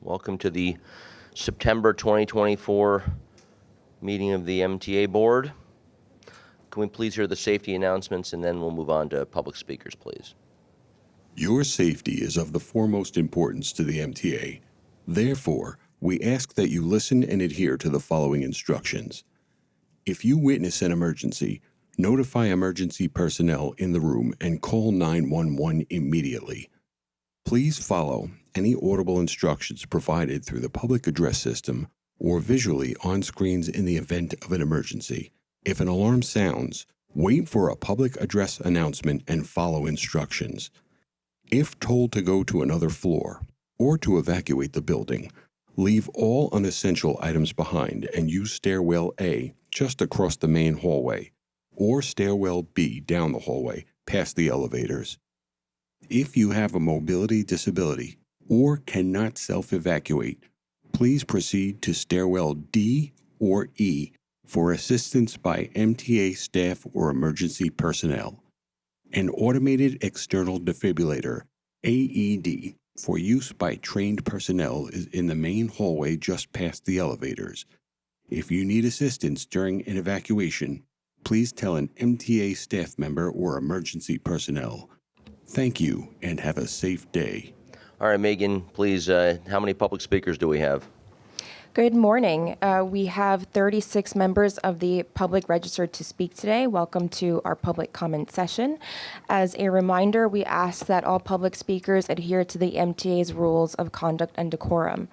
Welcome to the September 2024 meeting of the MTA Board. Can we please hear the safety announcements, and then we'll move on to public speakers, please. Your safety is of the foremost importance to the MTA. Therefore, we ask that you listen and adhere to the following instructions. If you witness an emergency, notify emergency personnel in the room and call 911 immediately. Please follow any audible instructions provided through the public address system or visually on screens in the event of an emergency. If an alarm sounds, wait for a public address announcement and follow instructions. If told to go to another floor or to evacuate the building, leave all unessential items behind and use stairwell A just across the main hallway or stairwell B down the hallway past the elevators. If you have a mobility disability or cannot self-evacuate, please proceed to stairwell D or E for assistance by MTA staff or emergency personnel. An automated external defibrillator, AED, for use by trained personnel is in the main hallway just past the elevators. If you need assistance during an evacuation, please tell an MTA staff member or emergency personnel. Thank you and have a safe day. All right, Megan, please, how many public speakers do we have? Good morning. We have 36 members of the public registered to speak today. Welcome to our public comment session. As a reminder, we ask that all public speakers adhere to the MTA's rules of conduct and decorum.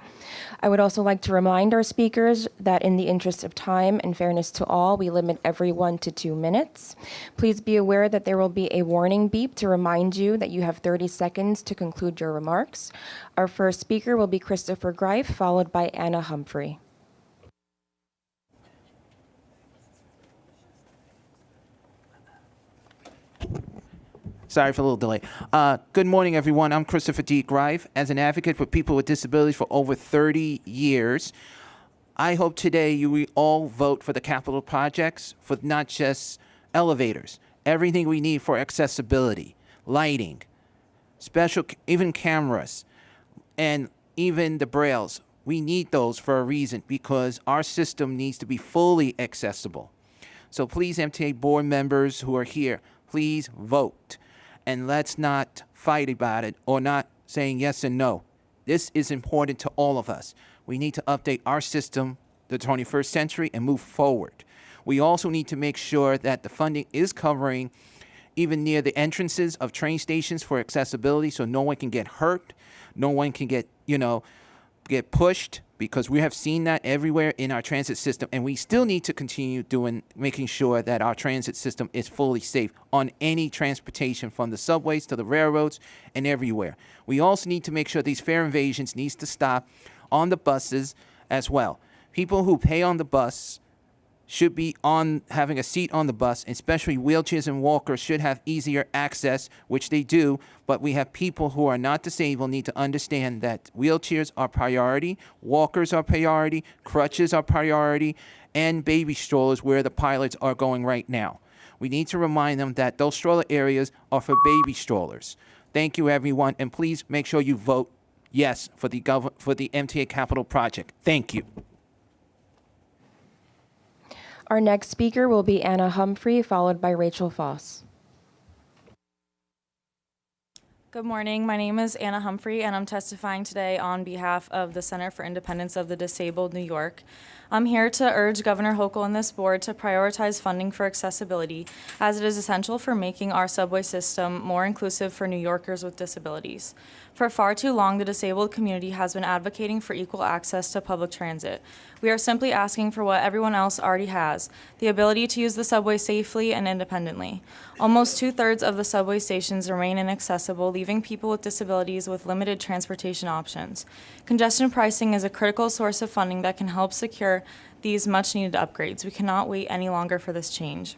I would also like to remind our speakers that in the interest of time and fairness to all, we limit everyone to 2 minutes. Please be aware that there will be a warning beep to remind you that you have 30 seconds to conclude your remarks. Our first speaker will be Christopher Greif, followed by Anna Humphrey. Sorry for a little delay. Good morning, everyone. I'm Christopher D. Greif. As an advocate for people with disabilities for over 30 years, I hope today you will all vote for the capital projects, for not just elevators, everything we need for accessibility, lighting, special, even cameras, and even the brailles. We need those for a reason, because our system needs to be fully accessible. So please, MTA board members who are here, please vote. And let's not fight about it or not saying yes and no. This is important to all of us. We need to update our system the 21st century and move forward. We also need to make sure that the funding is covering even near the entrances of train stations for accessibility, so no one can get hurt, no one can get pushed, because we have seen that everywhere in our transit system, and we still need to continue making sure that our transit system is fully safe on any transportation, from the subways to the railroads and everywhere. We also need to make sure these fare invasions needs to stop on the buses as well. People who pay on the bus should be having a seat on the bus, especially wheelchairs and walkers should have easier access, which they do, but we have people who are not disabled need to understand that wheelchairs are priority, walkers are priority, crutches are priority, and baby strollers where the pilots are going right now. We need to remind them that those stroller areas are for baby strollers. Thank you, everyone, and please make sure you vote yes for the MTA Capital Project. Thank you. Our next speaker will be Anna Humphrey, followed by Rachel Foss. Good morning. My name is Anna Humphrey, and I'm testifying today on behalf of the Center for Independence of the Disabled, New York. I'm here to urge Governor Hochul and this board to prioritize funding for accessibility, as it is essential for making our subway system more inclusive for New Yorkers with disabilities. For far too long, the disabled community has been advocating for equal access to public transit. We are simply asking for what everyone else already has, the ability to use the subway safely and independently. Almost 2/3 of the subway stations remain inaccessible, leaving people with disabilities with limited transportation options. Congestion pricing is a critical source of funding that can help secure these much-needed upgrades. We cannot wait any longer for this change.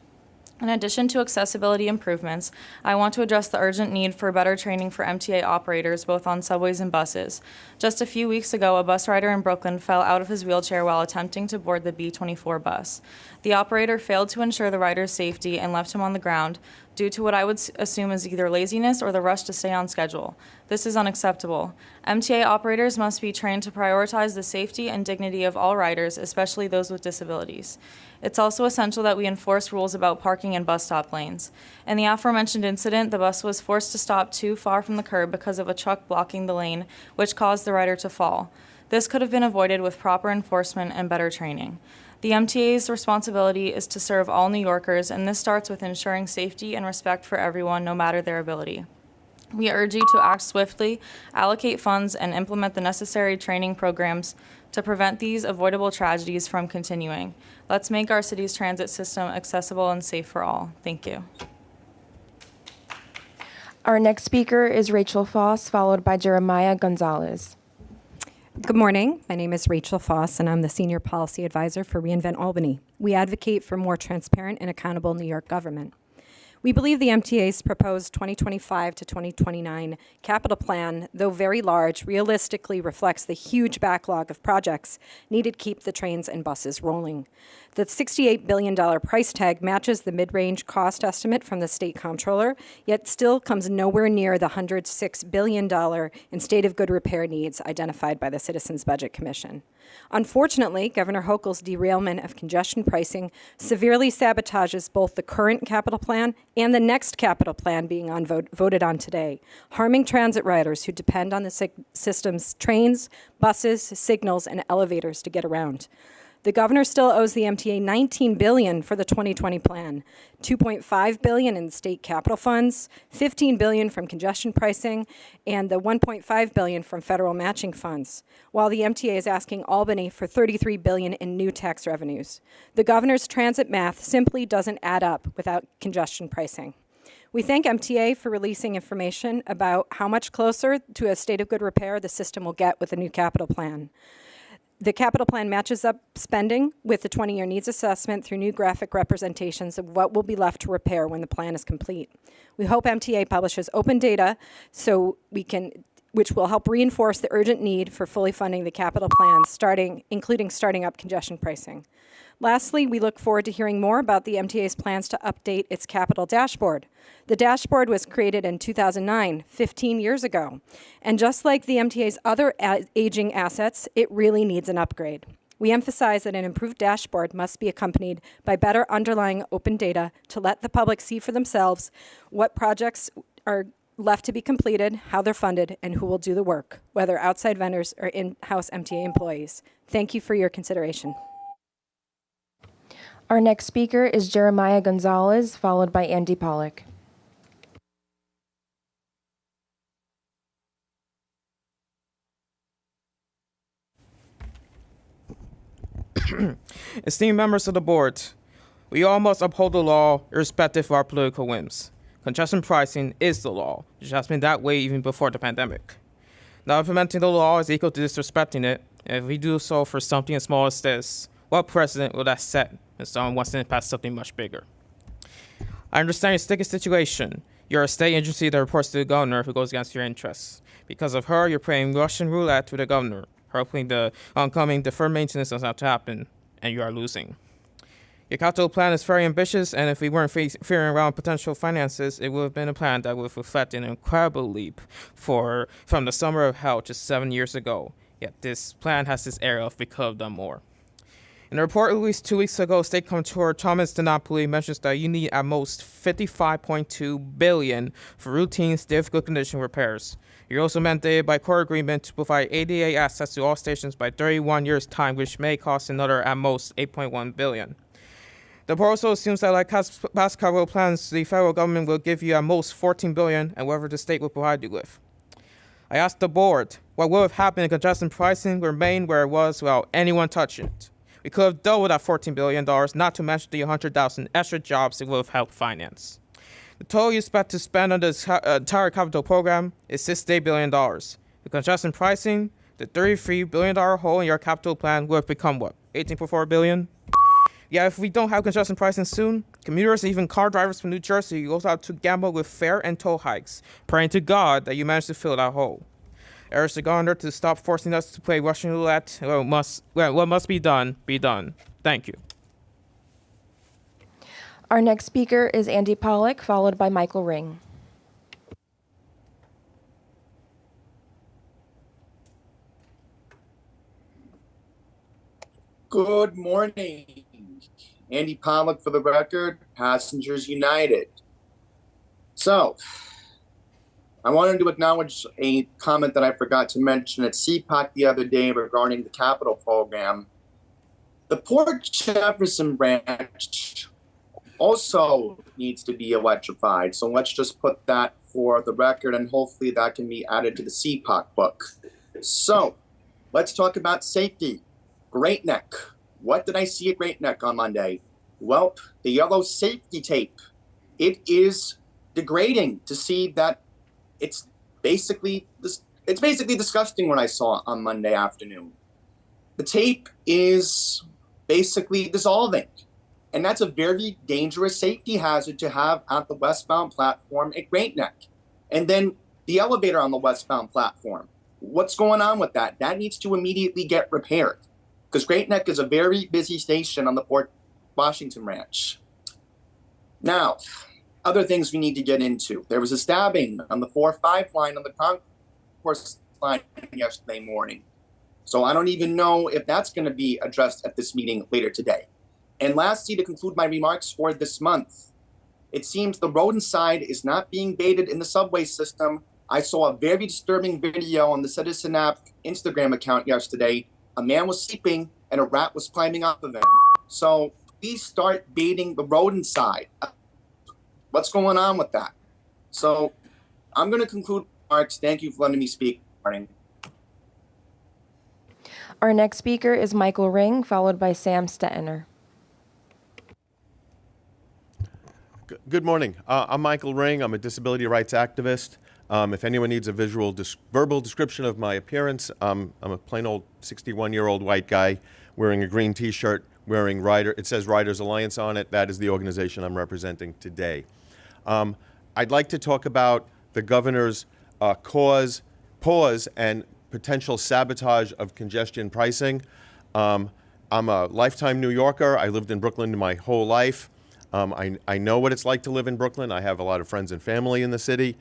In addition to accessibility improvements, I want to address the urgent need for better training for MTA operators, both on subways and buses. Just a few weeks ago, a bus rider in Brooklyn fell out of his wheelchair while attempting to board the B24 bus. The operator failed to ensure the rider's safety and left him on the ground, due to what I would assume is either laziness or the rush to stay on schedule. This is unacceptable. MTA operators must be trained to prioritize the safety and dignity of all riders, especially those with disabilities. It's also essential that we enforce rules about parking in bus stop lanes. In the aforementioned incident, the bus was forced to stop too far from the curb because of a truck blocking the lane, which caused the rider to fall. This could have been avoided with proper enforcement and better training. The MTA's responsibility is to serve all New Yorkers, and this starts with ensuring safety and respect for everyone, no matter their ability. We urge you to act swiftly, allocate funds, and implement the necessary training programs to prevent these avoidable tragedies from continuing. Let's make our city's transit system accessible and safe for all. Thank you. Our next speaker is Rachel Foss, followed by Jeremiah Gonzalez. Good morning. My name is Rachel Foss, and I'm the Senior Policy Advisor for reInvent Albany. We advocate for more transparent and accountable New York government. We believe the MTA's proposed 2025 to 2029 capital plan, though very large, realistically reflects the huge backlog of projects needed to keep the trains and buses rolling. The $68 billion price tag matches the mid-range cost estimate from the state comptroller, yet still comes nowhere near the $106 billion in state of good repair needs identified by the Citizens Budget Commission. Unfortunately, Governor Hochul's derailment of congestion pricing severely sabotages both the current capital plan and the next capital plan being voted on today, harming transit riders who depend on the system's trains, buses, signals, and elevators to get around. The governor still owes the MTA $19 billion for the 2020 plan, $2.5 billion in state capital funds, $15 billion from congestion pricing, and the $1.5 billion from federal matching funds, while the MTA is asking Albany for $33 billion in new tax revenues. The governor's transit math simply doesn't add up without congestion pricing. We thank MTA for releasing information about how much closer to a state of good repair the system will get with the new capital plan. The capital plan matches up spending with the 20-year needs assessment through new graphic representations of what will be left to repair when the plan is complete. We hope MTA publishes open data which will help reinforce the urgent need for fully funding the capital plan, including starting up congestion pricing. Lastly, we look forward to hearing more about the MTA's plans to update its capital dashboard. The dashboard was created in 2009, 15 years ago. And just like the MTA's other aging assets, it really needs an upgrade. We emphasize that an improved dashboard must be accompanied by better underlying open data to let the public see for themselves what projects are left to be completed, how they're funded, and who will do the work, whether outside vendors or in-house MTA employees. Thank you for your consideration. Our next speaker is Jeremiah Gonzalez, followed by Andy Pollack. Esteemed members of the board, we all must uphold the law irrespective of our political whims. Congestion pricing is the law, which has been that way even before the pandemic. Now implementing the law is equal to disrespecting it, and if we do so for something as small as this, what precedent will that set if someone wants to pass something much bigger? I understand your sticky situation. You're a state agency that reports to the governor who goes against your interests. Because of her, you're playing Russian roulette with the governor, hoping the oncoming deferred maintenance does not happen, and you are losing. Your capital plan is very ambitious, and if we weren't fearing around potential finances, it would have been a plan that would reflect an incredible leap from the summer of hell just 7 years ago. Yet this plan has this air of we could have done more. In a report released 2 weeks ago, State Comptroller Thomas DiNapoli mentions that you need at most $55.2 billion for routine, difficult condition repairs. You're also mandated by court agreement to provide ADA access to all stations by 31 years' time, which may cost another at most $8.1 billion. The proposal assumes that like past capital plans, the federal government will give you at most $14 billion and whatever the state will provide you with. I asked the board, what would have happened if congestion pricing remained where it was without anyone touching it? We could have doubled that $14 billion, not to mention the 100,000 extra jobs it would have helped finance. The total you expect to spend on this entire capital program is $68 billion. With congestion pricing, the $33 billion hole in your capital plan would have become what, $18.4 billion? Yeah, if we don't have congestion pricing soon, commuters and even car drivers from New Jersey will have to gamble with fare and toll hikes, praying to God that you manage to fill that hole. I urge the governor to stop forcing us to play Russian roulette. What must be done, be done. Thank you. Our next speaker is Andy Pollack, followed by Michael Ring. Good morning. Andy Pollack for the record, Passengers United. So, I wanted to acknowledge a comment that I forgot to mention at CPAC the other day regarding the capital program. The Port Jefferson branch also needs to be electrified. So let's just put that for the record, and hopefully that can be added to the CPAC book. So, let's talk about safety. Great Neck. What did I see at Great Neck on Monday? Well, the yellow safety tape. It is degrading to see that it's basically disgusting what I saw on Monday afternoon. The tape is basically dissolving. And that's a very dangerous safety hazard to have at the westbound platform at Great Neck. And then the elevator on the westbound platform. What's going on with that? That needs to immediately get repaired, because Great Neck is a very busy station on the Port Washington branch. Now, other things we need to get into. There was a stabbing on the 4-5 line on the concourse line yesterday morning. So I don't even know if that's going to be addressed at this meeting later today. And lastly, to conclude my remarks for this month, it seems the rodent side is not being baited in the subway system. I saw a very disturbing video on the Citizen App Instagram account yesterday. A man was sleeping and a rat was climbing off of him. So please start baiting the rodent side. What's going on with that? So I'm going to conclude remarks. Thank you for letting me speak this morning. Our next speaker is Michael Ring, followed by Sam Stettiner. Good morning. I'm Michael Ring. I'm a disability rights activist. If anyone needs a verbal description of my appearance, I'm a plain old 61-year-old white guy wearing a green T-shirt, wearing it says Riders Alliance on it. That is the organization I'm representing today. I'd like to talk about the governor's pause and potential sabotage of congestion pricing. I'm a lifetime New Yorker. I lived in Brooklyn my whole life. I know what it's like to live in Brooklyn. I have a lot of friends and family in the city.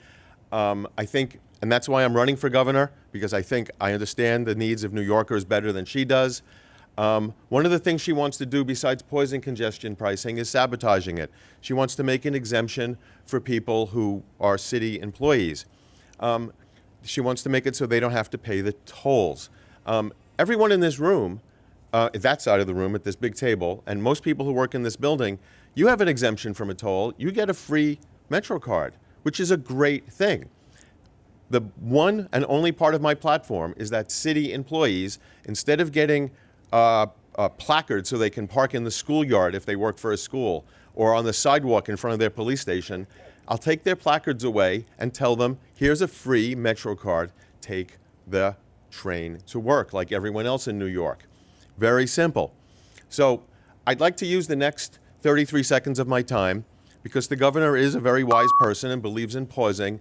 I think, and that's why I'm running for governor, because I think I understand the needs of New Yorkers better than she does. One of the things she wants to do besides pausing congestion pricing is sabotaging it. She wants to make an exemption for people who are city employees. She wants to make it so they don't have to pay the tolls. Everyone in this room, that side of the room at this big table, and most people who work in this building, you have an exemption from a toll. You get a free Metro card, which is a great thing. The one and only part of my platform is that city employees, instead of getting a placard so they can park in the schoolyard if they work for a school, or on the sidewalk in front of their police station, I'll take their placards away and tell them, here's a free Metro card, take the train to work like everyone else in New York. Very simple. So I'd like to use the next 33 seconds of my time, because the governor is a very wise person and believes in pausing.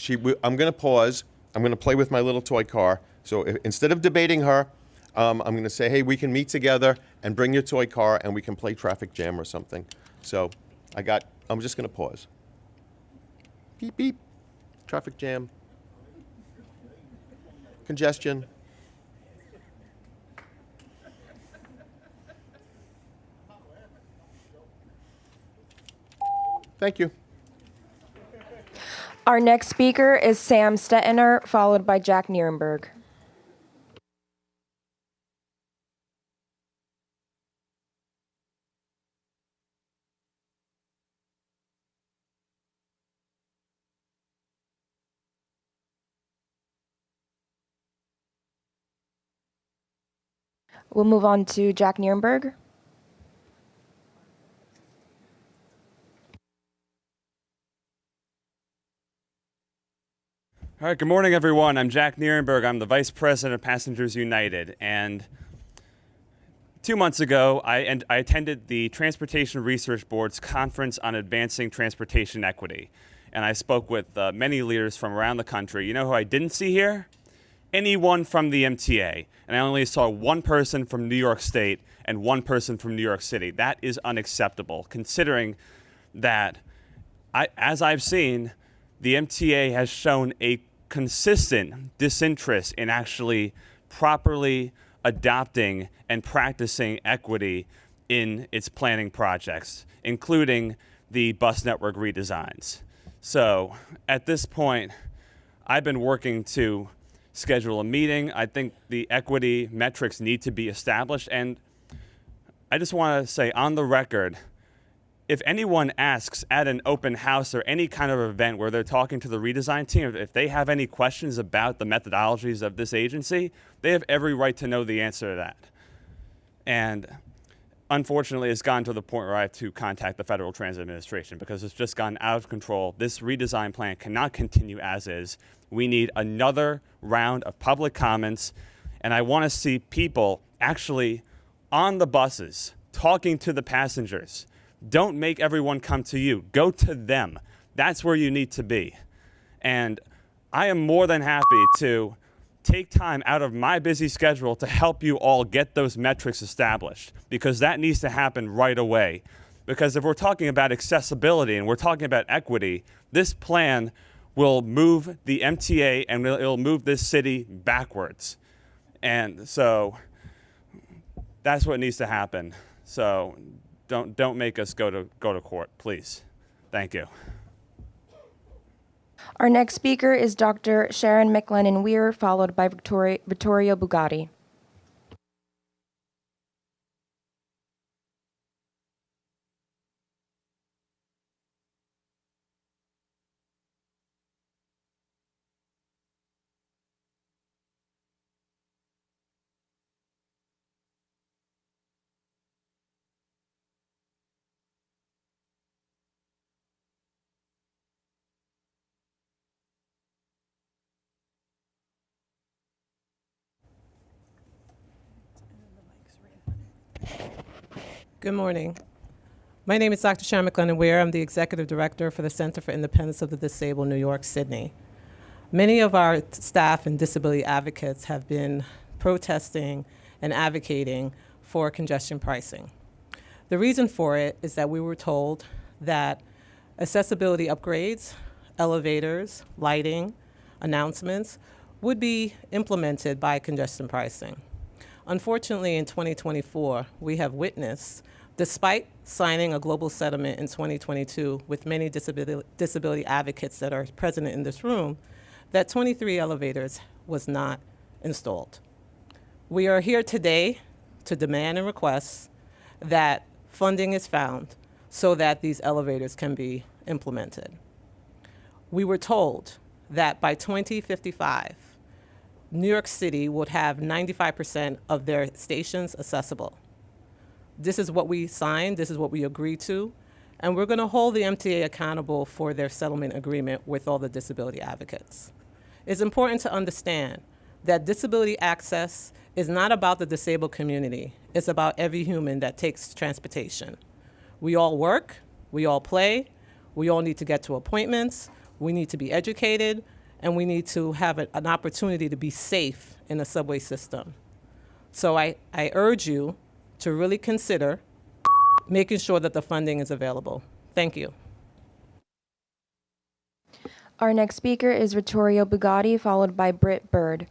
I'm going to pause. I'm going to play with my little toy car. So instead of debating her, I'm going to say, hey, we can meet together and bring your toy car and we can play traffic jam or something. So I'm just going to pause. Beep, beep. Traffic jam. Congestion. Thank you. Our next speaker is Sam Stettiner, followed by Jack Nierenberg. We'll move on to Jack Nierenberg. All right, good morning, everyone. I'm Jack Nierenberg. I'm the Vice President of Passengers United. And 2 months ago, I attended the Transportation Research Board's Conference on Advancing Transportation Equity. And I spoke with many leaders from around the country. You know who I didn't see here? anyone from the MTA, and I only saw one person from New York State and one person from New York City. That is unacceptable, considering that, as I've seen, the MTA has shown a consistent disinterest in actually properly adopting and practicing equity in its planning projects, including the bus network redesigns. So at this point, I've been working to schedule a meeting. I think the equity metrics need to be established. And I just want to say on the record, if anyone asks at an open house or any kind of event where they're talking to the redesign team, if they have any questions about the methodologies of this agency, they have every right to know the answer to that. And unfortunately, it's gotten to the point where I have to contact the Federal Transit Administration because it's just gotten out of control. This redesign plan cannot continue as is. We need another round of public comments, and I want to see people actually on the buses talking to the passengers. Don't make everyone come to you. Go to them. That's where you need to be. And I am more than happy to take time out of my busy schedule to help you all get those metrics established, because that needs to happen right away. Because if we're talking about accessibility and we're talking about equity, this plan will move the MTA and it'll move this city backwards. And so that's what needs to happen. So don't make us go to court, please. Thank you. Our next speaker is Dr. Shan Mcclennon, followed by Victorio Bugatti. Good morning. My name is Dr. Shan Mcclennon. I'm the Executive Director for the Center for Independence of the Disabled, New York, Sydney. Many of our staff and disability advocates have been protesting and advocating for congestion pricing. The reason for it is that we were told that accessibility upgrades, elevators, lighting, announcements would be implemented by congestion pricing. Unfortunately, in 2024, we have witnessed, despite signing a global settlement in 2022 with many disability advocates that are present in this room, that 23 elevators was not installed. We are here today to demand and request that funding is found so that these elevators can be implemented. We were told that by 2055, New York City would have 95% of their stations accessible. This is what we signed, this is what we agreed to, and we're going to hold the MTA accountable for their settlement agreement with all the disability advocates. It's important to understand that disability access is not about the disabled community. It's about every human that takes transportation. We all work, we all play, we all need to get to appointments, we need to be educated, and we need to have an opportunity to be safe in the subway system. So I urge you to really consider making sure that the funding is available. Thank you. Our next speaker is Victorio Bugatti, followed by Britt Bird.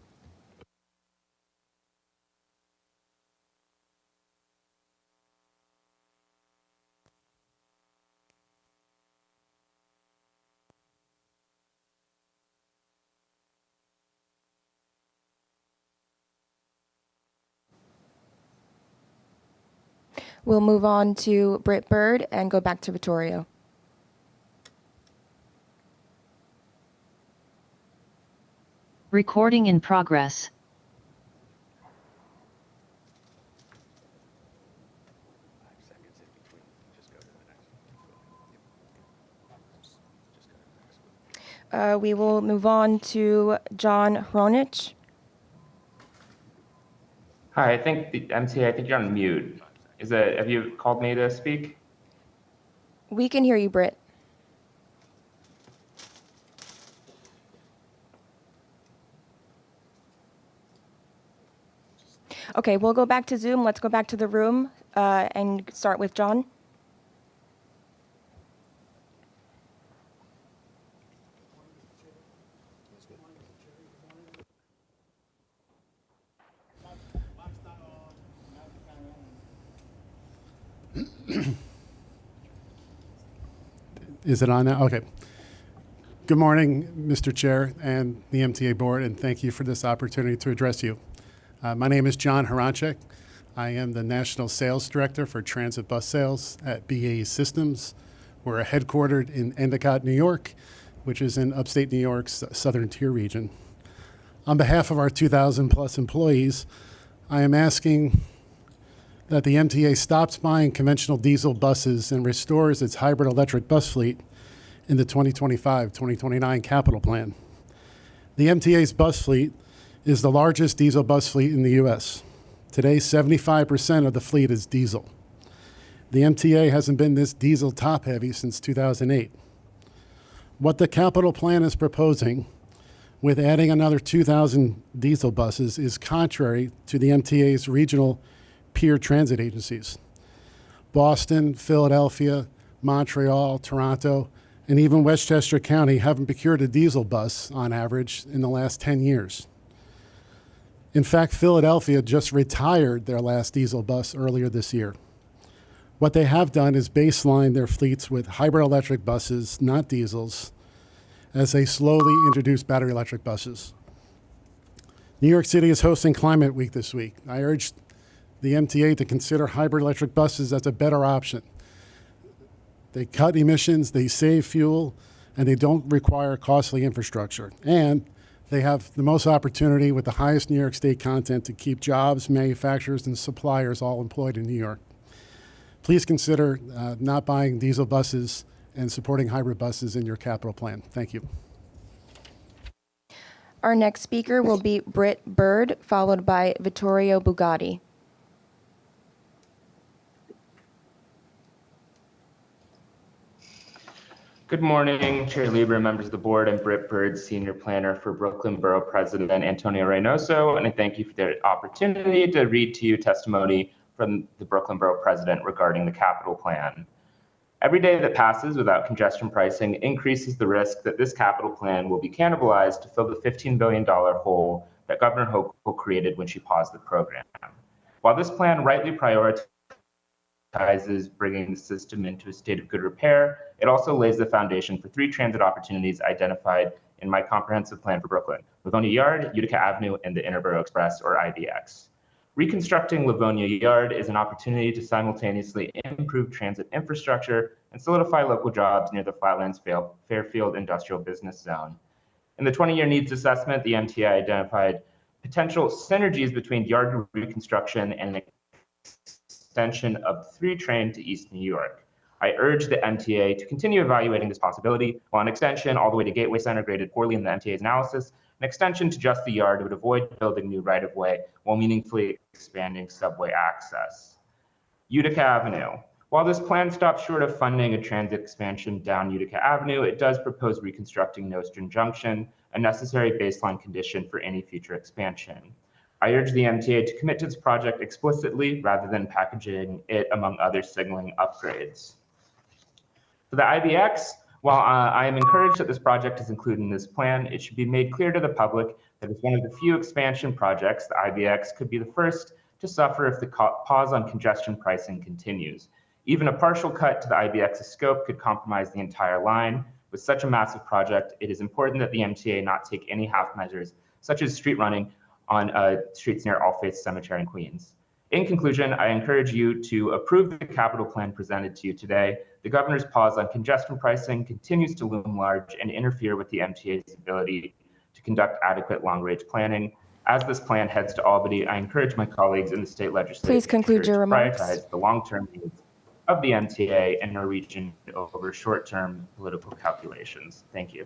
We'll move on to Britt Bird and go back to Victorio. Recording in progress. We will move on to John Hronich. Hi, I think the MTA, I think you're on mute. Have you called me to speak? We can hear you, Britt. Okay, we'll go back to Zoom. Let's go back to the room and start with John. Is it on now? Okay. Good morning, Mr. Chair and the MTA Board, and thank you for this opportunity to address you. My name is John Horan. I am the National Sales Director for Transit Bus Sales at BAE Systems. We're headquartered in Endicott, New York, which is in upstate New York's Southern Tier region. On behalf of our 2,000 plus employees, I am asking that the MTA stops buying conventional diesel buses and restores its hybrid electric bus fleet in the 2025-2029 capital plan. The MTA's bus fleet is the largest diesel bus fleet in the U.S. Today, 75% of the fleet is diesel. The MTA hasn't been this diesel top-heavy since 2008. What the capital plan is proposing with adding another 2,000 diesel buses is contrary to the MTA's regional peer transit agencies. Boston, Philadelphia, Montreal, Toronto, and even Westchester County haven't procured a diesel bus on average in the last 10 years. In fact, Philadelphia just retired their last diesel bus earlier this year. What they have done is baseline their fleets with hybrid electric buses, not diesels, as they slowly introduce battery electric buses. New York City is hosting Climate Week this week. I urge the MTA to consider hybrid electric buses as a better option. They cut emissions, they save fuel, and they don't require costly infrastructure. And they have the most opportunity with the highest New York State content to keep jobs, manufacturers, and suppliers all employed in New York. Please consider not buying diesel buses and supporting hybrid buses in your capital plan. Thank you. Our next speaker will be Britt Bird, followed by Victorio Bugatti. Good morning, Chair Lieber, members of the board. I'm Britt Bird, Senior Planner for Brooklyn Borough President Antonio Reynoso, and I thank you for the opportunity to read to you testimony from the Brooklyn Borough President regarding the capital plan. Every day that passes without congestion pricing increases the risk that this capital plan will be cannibalized to fill the $15 billion hole that Governor Hochul created when she paused the program. While this plan rightly prioritizes bringing the system into a state of good repair, it also lays the foundation for 3 transit opportunities identified in my comprehensive plan for Brooklyn: Livonia Yard, Utica Avenue, and the Interborough Express, or IBX. Reconstructing Livonia Yard is an opportunity to simultaneously improve transit infrastructure and solidify local jobs near the Flatlands Fairfield Industrial Business Zone. In the 20-year needs assessment, the MTA identified potential synergies between yard reconstruction and an extension of 3 train to East New York. I urge the MTA to continue evaluating this possibility, while an extension all the way to Gateway Center graded poorly in the MTA's analysis. An extension to just the yard would avoid building new right-of-way while meaningfully expanding subway access. Utica Avenue. While this plan stops short of funding a transit expansion down Utica Avenue, it does propose reconstructing Nostrand Junction, a necessary baseline condition for any future expansion. I urge the MTA to commit to this project explicitly rather than packaging it among other signaling upgrades. For the IBX, while I am encouraged that this project is included in this plan, it should be made clear to the public that as one of the few expansion projects, the IBX could be the first to suffer if the pause on congestion pricing continues. Even a partial cut to the IBX's scope could compromise the entire line. With such a massive project, it is important that the MTA not take any half measures, such as street running on streets near All Faiths Cemetery in Queens. In conclusion, I encourage you to approve the capital plan presented to you today. The governor's pause on congestion pricing continues to loom large and interfere with the MTA's ability to conduct adequate long-range planning. As this plan heads to Albany, I encourage my colleagues in the state legislature Please conclude your to remarks. prioritize the long-term needs of the MTA and our region over short-term political calculations. Thank you.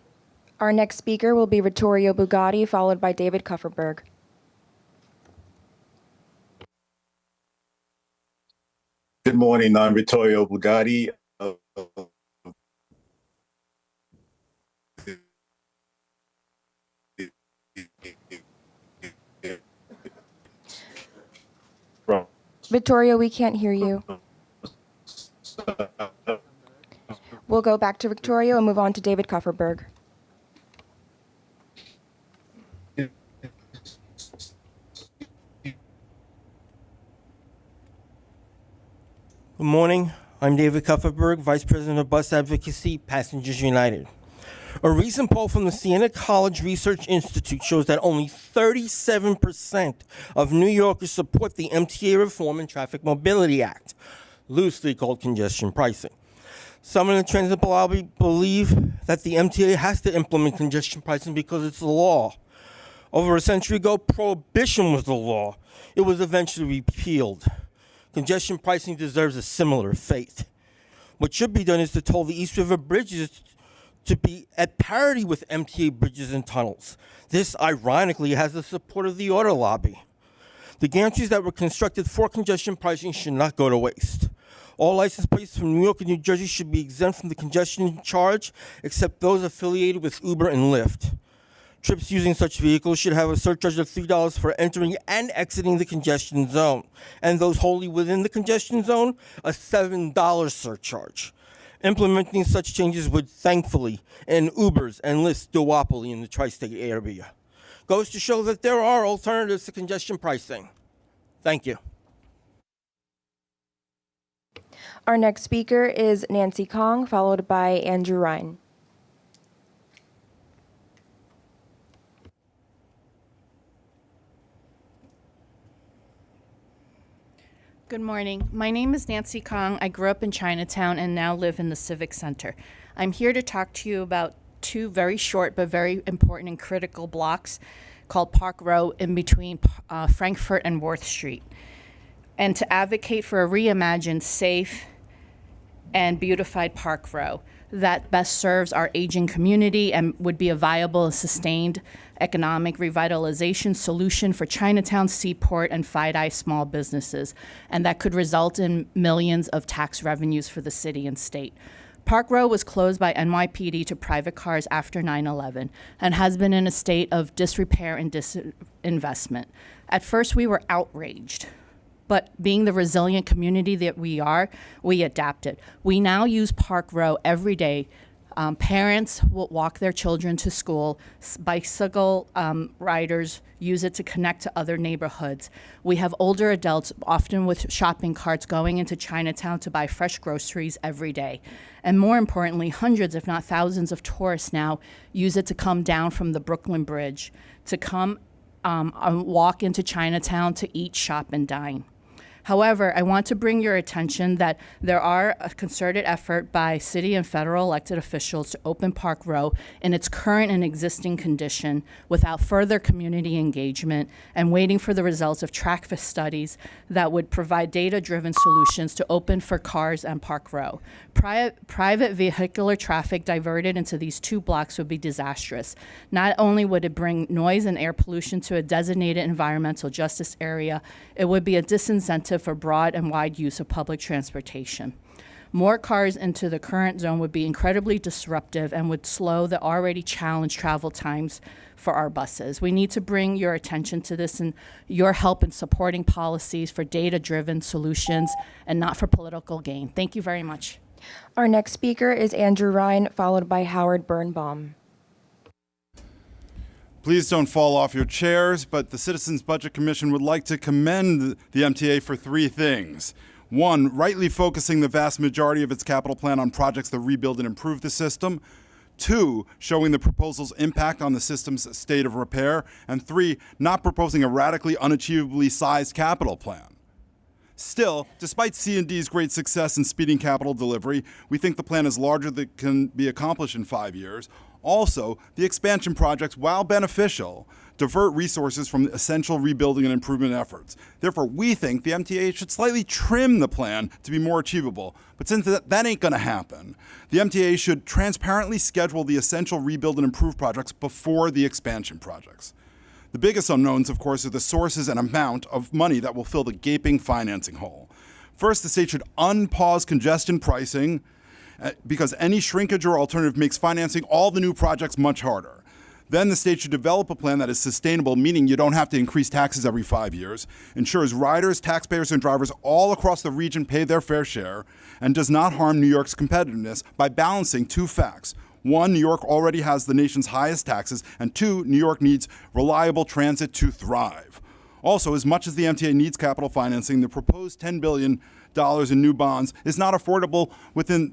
Our next speaker will be Victorio Bugatti, followed by David Cufferer. Good morning, I'm Victorio Bugatti. Victorio, we can't hear you. We'll go back to Victorio and move on to David Cufferer. Good morning. I'm David Cufferer, Vice President of Bus Advocacy, Passengers United. A recent poll from the Siena College Research Institute shows that only 37% of New Yorkers support the MTA Reform and Traffic Mobility Act, loosely called congestion pricing. Some in the transit lobby believe that the MTA has to implement congestion pricing because it's the law. Over a century ago, prohibition was the law. It was eventually repealed. Congestion pricing deserves a similar fate. What should be done is to toll the East River bridges to be at parity with MTA bridges and tunnels. This, ironically, has the support of the auto lobby. The gantries that were constructed for congestion pricing should not go to waste. All license plates from New York and New Jersey should be exempt from the congestion charge, except those affiliated with Uber and Lyft. Trips using such vehicles should have a surcharge of $3 for entering and exiting the congestion zone, and those wholly within the congestion zone, a $7 surcharge. Implementing such changes would thankfully end Uber's and Lyft's duopoly in the tri-state area. Goes to show that there are alternatives to congestion pricing. Thank you. Our next speaker is Nancy Kong, followed by Andrew Ryan. Good morning. My name is Nancy Kong. I grew up in Chinatown and now live in the Civic Center. I'm here to talk to you about two very short but very important and critical blocks called Park Row in between Frankfurt and Worth Street, and to advocate for a reimagined, safe, and beautified Park Row that best serves our aging community and would be a viable and sustained economic revitalization solution for Chinatown, Seaport, and Five small businesses, and that could result in millions of tax revenues for the city and state. Park Row was closed by NYPD to private cars after 9/11 and has been in a state of disrepair and disinvestment. At first, we were outraged. But being the resilient community that we are, we adapted. We now use Park Row every day. Parents will walk their children to school. Bicycle riders use it to connect to other neighborhoods. We have older adults, often with shopping carts, going into Chinatown to buy fresh groceries every day. And more importantly, hundreds, if not thousands, of tourists now use it to come down from the Brooklyn Bridge, to come walk into Chinatown to eat, shop, and dine. However, I want to bring your attention that there are a concerted effort by city and federal elected officials to open Park Row in its current and existing condition without further community engagement and waiting for the results of traffic studies that would provide data-driven solutions to open for cars and Park Row. Private vehicular traffic diverted into these two blocks would be disastrous. Not only would it bring noise and air pollution to a designated environmental justice area, it would be a disincentive for broad and wide use of public transportation. More cars into the current zone would be incredibly disruptive and would slow the already challenged travel times for our buses. We need to bring your attention to this and your help in supporting policies for data-driven solutions and not for political gain. Thank you very much. Our next speaker is Andrew Ryan, followed by Howard Birnbaum. Please don't fall off your chairs, but the Citizens Budget Commission would like to commend the MTA for three things. One, rightly focusing the vast majority of its capital plan on projects that rebuild and improve the system. Two, showing the proposal's impact on the system's state of repair. And three, not proposing a radically unachievably sized capital plan. Still, despite C&D's great success in speeding capital delivery, we think the plan is larger than can be accomplished in 5 years. Also, the expansion projects, while beneficial, divert resources from essential rebuilding and improvement efforts. Therefore, we think the MTA should slightly trim the plan to be more achievable. But since that ain't going to happen, the MTA should transparently schedule the essential rebuild and improve projects before the expansion projects. The biggest unknowns, of course, are the sources and amount of money that will fill the gaping financing hole. First, the state should unpause congestion pricing because any shrinkage or alternative makes financing all the new projects much harder. Then the state should develop a plan that is sustainable, meaning you don't have to increase taxes every 5 years, ensures riders, taxpayers, and drivers all across the region pay their fair share, and does not harm New York's competitiveness by balancing two facts. One, New York already has the nation's highest taxes, and two, New York needs reliable transit to thrive. Also, as much as the MTA needs capital financing, the proposed $10 billion in new bonds is not affordable within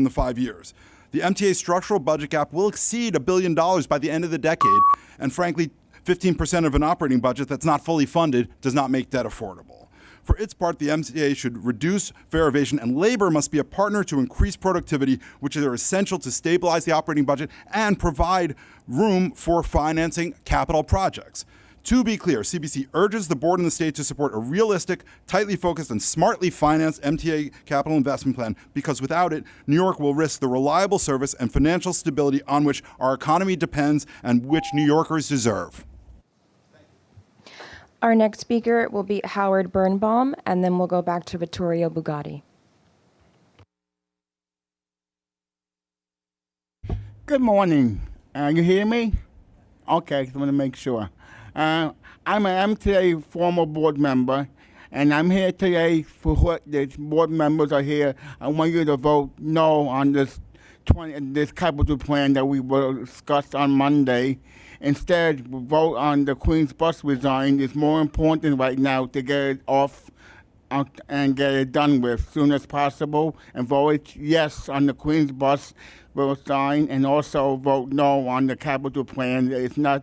the 5 years. The MTA structural budget gap will exceed $1 billion by the end of the decade, and frankly, 15% of an operating budget that's not fully funded does not make debt affordable. For its part, the MTA should reduce fare evasion, and labor must be a partner to increase productivity, which are essential to stabilize the operating budget and provide room for financing capital projects. To be clear, CBC urges the board and the state to support a realistic, tightly focused, and smartly financed MTA capital investment plan, because without it, New York will risk the reliable service and financial stability on which our economy depends and which New Yorkers deserve. Our next speaker will be Howard Birnbaum, and then we'll go back to Victorio Bugatti. Good morning. You hear me? Okay, I want to make sure. I'm an MTA former board member, and I'm here today for what the board members are here. I want you to vote no on this capital plan that we will discuss on Monday. Instead, vote on the Queens bus design. It's more important right now to get it off and get it done with as soon as possible, and vote yes on the Queens bus design, and also vote no on the capital plan. It's not,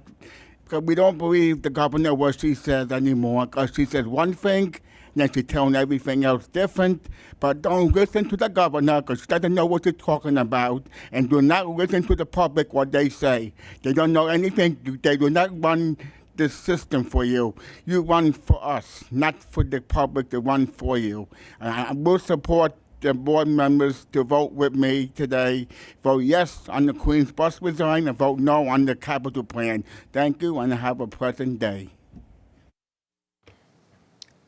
because we don't believe the governor what she says anymore, because she says one thing, then she's telling everything else different. But don't listen to the governor, because she doesn't know what she's talking about, and do not listen to the public what they say. They don't know anything. They do not run the system for you. You run for us, not for the public to run for you. I will support the board members to vote with me today. Vote yes on the Queens bus design and vote no on the capital plan. Thank you, and have a pleasant day.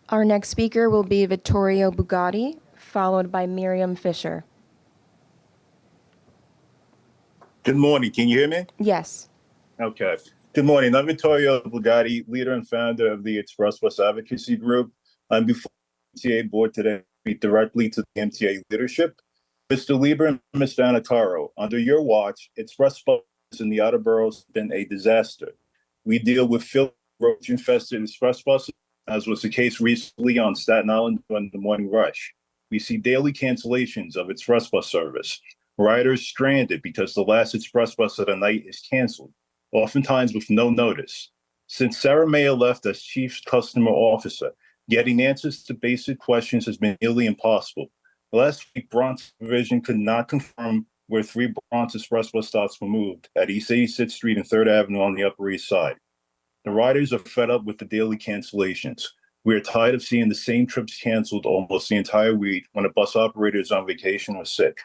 Our next speaker will be Victorio Bugatti, followed by Miriam Fisher. Good morning. Can you hear me? Yes. Okay. Good morning. I'm Victorio Bugatti, leader and founder of the Express Bus Advocacy Group. I'm before the MTA board today to speak directly to the MTA leadership. Mr. Lieber and Mr. Anacaro, under your watch, Express Bus in the outer boroughs have been a disaster. We deal with roach-infested express buses, as was the case recently on Staten Island during the morning rush. We see daily cancellations of express bus service. Riders stranded because the last express bus of the night is canceled, oftentimes with no notice. Since Sarah Mayer left as chief customer officer, getting answers to basic questions has been nearly impossible. Last week, Bronx Division could not confirm where 3 Bronx express bus stops were moved at East 86th Street and 3rd Avenue on the Upper East Side. The riders are fed up with the daily cancellations. We are tired of seeing the same trips canceled almost the entire week when a bus operator is on vacation or sick.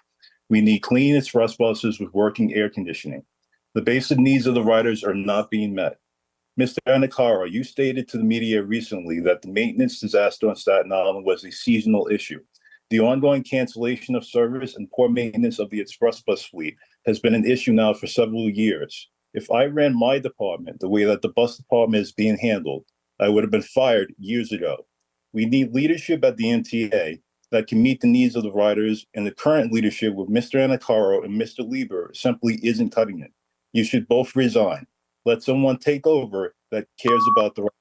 We need clean express buses with working air conditioning. The basic needs of the riders are not being met. Mr. Anacaro, you stated to the media recently that the maintenance disaster on Staten Island was a seasonal issue. The ongoing cancellation of service and poor maintenance of the express bus fleet has been an issue now for several years. If I ran my department the way that the bus department is being handled, I would have been fired years ago. We need leadership at the MTA that can meet the needs of the riders, and the current leadership with Mr. Anacaro and Mr. Lieber simply isn't cutting it. You should both resign. Let someone take over that cares about the riders.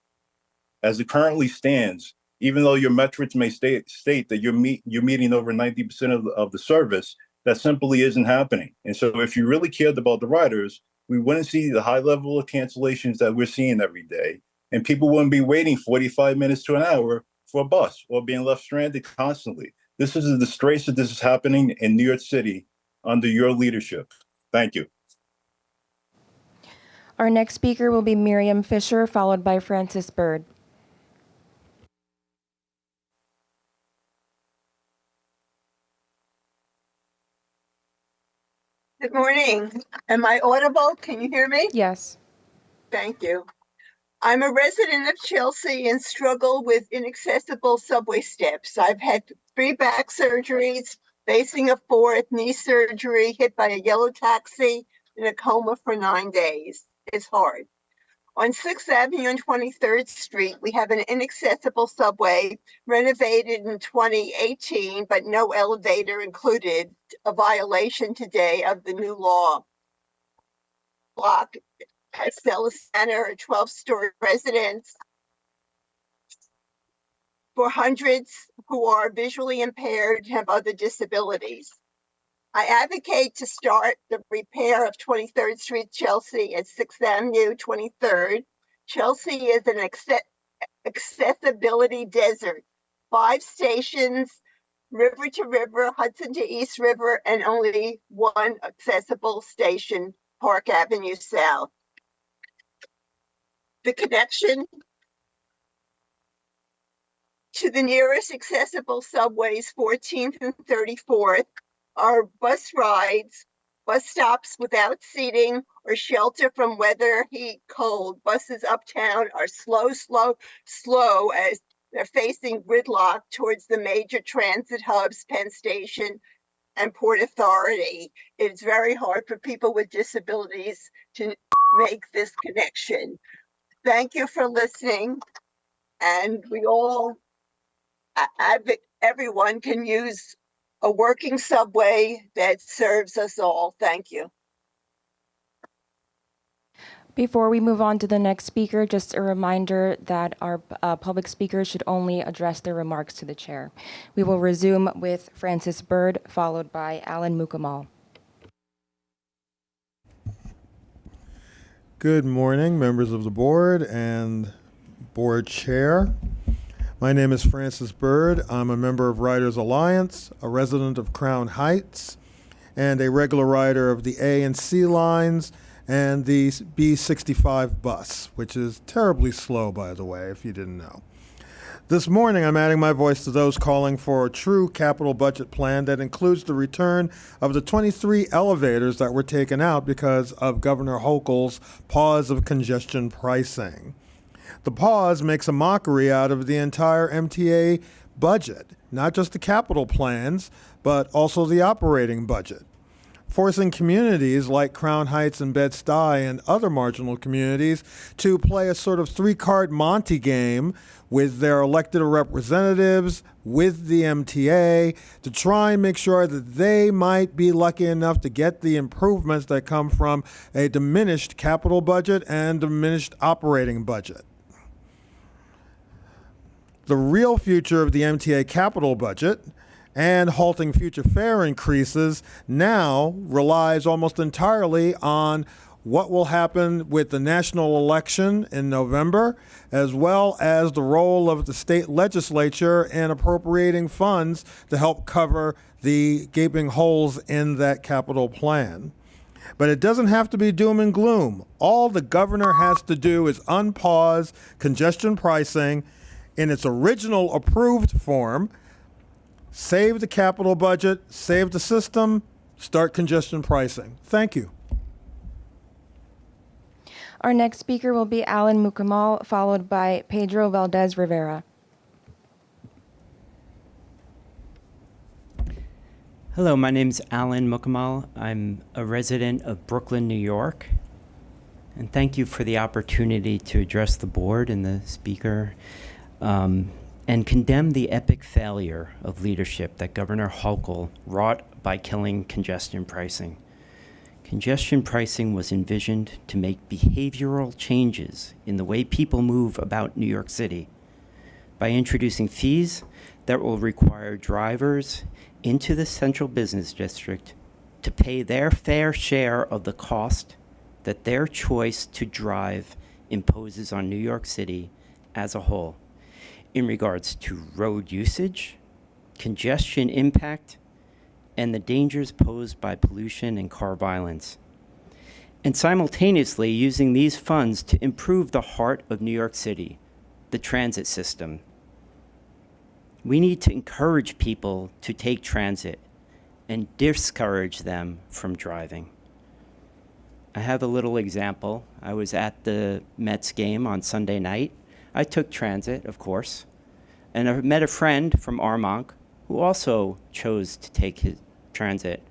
As it currently stands, even though your metrics may state that you're meeting over 90% of the service, that simply isn't happening. And so if you really cared about the riders, we wouldn't see the high level of cancellations that we're seeing every day. And people wouldn't be waiting 45 minutes to an hour for a bus or being left stranded constantly. This is a disgrace that this is happening in New York City under your leadership. Thank you. Our next speaker will be Miriam Fisher, followed by Francis Bird. Good morning. Am I audible? Can you hear me? Yes. Thank you. I'm a resident of Chelsea and struggle with inaccessible subway steps. I've had 3 back surgeries, facing a 4th, knee surgery, hit by a yellow taxi, in a coma for 9 days. It's hard. On 6th Avenue and 23rd Street, we have an inaccessible subway renovated in 2018, but no elevator included, a violation today of the new law. Block at Stella Center, a 12-story residence for hundreds who are visually impaired and have other disabilities. I advocate to start the repair of 23rd Street, Chelsea at 6th Avenue, 23rd. Chelsea is an accessibility desert. 5 stations, river to river, Hudson to East River, and only one accessible station, Park Avenue South. The connection to the nearest accessible subways, 14th and 34th, are bus rides, bus stops without seating or shelter from weather, heat, cold. Buses uptown are slow as they're facing gridlock towards the major transit hubs, Penn Station and Port Authority. It's very hard for people with disabilities to make this connection. Thank you for listening. And we all, everyone can use a working subway that serves us all. Thank you. Before we move on to the next speaker, just a reminder that our public speakers should only address their remarks to the chair. We will resume with Francis Bird, followed by Alan Mukal. Good morning, members of the board and board chair. My name is Francis Bird. I'm a member of Riders Alliance, a resident of Crown Heights, and a regular rider of the A and C lines and the B65 bus, which is terribly slow, by the way, if you didn't know. This morning, I'm adding my voice to those calling for a true capital budget plan that includes the return of the 23 elevators that were taken out because of Governor Hochul's pause of congestion pricing. The pause makes a mockery out of the entire MTA budget, not just the capital plans, but also the operating budget, forcing communities like Crown Heights and Bed-Stuy and other marginal communities to play a sort of 3-card Monte game with their elected representatives, with the MTA, to try and make sure that they might be lucky enough to get the improvements that come from a diminished capital budget and diminished operating budget. The real future of the MTA capital budget and halting future fare increases now relies almost entirely on what will happen with the national election in November, as well as the role of the state legislature in appropriating funds to help cover the gaping holes in that capital plan. But it doesn't have to be doom and gloom. All the governor has to do is unpause congestion pricing in its original approved form, save the capital budget, save the system, start congestion pricing. Thank you. Our next speaker will be Alan Mukal, followed by Pedro Valdez Rivera. Hello, my name's Alan Mukal. I'm a resident of Brooklyn, New York. And thank you for the opportunity to address the board and the speaker and condemn the epic failure of leadership that Governor Hochul wrought by killing congestion pricing. Congestion pricing was envisioned to make behavioral changes in the way people move about New York City by introducing fees that will require drivers into the central business district to pay their fair share of the cost that their choice to drive imposes on New York City as a whole in regards to road usage, congestion impact, and the dangers posed by pollution and car violence, and simultaneously using these funds to improve the heart of New York City, the transit system. We need to encourage people to take transit and discourage them from driving. I have a little example. I was at the Mets game on Sunday night. I took transit, of course, and I met a friend from Armonk who also chose to take his transit,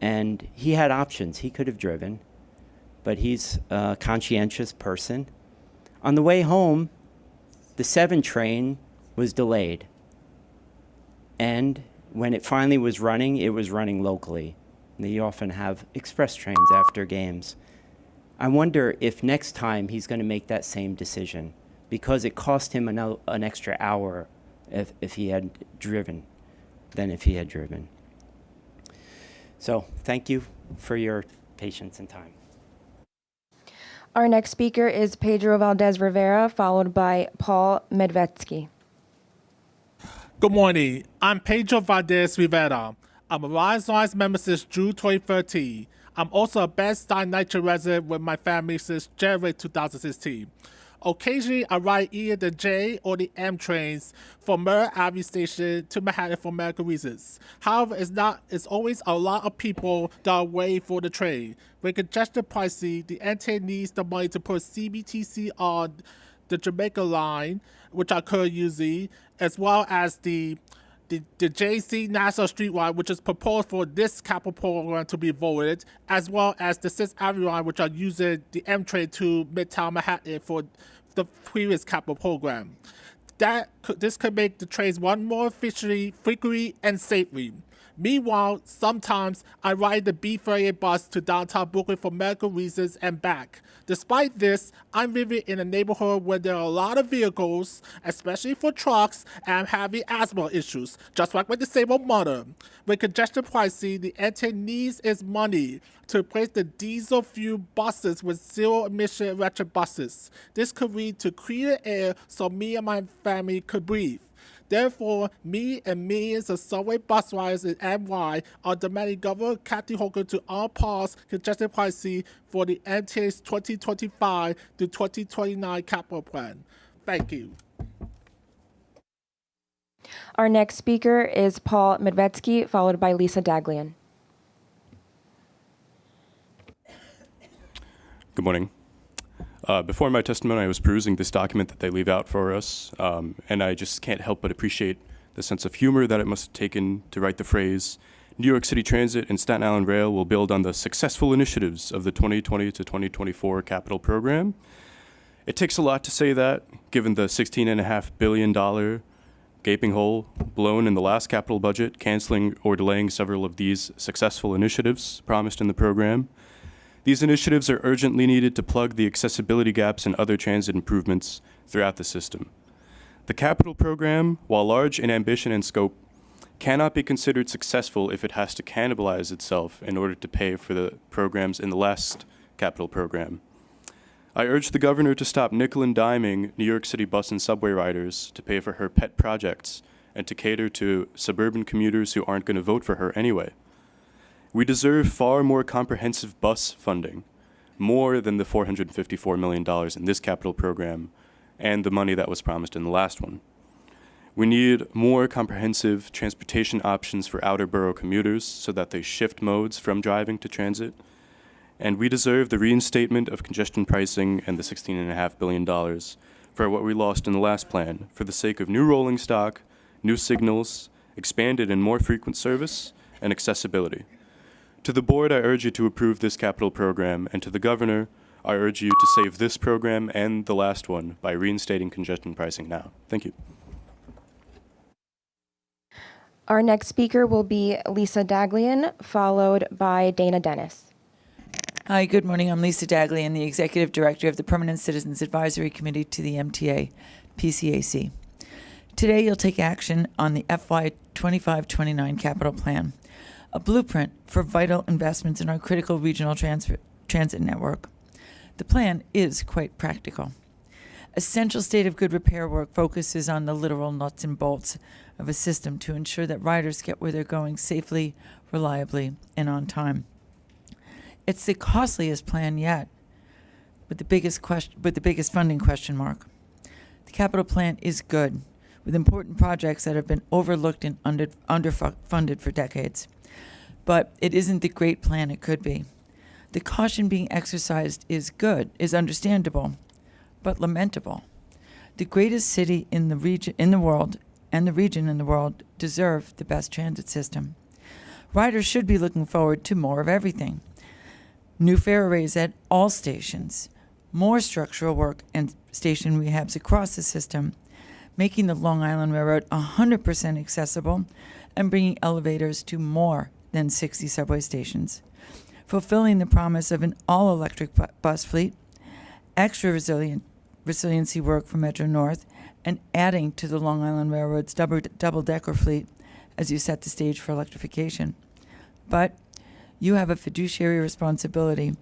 and he had options. He could have driven, but he's a conscientious person. On the way home, the 7 train was delayed. And when it finally was running, it was running locally. They often have express trains after games. I wonder if next time he's going to make that same decision, because it cost him an extra hour if he had driven than if he had driven. So thank you for your patience and time. Our next speaker is Pedro Valdez Rivera, followed by Paul Medetsky. Good morning. I'm Pedro Valdez Rivera. I'm a Rise member since June 2013. I'm also a Bed-Stuy Nitro resident with my family since January 2016. Occasionally, I ride either the J or the M trains from Murray Avenue Station to Manhattan for medical reasons. However, it's always a lot of people that are waiting for the train. With congestion pricing, the MTA needs the money to put CBTC on the Jamaica line, which I could using, as well as the JC Nassau Street line, which is proposed for this capital program to be voted, as well as the 6th Avenue line, which are using the M train to Midtown Manhattan for the previous capital program. This could make the trains run more efficiently, frequently, and safely. Meanwhile, sometimes I ride the B38 bus to downtown Brooklyn for medical reasons and back. Despite this, I'm living in a neighborhood where there are a lot of vehicles, especially for trucks, and I'm having asthma issues, just like my disabled mother. With congestion pricing, the MTA needs its money to replace the diesel fuel buses with zero-emission electric buses. This could lead to cleaner air so me and my family could breathe. Therefore, me and millions of subway bus riders in NY are demanding Governor Kathy Hochul to unpause congestion pricing for the MTA's 2025 to 2029 capital plan. Thank you. Our next speaker is Paul Medetsky, followed by Lisa Daglian. Good morning. Before my testimony, I was perusing this document that they leave out for us, and I just can't help but appreciate the sense of humor that it must have taken to write the phrase, New York City Transit and Staten Island Rail will build on the successful initiatives of the 2020 to 2024 capital program. It takes a lot to say that, given the $16.5 billion gaping hole blown in the last capital budget, canceling or delaying several of these successful initiatives promised in the program. These initiatives are urgently needed to plug the accessibility gaps and other transit improvements throughout the system. The capital program, while large in ambition and scope, cannot be considered successful if it has to cannibalize itself in order to pay for the programs in the last capital program. I urge the governor to stop nickel and diming New York City bus and subway riders to pay for her pet projects and to cater to suburban commuters who aren't going to vote for her anyway. We deserve far more comprehensive bus funding, more than the $454 million in this capital program and the money that was promised in the last one. We need more comprehensive transportation options for outer borough commuters so that they shift modes from driving to transit. And we deserve the reinstatement of congestion pricing and the $16.5 billion for what we lost in the last plan for the sake of new rolling stock, new signals, expanded and more frequent service, and accessibility. To the board, I urge you to approve this capital program, and to the governor, I urge you to save this program and the last one by reinstating congestion pricing now. Thank you. Our next speaker will be Lisa Daglian, followed by Dana Dennis. Hi, good morning. I'm Lisa Daglian, the Executive Director of the Permanent Citizens Advisory Committee to the MTA PCAC. Today, you'll take action on the FY 25-29 capital plan, a blueprint for vital investments in our critical regional transit network. The plan is quite practical. Essential state of good repair work focuses on the literal nuts and bolts of a system to ensure that riders get where they're going safely, reliably, and on time. It's the costliest plan yet, with the biggest funding question mark. The capital plan is good, with important projects that have been overlooked and underfunded for decades. But it isn't the great plan it could be. The caution being exercised is understandable, but lamentable. The greatest city in the region in the world and the region in the world deserve the best transit system. Riders should be looking forward to more of everything. new fare arrays at all stations, more structural work and station rehabs across the system, making the Long Island Railroad 100% accessible and bringing elevators to more than 60 subway stations, fulfilling the promise of an all-electric bus fleet, extra resiliency work for Metro North, and adding to the Long Island Railroad's double-decker fleet as you set the stage for electrification. But you have a fiduciary responsibility,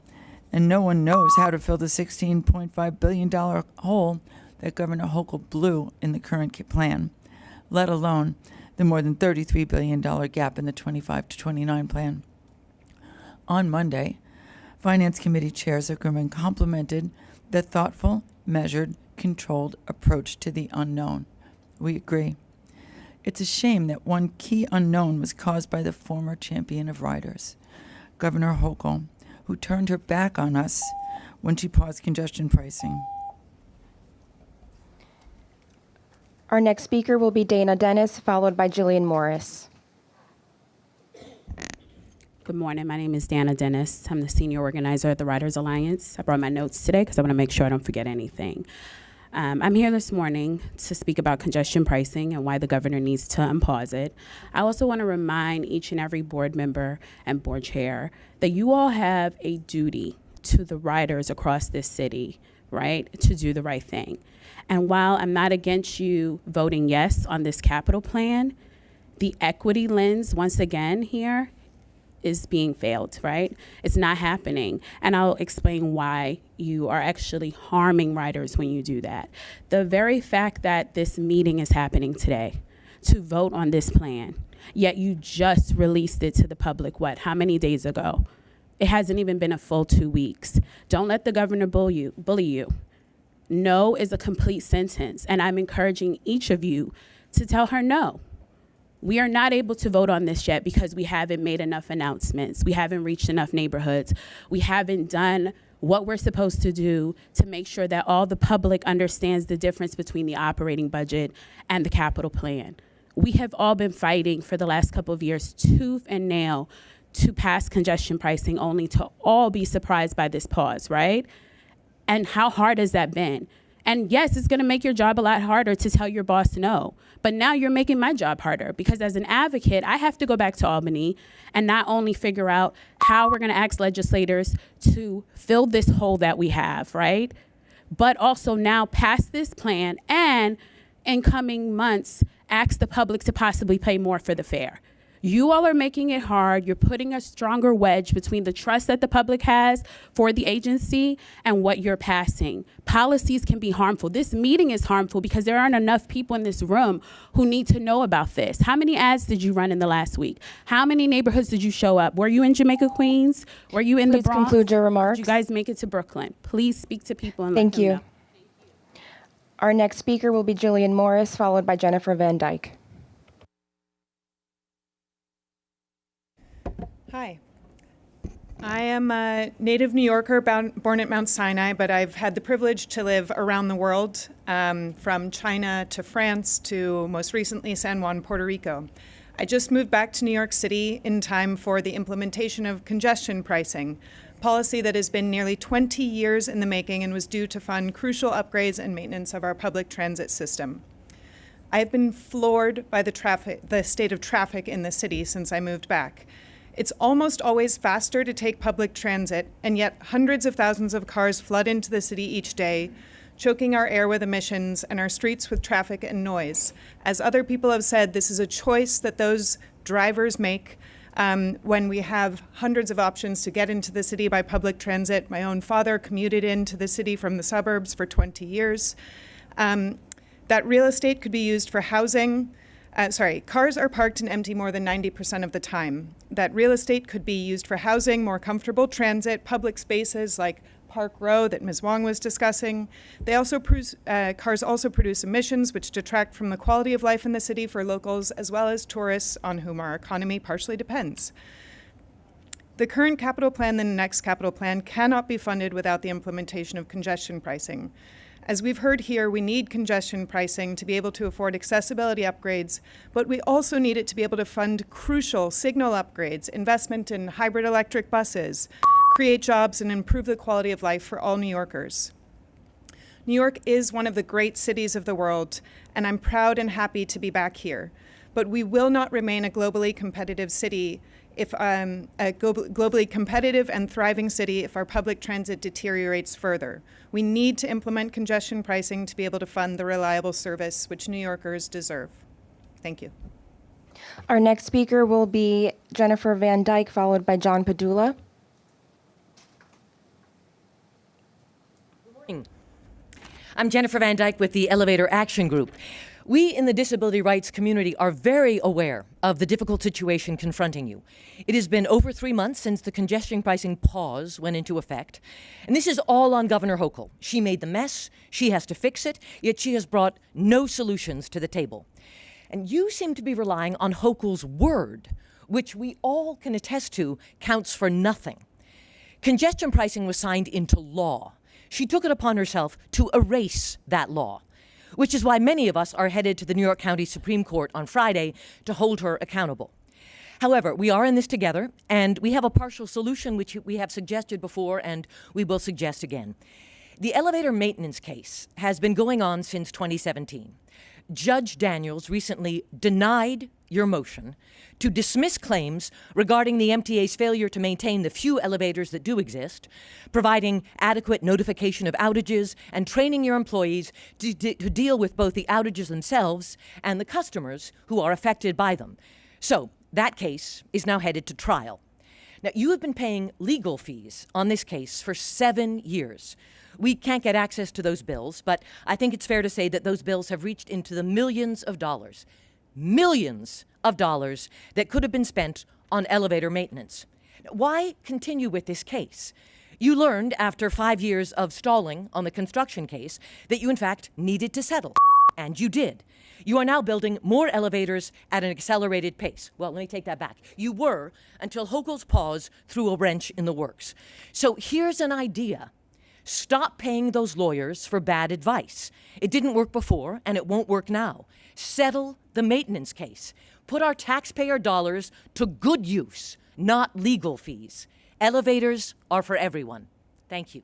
and no one knows how to fill the $16.5 billion hole that Governor Hochul blew in the current plan, let alone the more than $33 billion gap in the 25 to 29 plan. On Monday, Finance Committee Chair Zuckerman complimented the thoughtful, measured, controlled approach to the unknown. We agree. It's a shame that one key unknown was caused by the former champion of riders, Governor Hochul, who turned her back on us when she paused congestion pricing. Our next speaker will be Dana Dennis, followed by Jillian Morris. Good morning. My name is Dana Dennis. I'm the senior organizer at the Riders Alliance. I brought my notes today because I want to make sure I don't forget anything. I'm here this morning to speak about congestion pricing and why the governor needs to unpause it. I also want to remind each and every board member and board chair that you all have a duty to the riders across this city, right, to do the right thing. And while I'm not against you voting yes on this capital plan, the equity lens, once again here, is being failed, right? It's not happening. And I'll explain why you are actually harming riders when you do that. The very fact that this meeting is happening today to vote on this plan, yet you just released it to the public, how many days ago? It hasn't even been a full 2 weeks. Don't let the governor bully you. No is a complete sentence, and I'm encouraging each of you to tell her no. We are not able to vote on this yet because we haven't made enough announcements. We haven't reached enough neighborhoods. We haven't done what we're supposed to do to make sure that all the public understands the difference between the operating budget and the capital plan. We have all been fighting for the last couple of years, tooth and nail, to pass congestion pricing, only to all be surprised by this pause, right? And how hard has that been? And yes, it's gonna make your job a lot harder to tell your boss no. But now you're making my job harder because as an advocate, I have to go back to Albany and not only figure out how we're gonna ask legislators to fill this hole that we have, right? But also now pass this plan and in coming months, ask the public to possibly pay more for the fare. You all are making it hard. You're putting a stronger wedge between the trust that the public has for the agency and what you're passing. Policies can be harmful. This meeting is harmful because there aren't enough people in this room who need to know about this. How many ads did you run in the last week? How many neighborhoods did you show up? Were you in Jamaica, Queens? Were you in the Bronx? Please conclude your remarks. Did you guys make it to Brooklyn? Please speak to people and Thank let them you. know. Our next speaker will be Jillian Morris, followed by Jennifer Van Dyke. Hi. I am a native New Yorker born at Mount Sinai, but I've had the privilege to live around the world, from China to France to most recently San Juan, Puerto Rico. I just moved back to New York City in time for the implementation of congestion pricing, policy that has been nearly 20 years in the making and was due to fund crucial upgrades and maintenance of our public transit system. I've been floored by the state of traffic in the city since I moved back. It's almost always faster to take public transit, and yet hundreds of thousands of cars flood into the city each day, choking our air with emissions and our streets with traffic and noise. As other people have said, this is a choice that those drivers make when we have hundreds of options to get into the city by public transit. My own father commuted into the city from the suburbs for 20 years. That real estate could be used for housing. Cars are parked and empty more than 90% of the time. That real estate could be used for housing, more comfortable transit, public spaces like Park Row that Ms. Wong was discussing. Cars also produce emissions which detract from the quality of life in the city for locals as well as tourists on whom our economy partially depends. The current capital plan and the next capital plan cannot be funded without the implementation of congestion pricing. As we've heard here, we need congestion pricing to be able to afford accessibility upgrades, but we also need it to be able to fund crucial signal upgrades, investment in hybrid electric buses, create jobs, and improve the quality of life for all New Yorkers. New York is one of the great cities of the world, and I'm proud and happy to be back here. But we will not remain a globally competitive city globally competitive and thriving city if our public transit deteriorates further. We need to implement congestion pricing to be able to fund the reliable service which New Yorkers deserve. Thank you. Our next speaker will be Jennifer Van Dyke, followed by John Padula. I'm Jennifer Van Dyke with the Elevator Action Group. We in the disability rights community are very aware of the difficult situation confronting you. It has been over 3 months since the congestion pricing pause went into effect, and this is all on Governor Hochul. She made the mess, she has to fix it, yet she has brought no solutions to the table. And you seem to be relying on Hochul's word, which we all can attest to counts for nothing. Congestion pricing was signed into law. She took it upon herself to erase that law, which is why many of us are headed to the New York County Supreme Court on Friday to hold her accountable. However, we are in this together, and we have a partial solution which we have suggested before and we will suggest again. The elevator maintenance case has been going on since 2017. Judge Daniels recently denied your motion to dismiss claims regarding the MTA's failure to maintain the few elevators that do exist, providing adequate notification of outages, and training your employees to deal with both the outages themselves and the customers who are affected by them. So that case is now headed to trial. Now, you have been paying legal fees on this case for 7 years. We can't get access to those bills, but I think it's fair to say that those bills have reached into the millions of dollars that could have been spent on elevator maintenance. Why continue with this case? You learned after 5 years of stalling on the construction case that you in fact needed to settle, and you did. You are now building more elevators at an accelerated pace. Well, let me take that back. You were until Hochul's pause threw a wrench in the works. So here's an idea. Stop paying those lawyers for bad advice. It didn't work before, and it won't work now. Settle the maintenance case. Put our taxpayer dollars to good use, not legal fees. Elevators are for everyone. Thank you.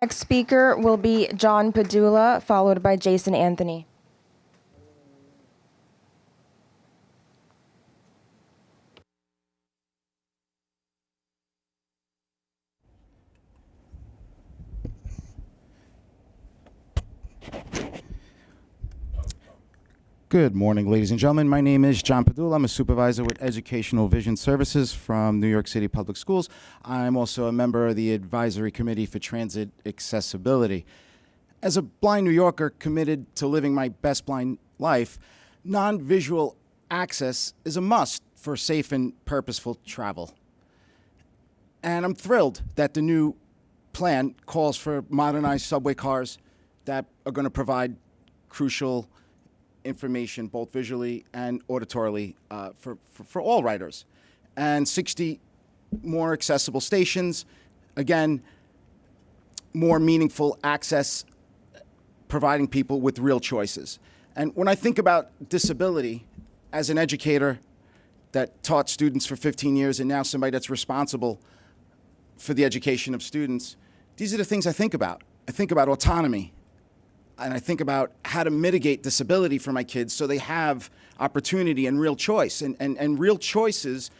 Next speaker will be John Padula, followed by Jason Anthony. Good morning, ladies and gentlemen. My name is John Padula. I'm a supervisor with Educational Vision Services from New York City Public Schools. I'm also a member of the Advisory Committee for Transit Accessibility. As a blind New Yorker committed to living my best blind life, non-visual access is a must for safe and purposeful travel. And I'm thrilled that the new plan calls for modernized subway cars that are going to provide crucial information both visually and auditorily for all riders. And 60 more accessible stations, again, more meaningful access, providing people with real choices. And when I think about disability, as an educator that taught students for 15 years and now somebody that's responsible for the education of students, these are the things I think about. I think about autonomy, and I think about how to mitigate disability for my kids so they have opportunity and real choice. And real choices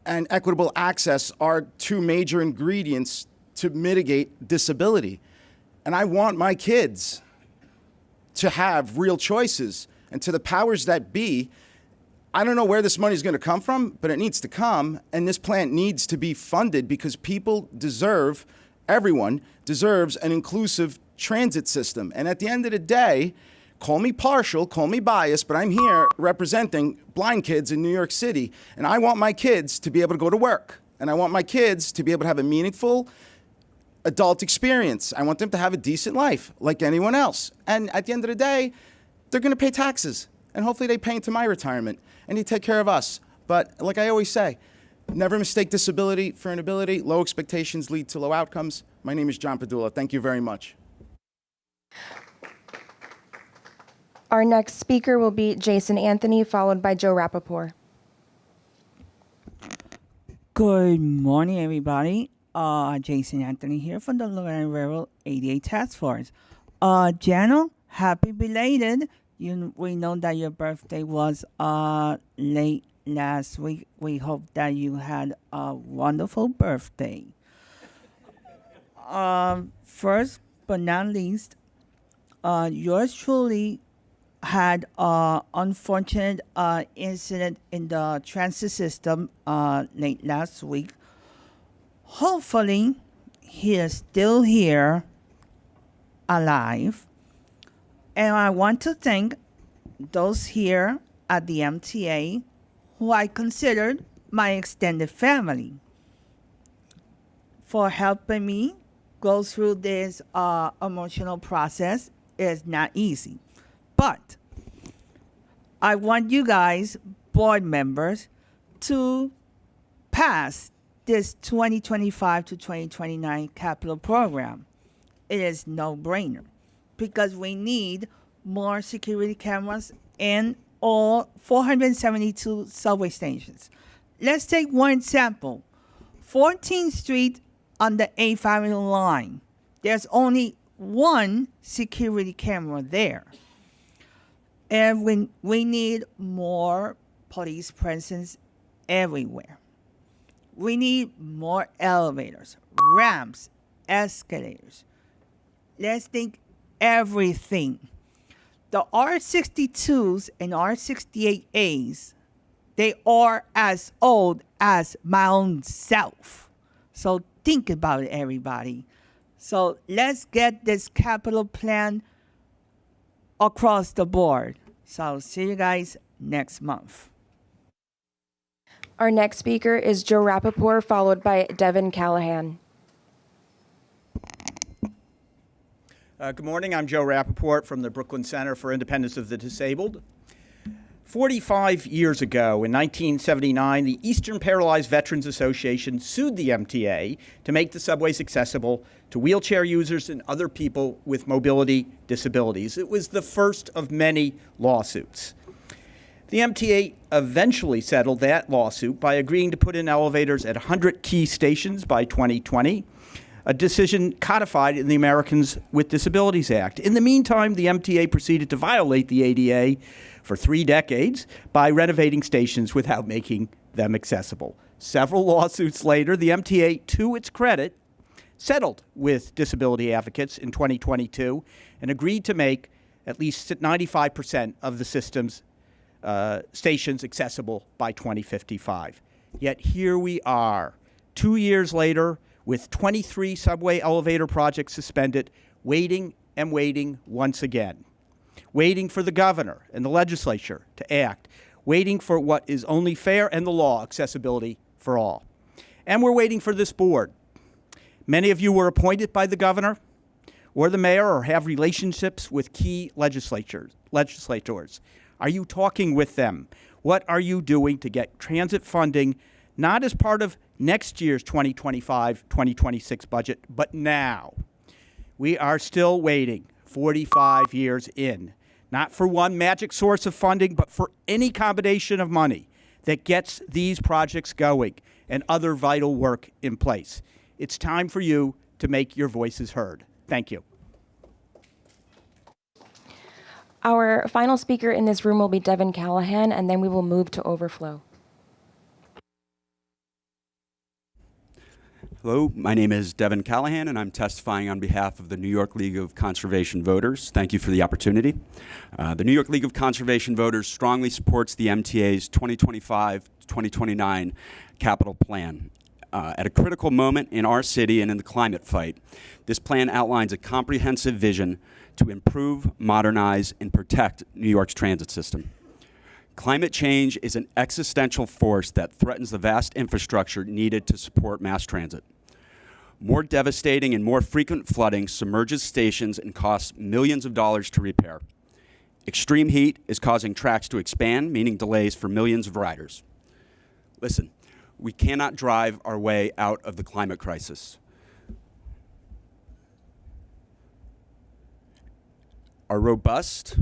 and equitable access are two major ingredients to mitigate disability. And I want my kids to have real choices. And to the powers that be, I don't know where this money is going to come from, but it needs to come. And this plan needs to be funded because people deserve, everyone deserves an inclusive transit system. And at the end of the day, call me partial, call me biased, but I'm here representing blind kids in New York City. And I want my kids to be able to go to work. And I want my kids to be able to have a meaningful adult experience. I want them to have a decent life like anyone else. And at the end of the day, they're going to pay taxes. And hopefully they pay into my retirement. And they take care of us. But like I always say, never mistake disability for an ability. Low expectations lead to low outcomes. My name is John Padula. Thank you very much. Our next speaker will be Jason Anthony, followed by Joe Rapaport. Good morning, everybody. Jason Anthony here from the Long Island Railroad 88 Task Force. Jano, happy belated. We know that your birthday was late last week. We hope that you had a wonderful birthday. First but not least, yours truly had an unfortunate incident in the transit system late last week. Hopefully, he is still here, alive. And I want to thank those here at the MTA who I considered my extended family for helping me go through this emotional process. It's not easy. But I want you guys, board members, to pass this 2025 to 2029 capital program. It is no-brainer because we need more security cameras in all 472 subway stations. Let's take one example. 14th Street on the 8th Avenue line. There's only one security camera there. And we need more police presence everywhere. We need more elevators, ramps, escalators. Let's think everything. The R62s and R68As, they are as old as my own self. So think about it, everybody. So let's get this capital plan across the board. So see you guys next month. Our next speaker is Joe Rapaport, followed by Devin Callahan. Good morning. I'm Joe Rapaport from the Brooklyn Center for Independence of the Disabled. 45 years ago, in 1979, the Eastern Paralyzed Veterans Association sued the MTA to make the subways accessible to wheelchair users and other people with mobility disabilities. It was the first of many lawsuits. The MTA eventually settled that lawsuit by agreeing to put in elevators at 100 key stations by 2020, a decision codified in the Americans with Disabilities Act. In the meantime, the MTA proceeded to violate the ADA for 3 decades by renovating stations without making them accessible. Several lawsuits later, the MTA, to its credit, settled with disability advocates in 2022 and agreed to make at least 95% of the system's stations accessible by 2055. Yet here we are, 2 years later, with 23 subway elevator projects suspended, waiting and waiting once again. Waiting for the governor and the legislature to act, waiting for what is only fair and the law, accessibility for all. And we're waiting for this board. Many of you were appointed by the governor or the mayor or have relationships with key legislators. Are you talking with them? What are you doing to get transit funding, not as part of next year's 2025-2026 budget, but now? We are still waiting 45 years in, not for one magic source of funding, but for any combination of money that gets these projects going and other vital work in place. It's time for you to make your voices heard. Thank you. Our final speaker in this room will be Devin Callahan, and then we will move to overflow. Hello, my name is Devin Callahan, and I'm testifying on behalf of the New York League of Conservation Voters. Thank you for the opportunity. The New York League of Conservation Voters strongly supports the MTA's 2025-2029 capital plan. At a critical moment in our city and in the climate fight, this plan outlines a comprehensive vision to improve, modernize, and protect New York's transit system. Climate change is an existential force that threatens the vast infrastructure needed to support mass transit. More devastating and more frequent flooding submerges stations and costs millions of dollars to repair. Extreme heat is causing tracks to expand, meaning delays for millions of riders. Listen, we cannot drive our way out of the climate crisis. Our robust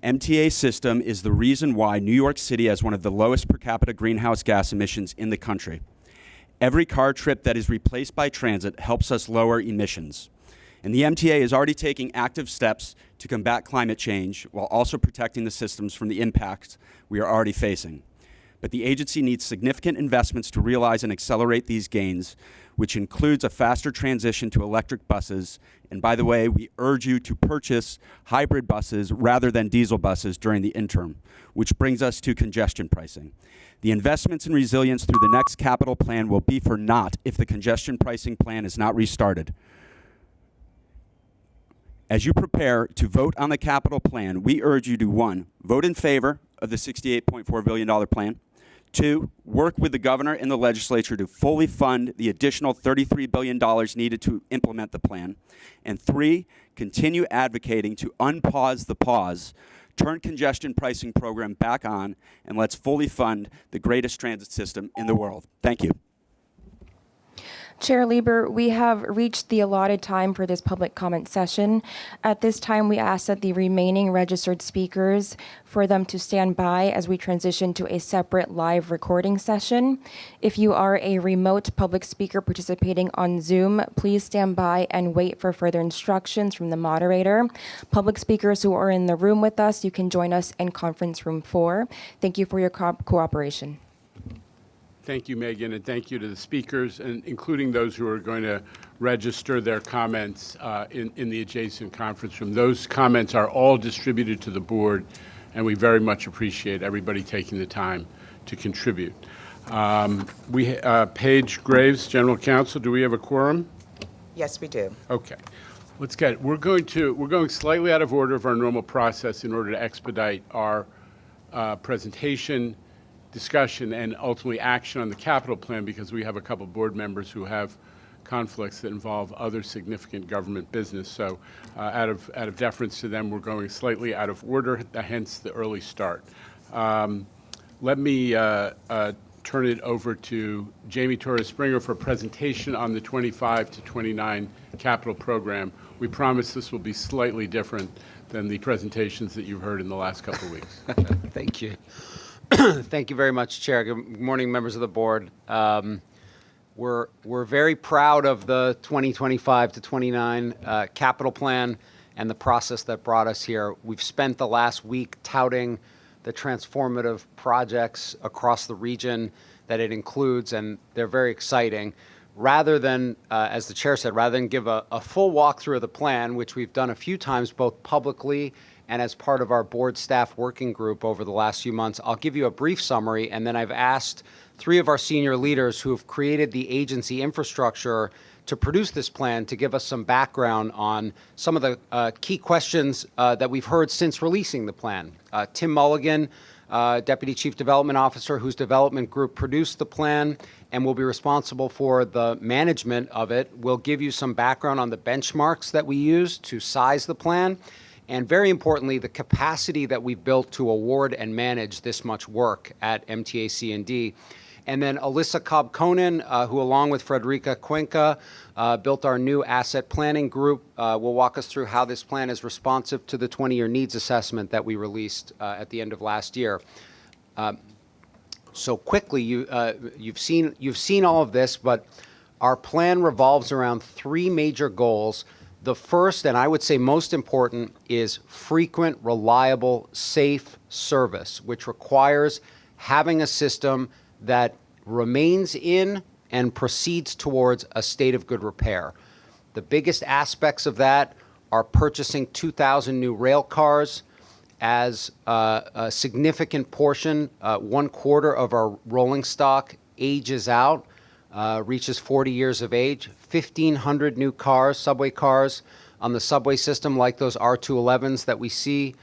MTA system is the reason why New York City has one of the lowest per capita greenhouse gas emissions in the country. Every car trip that is replaced by transit helps us lower emissions. And the MTA is already taking active steps to combat climate change while also protecting the systems from the impacts we are already facing. But the agency needs significant investments to realize and accelerate these gains, which includes a faster transition to electric buses. And by the way, we urge you to purchase hybrid buses rather than diesel buses during the interim, which brings us to congestion pricing. The investments in resilience through the next capital plan will be for naught if the congestion pricing plan is not restarted. As you prepare to vote on the capital plan, we urge you to, 1, vote in favor of the $68.4 billion plan. 2, work with the governor and the legislature to fully fund the additional $33 billion needed to implement the plan. And 3, continue advocating to unpause the pause, turn congestion pricing program back on, and let's fully fund the greatest transit system in the world. Thank you. Chair Lieber, we have reached the allotted time for this public comment session. At this time, we ask that the remaining registered speakers for them to stand by as we transition to a separate live recording session. If you are a remote public speaker participating on Zoom, please stand by and wait for further instructions from the moderator. Public speakers who are in the room with us, you can join us in conference room 4. Thank you for your cooperation. Thank you, Megan, and thank you to the speakers, and including those who are going to register their comments in the adjacent conference room. Those comments are all distributed to the board, and we very much appreciate everybody taking the time to contribute. Paige Graves, General Counsel, do we have a quorum? Yes, we do. Okay. Let's get it. We're going slightly out of order of our normal process in order to expedite our presentation, discussion, and ultimately action on the capital plan, because we have a couple board members who have conflicts that involve other significant government business. So out of deference to them, we're going slightly out of order, hence the early start. Let me turn it over to Jamie Torres Springer for a presentation on the 25 to 29 capital program. We promise this will be slightly different than the presentations that you've heard in the last couple of weeks. Thank you. Thank you very much, Chair. Good morning, members of the board. We're very proud of the 2025 to 29 capital plan and the process that brought us here. We've spent the last week touting the transformative projects across the region that it includes, and they're very exciting. Rather than, as the chair said, rather than give a full walkthrough of the plan, which we've done a few times both publicly and as part of our board staff working group over the last few months, I'll give you a brief summary, and then I've asked 3 of our senior leaders who have created the agency infrastructure to produce this plan to give us some background on some of the key questions that we've heard since releasing the plan. Tim Mulligan, Deputy Chief Development Officer, whose development group produced the plan and will be responsible for the management of it, will give you some background on the benchmarks that we use to size the plan, and very importantly, the capacity that we've built to award and manage this much work at MTA C&D. And then Alyssa Cobb-Conan, who along with Frederica Cuenca built our new asset planning group, will walk us through how this plan is responsive to the 20-year needs assessment that we released at the end of last year. So quickly, you've seen all of this, but our plan revolves around 3 major goals. The first, and I would say most important, is frequent, reliable, safe service, which requires having a system that remains in and proceeds towards a state of good repair. The biggest aspects of that are purchasing 2,000 new rail cars as a significant portion, 1/4 of our rolling stock ages out, reaches 40 years of age, 1,500 new cars, subway cars on the subway system, like those R211s that we see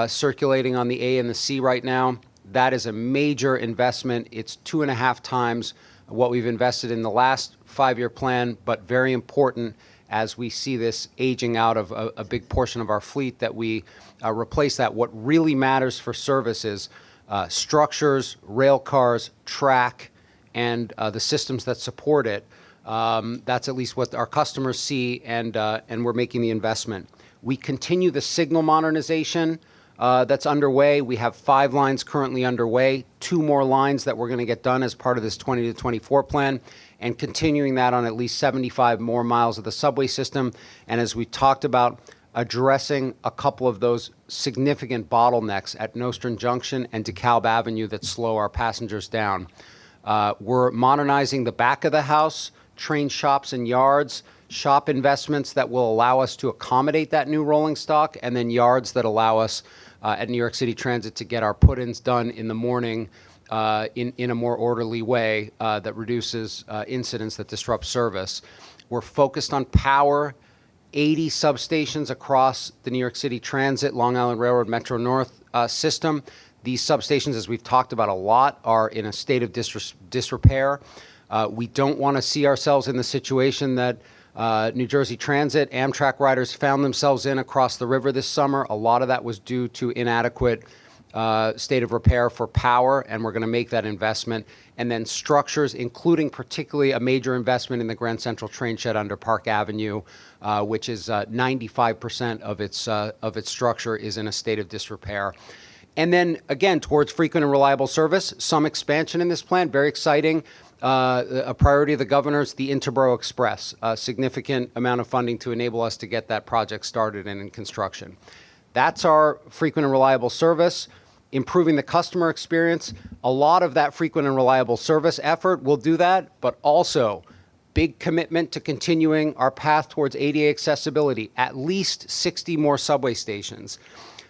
circulating on the A and the C right now. That is a major investment. It's 2.5 times what we've invested in the last 5-year plan, but very important as we see this aging out of a big portion of our fleet, that we replace that. What really matters for service is structures, rail cars, track, and the systems that support it. That's at least what our customers see, and we're making the investment. We continue the signal modernization that's underway. We have 5 lines currently underway, 2 more lines that we're going to get done as part of this 20 to 24 plan, and continuing that on at least 75 more miles of the subway system. And as we talked about, addressing a couple of those significant bottlenecks at Nostrand Junction and DeKalb Avenue that slow our passengers down. We're modernizing the back of the house, train shops and yards, shop investments that will allow us to accommodate that new rolling stock, and then yards that allow us at New York City Transit to get our put-ins done in the morning in a more orderly way that reduces incidents that disrupt service. We're focused on power, 80 substations across the New York City Transit, Long Island Railroad, Metro North system. These substations, as we've talked about a lot, are in a state of disrepair. We don't want to see ourselves in the situation that New Jersey Transit, Amtrak riders found themselves in across the river this summer. A lot of that was due to inadequate state of repair for power, and we're going to make that investment. And then structures, including particularly a major investment in the Grand Central train shed under Park Avenue, which is 95% of its structure is in a state of disrepair. And then, again, towards frequent and reliable service, some expansion in this plan, very exciting. A priority of the governor's, the Interborough Express, a significant amount of funding to enable us to get that project started and in construction. That's our frequent and reliable service. Improving the customer experience. A lot of that frequent and reliable service effort will do that, but also big commitment to continuing our path towards ADA accessibility. At least 60 more subway stations,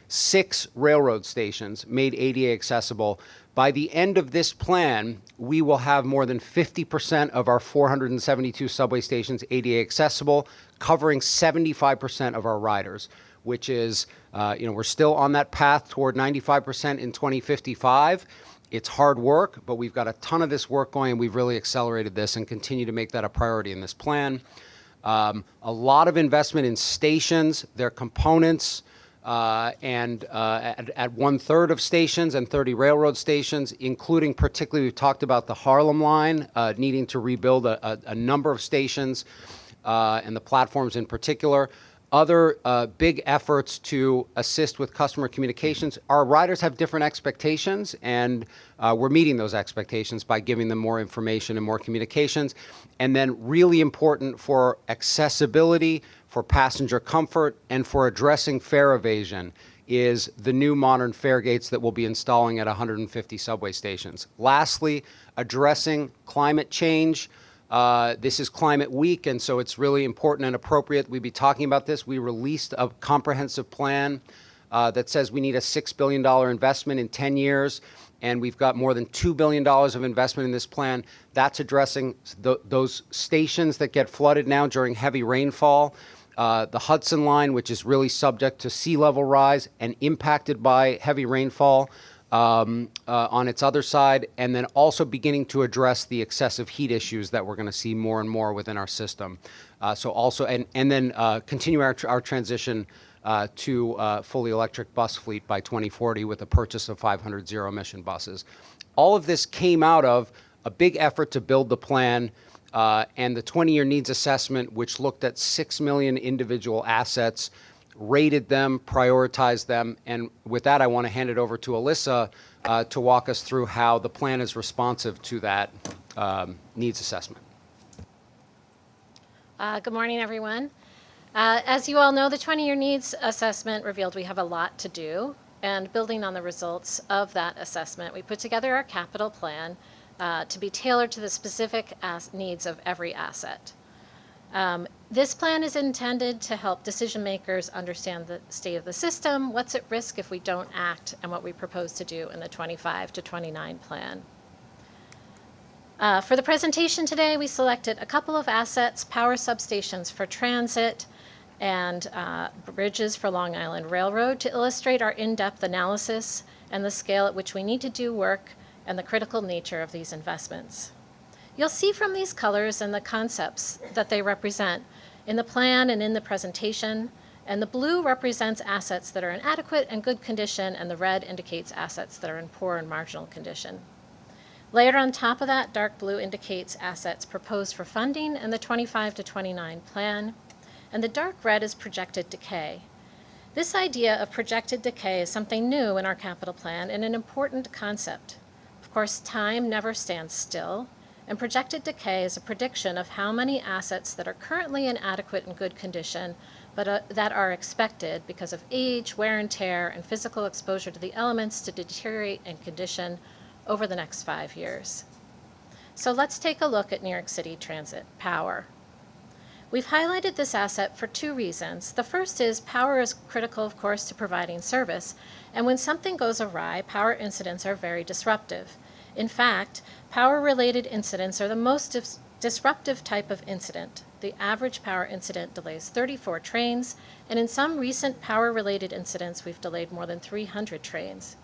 6 railroad stations made ADA accessible. By the end of this plan, we will have more than 50% of our 472 subway stations ADA accessible, covering 75% of our riders, which is, we're still on that path toward 95% in 2055. It's hard work, but we've got a ton of this work going, and we've really accelerated this and continue to make that a priority in this plan. A lot of investment in stations, their components, and at 1/3 of stations and 30 railroad stations, including particularly, we've talked about the Harlem line, needing to rebuild a number of stations and the platforms in particular. Other big efforts to assist with customer communications. Our riders have different expectations, and we're meeting those expectations by giving them more information and more communications. And then really important for accessibility, for passenger comfort, and for addressing fare evasion is the new modern fare gates that we'll be installing at 150 subway stations. Lastly, addressing climate change. This is Climate Week, and so it's really important and appropriate we be talking about this. We released a comprehensive plan that says we need a $6 billion investment in 10 years, and we've got more than $2 billion of investment in this plan. That's addressing those stations that get flooded now during heavy rainfall. The Hudson Line, which is really subject to sea level rise and impacted by heavy rainfall, on its other side, and then also beginning to address the excessive heat issues that we're going to see more and more within our system. And then continue our transition to fully electric bus fleet by 2040 with the purchase of 500 zero-emission buses. All of this came out of a big effort to build the plan and the 20-year needs assessment, which looked at 6 million individual assets, rated them, prioritized them, and with that, I want to hand it over to Alyssa to walk us through how the plan is responsive to that needs assessment. Good morning, everyone. As you all know, the 20-year needs assessment revealed we have a lot to do, and building on the results of that assessment, we put together our capital plan to be tailored to the specific needs of every asset. This plan is intended to help decision makers understand the state of the system, what's at risk if we don't act, and what we propose to do in the 25 to 29 plan. For the presentation today, we selected a couple of assets, power substations for transit and bridges for Long Island Railroad, to illustrate our in-depth analysis and the scale at which we need to do work and the critical nature of these investments. You'll see from these colors and the concepts that they represent in the plan and in the presentation, and the blue represents assets that are in adequate and good condition, and the red indicates assets that are in poor and marginal condition. Layered on top of that, dark blue indicates assets proposed for funding in the 25 to 29 plan, and the dark red is projected decay. This idea of projected decay is something new in our capital plan and an important concept. Of course, time never stands still, and projected decay is a prediction of how many assets that are currently in adequate and good condition, but that are expected because of age, wear and tear, and physical exposure to the elements to deteriorate and condition over the next 5 years. So let's take a look at New York City Transit Power. We've highlighted this asset for 2 reasons. The first is power is critical, of course, to providing service, and when something goes awry, power incidents are very disruptive. In fact, power-related incidents are the most disruptive type of incident. The average power incident delays 34 trains, and in some recent power-related incidents, we've delayed more than 300 trains.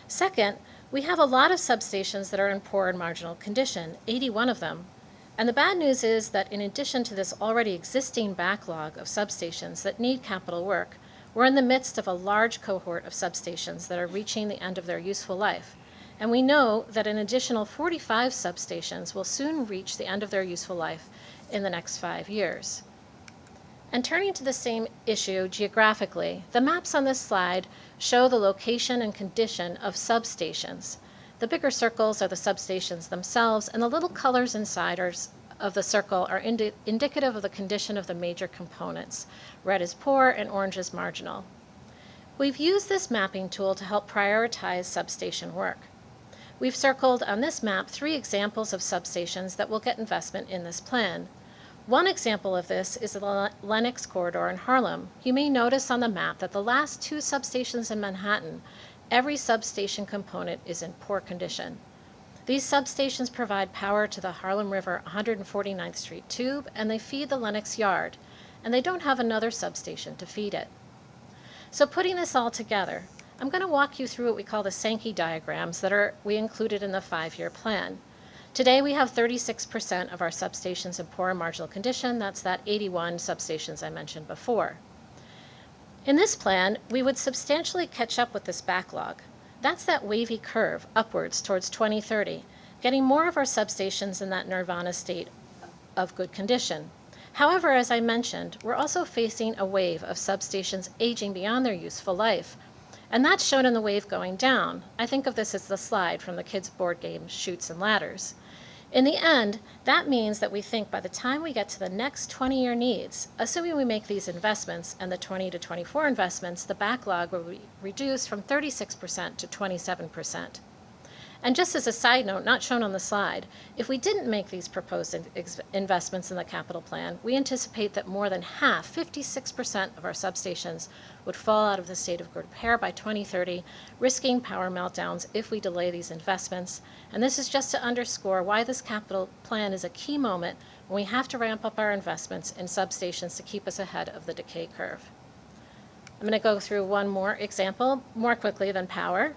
Second, we have a lot of substations that are in poor and marginal condition, 81 of them. And the bad news is that in addition to this already existing backlog of substations that need capital work, we're in the midst of a large cohort of substations that are reaching the end of their useful life. And we know that an additional 45 substations will soon reach the end of their useful life in the next 5 years. And turning to the same issue geographically, the maps on this slide show the location and condition of substations. The bigger circles are the substations themselves, and the little colors inside of the circle are indicative of the condition of the major components. Red is poor and orange is marginal. We've used this mapping tool to help prioritize substation work. We've circled on this map 3 examples of substations that will get investment in this plan. One example of this is the Lenox corridor in Harlem. You may notice on the map that the last 2 substations in Manhattan, every substation component is in poor condition. These substations provide power to the Harlem River 149th Street tube, and they feed the Lenox Yard, and they don't have another substation to feed it. So putting this all together, I'm going to walk you through what we call the Sankey diagrams that we included in the 5-year plan. Today we have 36% of our substations in poor and marginal condition. That's that 81 substations I mentioned before. In this plan, we would substantially catch up with this backlog. That's that wavy curve upwards towards 2030, getting more of our substations in that nirvana state of good condition. However, as I mentioned, we're also facing a wave of substations aging beyond their useful life, and that's shown in the wave going down. I think of this as the slide from the kids' board game Chutes and Ladders. In the end, that means that we think by the time we get to the next 20-year needs, assuming we make these investments and the 20 to 24 investments, the backlog will be reduced from 36% to 27%. And just as a side note, not shown on the slide, if we didn't make these proposed investments in the capital plan, we anticipate that more than half, 56% of our substations would fall out of the state of good repair by 2030, risking power meltdowns if we delay these investments. And this is just to underscore why this capital plan is a key moment when we have to ramp up our investments in substations to keep us ahead of the decay curve. I'm going to go through one more example more quickly than power.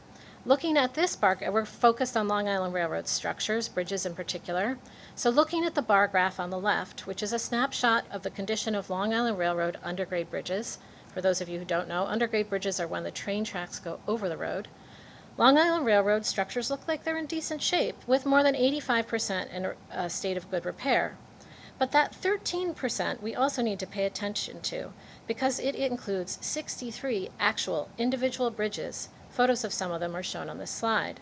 Looking at this bar, we're focused on Long Island Railroad structures, bridges in particular. So looking at the bar graph on the left, which is a snapshot of the condition of Long Island Railroad undergrade bridges. For those of you who don't know, undergrade bridges are when the train tracks go over the road. Long Island Railroad structures look like they're in decent shape, with more than 85% in a state of good repair. But that 13% we also need to pay attention to, because it includes 63 actual individual bridges. Photos of some of them are shown on this slide.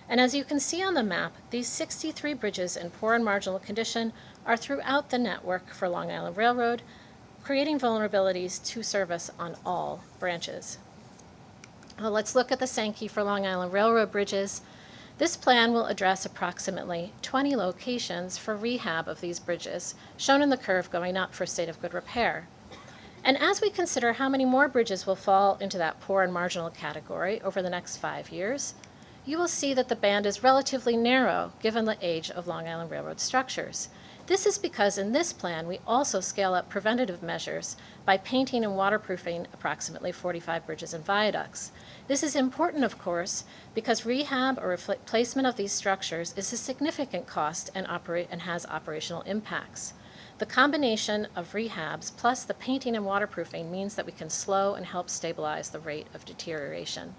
And as you can see on the map, these 63 bridges in poor and marginal condition are throughout the network for Long Island Railroad, creating vulnerabilities to service on all branches. Well, let's look at the Sankey for Long Island Railroad bridges. This plan will address approximately 20 locations for rehab of these bridges, shown in the curve going up for state of good repair. And as we consider how many more bridges will fall into that poor and marginal category over the next 5 years, you will see that the band is relatively narrow given the age of Long Island Railroad structures. This is because in this plan, we also scale up preventative measures by painting and waterproofing approximately 45 bridges and viaducts. This is important, of course, because rehab or replacement of these structures is a significant cost and has operational impacts. The combination of rehabs plus the painting and waterproofing means that we can slow and help stabilize the rate of deterioration.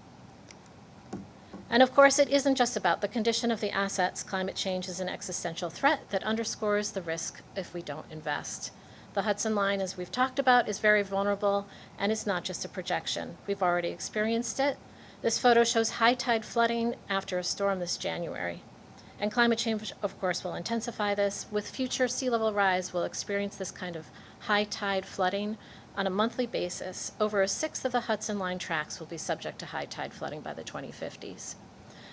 And of course, it isn't just about the condition of the assets. Climate change is an existential threat that underscores the risk if we don't invest. The Hudson Line, as we've talked about, is very vulnerable, and it's not just a projection. We've already experienced it. This photo shows high tide flooding after a storm this January. And climate change, of course, will intensify this. With future sea level rise, we'll experience this kind of high tide flooding on a monthly basis. Over a sixth of the Hudson Line tracks will be subject to high tide flooding by the 2050s.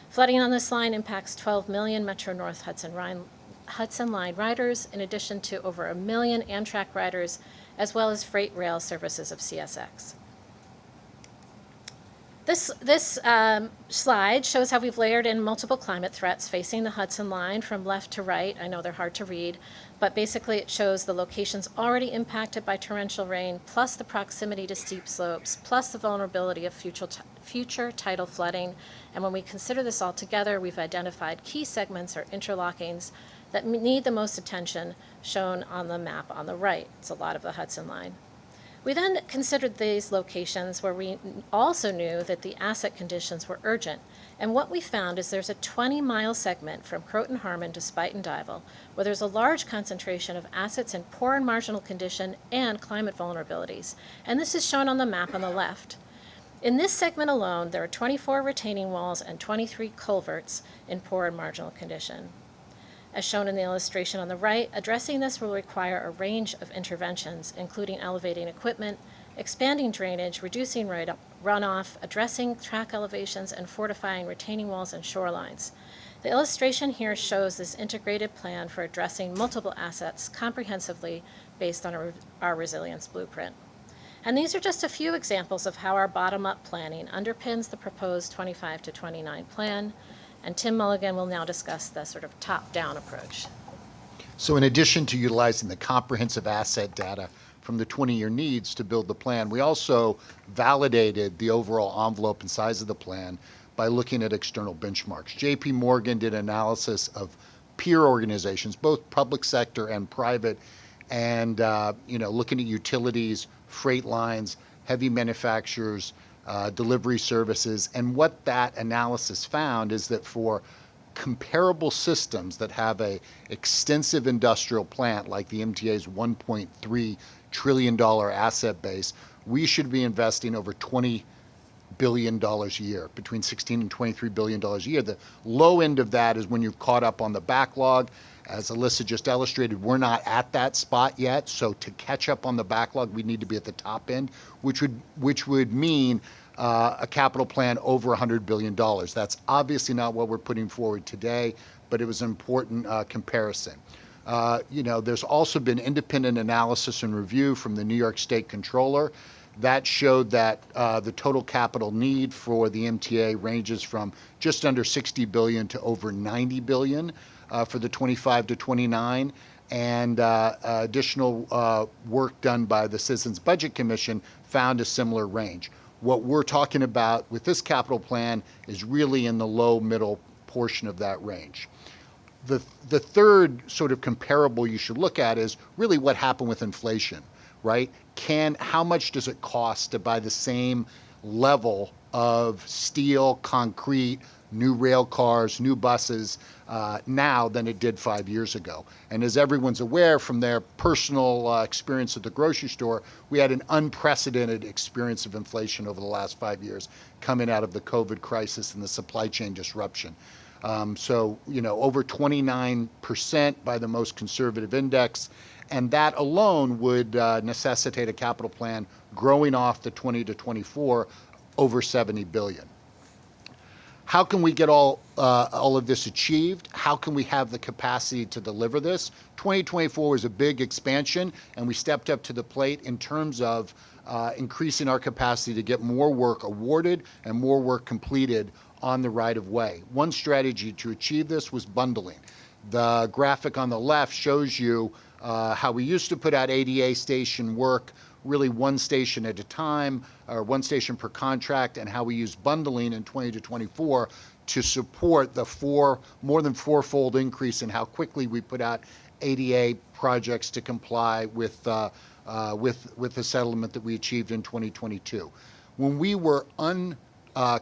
Flooding on this line impacts 12 million Metro North Hudson Line riders, in addition to over 1 million Amtrak riders, as well as freight rail services of CSX. This slide shows how we've layered in multiple climate threats facing the Hudson Line from left to right. I know they're hard to read, but basically it shows the locations already impacted by torrential rain, plus the proximity to steep slopes, plus the vulnerability of future tidal flooding. And when we consider this all together, we've identified key segments or interlockings that need the most attention, shown on the map on the right. It's a lot of the Hudson Line. We then considered these locations where we also knew that the asset conditions were urgent. And what we found is there's a 20-mile segment from Croton Harmon to Spuyten Duyvil where there's a large concentration of assets in poor and marginal condition and climate vulnerabilities. And this is shown on the map on the left. In this segment alone, there are 24 retaining walls and 23 culverts in poor and marginal condition. As shown in the illustration on the right, addressing this will require a range of interventions, including elevating equipment, expanding drainage, reducing runoff, addressing track elevations, and fortifying retaining walls and shorelines. The illustration here shows this integrated plan for addressing multiple assets comprehensively based on our resilience blueprint. And these are just a few examples of how our bottom-up planning underpins the proposed 25 to 29 plan. And Tim Mulligan will now discuss the sort of top-down approach. So in addition to utilizing the comprehensive asset data from the 20-year needs to build the plan, we also validated the overall envelope and size of the plan by looking at external benchmarks. JP Morgan did analysis of peer organizations, both public sector and private, and looking at utilities, freight lines, heavy manufacturers, delivery services. And what that analysis found is that for comparable systems that have a extensive industrial plant like the MTA's $1.3 trillion asset base, we should be investing over $20 billion a year, between $16 and $23 billion a year. The low end of that is when you've caught up on the backlog. As Alyssa just illustrated, we're not at that spot yet. So to catch up on the backlog, we need to be at the top end, which would mean a capital plan over $100 billion. That's obviously not what we're putting forward today, but it was an important comparison. There's also been independent analysis and review from the New York State Controller that showed that the total capital need for the MTA ranges from just under $60 billion to over $90 billion for the 25 to 29. And additional work done by the Citizens Budget Commission found a similar range. What we're talking about with this capital plan is really in the low middle portion of that range. The third sort of comparable you should look at is really what happened with inflation, right? How much does it cost to buy the same level of steel, concrete, new rail cars, new buses now than it did 5 years ago? And as everyone's aware from their personal experience at the grocery store, we had an unprecedented experience of inflation over the last 5 years coming out of the COVID crisis and the supply chain disruption. Over 29% by the most conservative index, and that alone would necessitate a capital plan growing off the 20 to 24 over $70 billion. How can we get all of this achieved? How can we have the capacity to deliver this? 2024 was a big expansion, and we stepped up to the plate in terms of increasing our capacity to get more work awarded and more work completed on the right-of-way. One strategy to achieve this was bundling. The graphic on the left shows you how we used to put out ADA station work, really one station at a time, or one station per contract, and how we use bundling in 20 to 24 to support the more than fourfold increase in how quickly we put out ADA projects to comply with the settlement that we achieved in 2022. When we were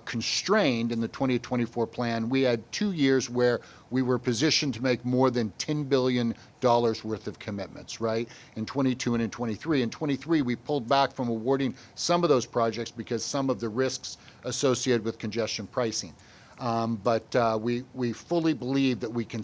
constrained in the 2024 plan. We had 2 years where we were positioned to make more than $10 billion worth of commitments, right? In 22 and in 23. In 23, we pulled back from awarding some of those projects because some of the risks associated with congestion pricing. But we fully believe that we can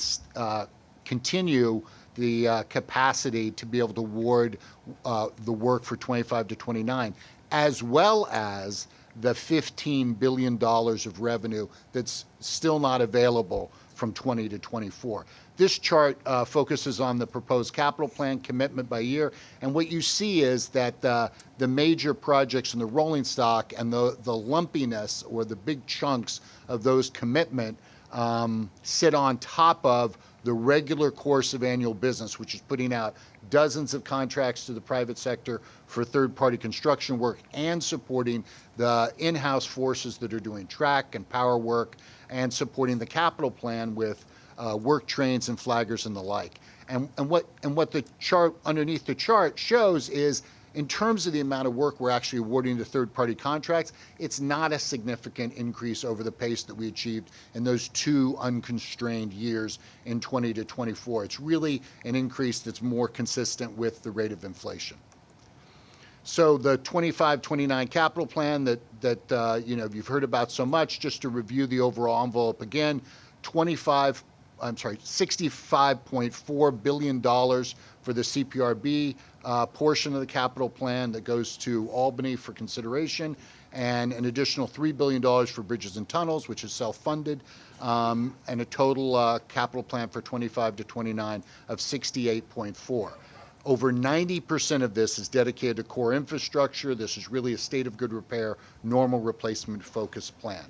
continue the capacity to be able to award the work for 25 to 29, as well as the $15 billion of revenue that's still not available from 20 to 24. This chart focuses on the proposed capital plan commitment by year, and what you see is that the major projects in the rolling stock and the lumpiness or the big chunks of those commitment sit on top of the regular course of annual business, which is putting out dozens of contracts to the private sector for third-party construction work and supporting the in-house forces that are doing track and power work and supporting the capital plan with work trains and flaggers and the like. And what the chart underneath the chart shows is, in terms of the amount of work we're actually awarding to third-party contracts, it's not a significant increase over the pace that we achieved in those 2 unconstrained years in 20 to 24. It's really an increase that's more consistent with the rate of inflation. So the 25-29 capital plan that you've heard about so much, just to review the overall envelope again, $65.4 billion for the CPRB portion of the capital plan that goes to Albany for consideration, and an additional $3 billion for bridges and tunnels, which is self-funded, and a total capital plan for 25 to 29 of $68.4. Over 90% of this is dedicated to core infrastructure. This is really a state of good repair, normal replacement focused plan.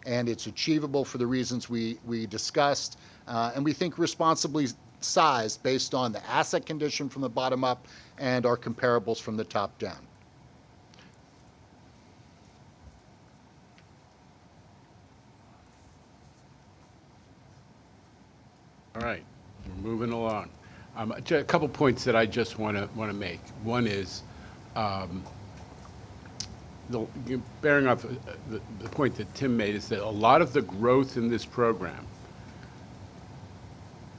And it's achievable for the reasons we discussed, and we think responsibly sized based on the asset condition from the bottom up and our comparables from the top down. All right, we're moving along. A couple points that I just want to make. One is, bearing off the point that Tim made, is that a lot of the growth in this program,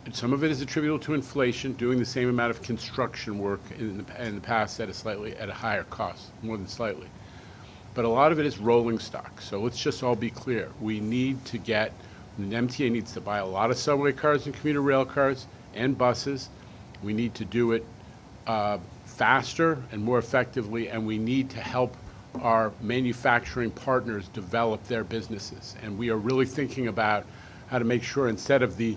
and some of it is attributable to inflation, doing the same amount of construction work in the past at a higher cost, more than slightly. But a lot of it is rolling stock. So let's just all be clear. We need to get, the MTA needs to buy a lot of subway cars and commuter rail cars and buses. We need to do it faster and more effectively, and we need to help our manufacturing partners develop their businesses. And we are really thinking about how to make sure, instead of the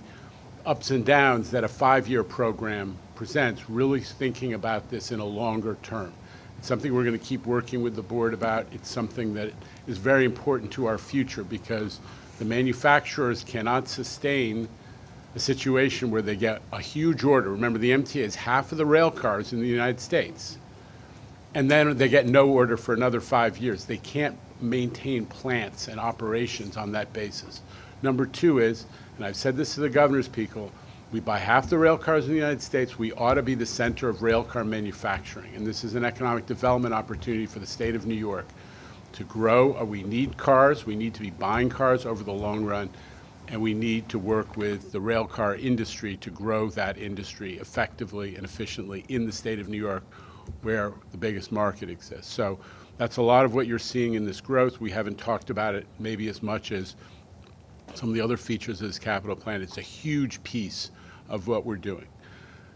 ups and downs that a 5-year program presents, really thinking about this in a longer term. It's something we're going to keep working with the board about. It's something that is very important to our future, because the manufacturers cannot sustain a situation where they get a huge order. Remember, the MTA is half of the rail cars in the United States, and then they get no order for another 5 years. They can't maintain plants and operations on that basis. Number 2 is, and I've said this to the governor's people, we buy half the rail cars in the United States. We ought to be the center of rail car manufacturing, and this is an economic development opportunity for the state of New York to grow. We need cars. We need to be buying cars over the long run, and we need to work with the rail car industry to grow that industry effectively and efficiently in the state of New York, where the biggest market exists. So that's a lot of what you're seeing in this growth. We haven't talked about it maybe as much as some of the other features of this capital plan. It's a huge piece of what we're doing.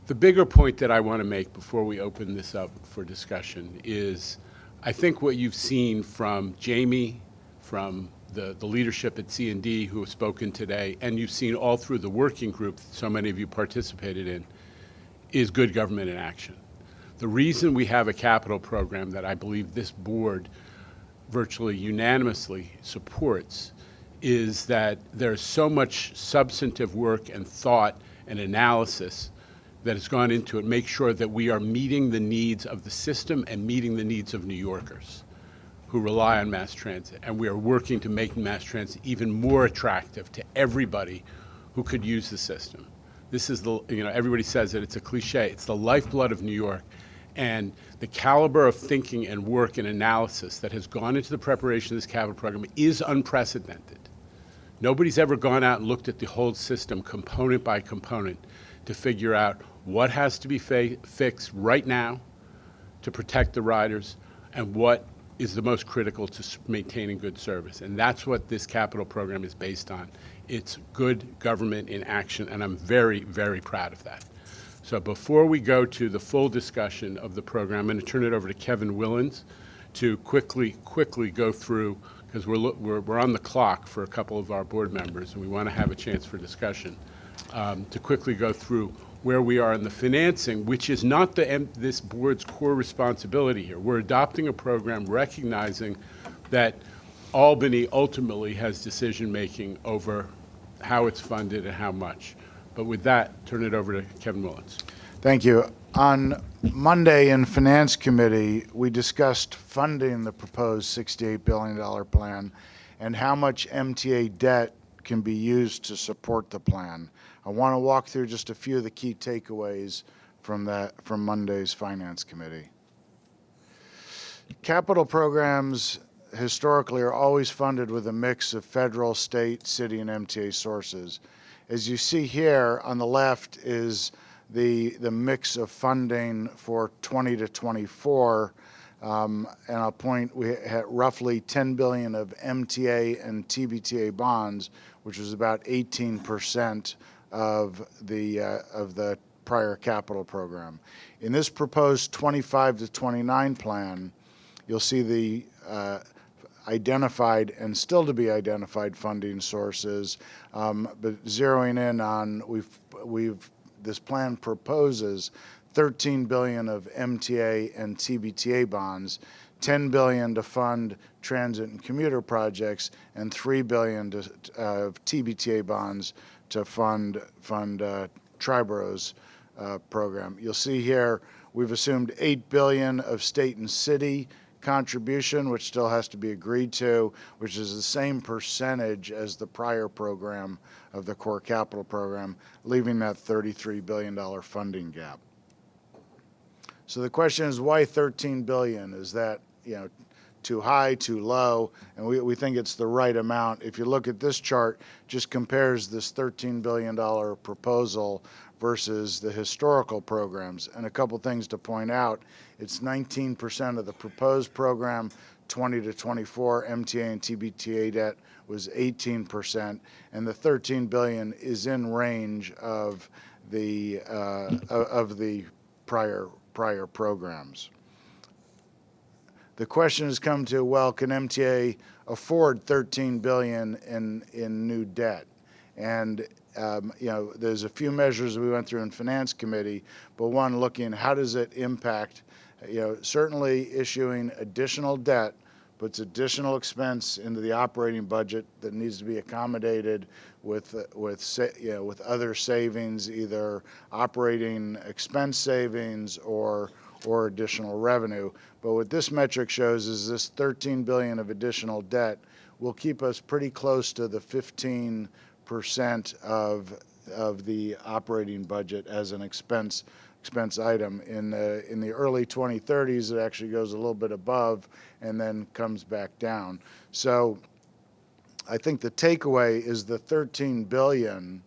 The bigger point that I want to make before we open this up for discussion is, I think what you've seen from Jamie, from the leadership at C&D who have spoken today, and you've seen all through the working group that so many of you participated in, is good government in action. The reason we have a capital program that I believe this board virtually unanimously supports is that there's so much substantive work and thought and analysis that has gone into it, make sure that we are meeting the needs of the system and meeting the needs of New Yorkers who rely on mass transit. And we are working to make mass transit even more attractive to everybody who could use the system. This is everybody says that it's a cliche. It's the lifeblood of New York. And the caliber of thinking and work and analysis that has gone into the preparation of this capital program is unprecedented. Nobody's ever gone out and looked at the whole system component by component to figure out what has to be fixed right now to protect the riders and what is the most critical to maintaining good service. And that's what this capital program is based on. It's good government in action, and I'm very, very proud of that. So before we go to the full discussion of the program, I'm going to turn it over to Kevin Willens to quickly go through, because we're on the clock for a couple of our board members, and we want to have a chance for discussion, to quickly go through where we are in the financing, which is not this board's core responsibility here. We're adopting a program recognizing that Albany ultimately has decision-making over how it's funded and how much. But with that, turn it over to Kevin Willens. Thank you. On Monday in Finance Committee, we discussed funding the proposed $68 billion plan and how much MTA debt can be used to support the plan. I want to walk through just a few of the key takeaways from Monday's Finance Committee. Capital programs historically are always funded with a mix of federal, state, city, and MTA sources. As you see here on the left is the mix of funding for 20 to 24, and I'll point, we had roughly $10 billion of MTA and TBTA bonds, which was about 18% of the prior capital program. In this proposed 25 to 29 plan, you'll see the identified and still to be identified funding sources, but zeroing in on this plan proposes $13 billion of MTA and TBTA bonds, $10 billion to fund transit and commuter projects, and $3 billion of TBTA bonds to fund Triborough's program. You'll see here we've assumed $8 billion of state and city contribution, which still has to be agreed to, which is the same percentage as the prior program of the core capital program, leaving that $33 billion funding gap. So the question is, why $13 billion? Is that, too high, too low? And we think it's the right amount. If you look at this chart, just compares this $13 billion proposal versus the historical programs. And a couple things to point out, it's 19% of the proposed program, 20 to 24 MTA and TBTA debt was 18%, and the $13 billion is in range of the prior programs. The question has come to, well, can MTA afford $13 billion in new debt? And there's a few measures we went through in Finance Committee, but one looking how does it impact, certainly issuing additional debt puts additional expense into the operating budget that needs to be accommodated with other savings, either operating expense savings or additional revenue. But what this metric shows is this $13 billion of additional debt will keep us pretty close to the 15% of the operating budget as an expense item. In the early 2030s, it actually goes a little bit above and then comes back down. So I think the takeaway is the $13 billion.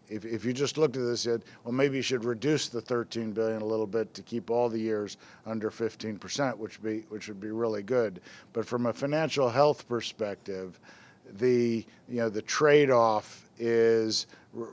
If you just looked at this, you said, well, maybe you should reduce the $13 billion a little bit to keep all the years under 15%, which would be really good. But from a financial health perspective, the trade-off is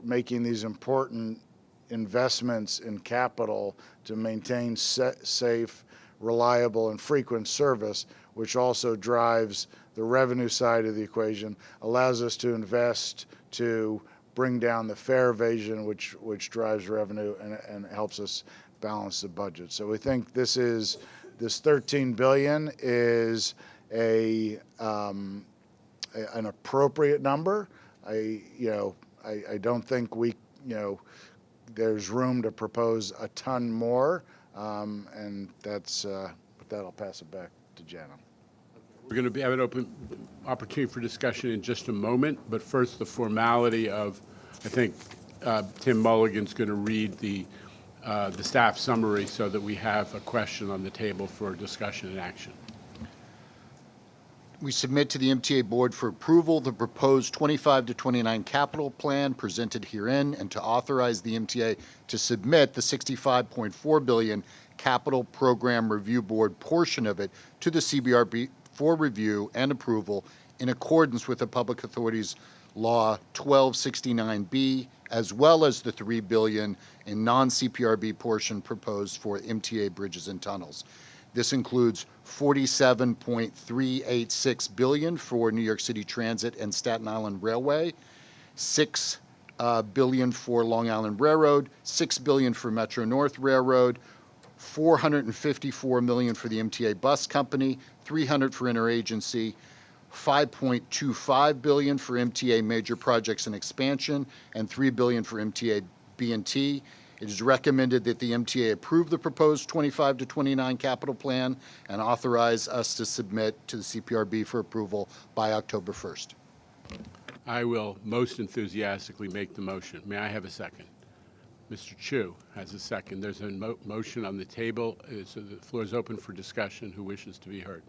making these important investments in capital to maintain safe, reliable, and frequent service, which also drives the revenue side of the equation, allows us to invest to bring down the fare evasion, which drives revenue and helps us balance the budget. So we think this $13 billion is an appropriate number. I don't think there's room to propose a ton more, and with that I'll pass it back to Jana. We're going to have an open opportunity for discussion in just a moment, but first the formality of, I think Tim Mulligan's going to read the the staff summary so that we have a question on the table for discussion and action. We submit to the MTA Board for approval the proposed 25 to 29 capital plan presented herein and to authorize the MTA to submit the $65.4 billion capital program review board portion of it to the CBRB for review and approval in accordance with the Public Authorities Law 1269B, as well as the $3 billion in non-CPRB portion proposed for MTA bridges and tunnels. This includes $47.386 billion for New York City Transit and Staten Island Railway, $6 billion for Long Island Railroad, $6 billion for Metro North Railroad, $454 million for the MTA Bus Company, $300 for interagency, $5.25 billion for MTA major projects and expansion, and $3 billion for MTA B&T. It is recommended that the MTA approve the proposed 25 to 29 capital plan and authorize us to submit to the CPRB for approval by October 1st. I will most enthusiastically make the motion. May I have a second? Mr. Chu has a second. There's a motion on the table. So the floor is open for discussion. Who wishes to be heard?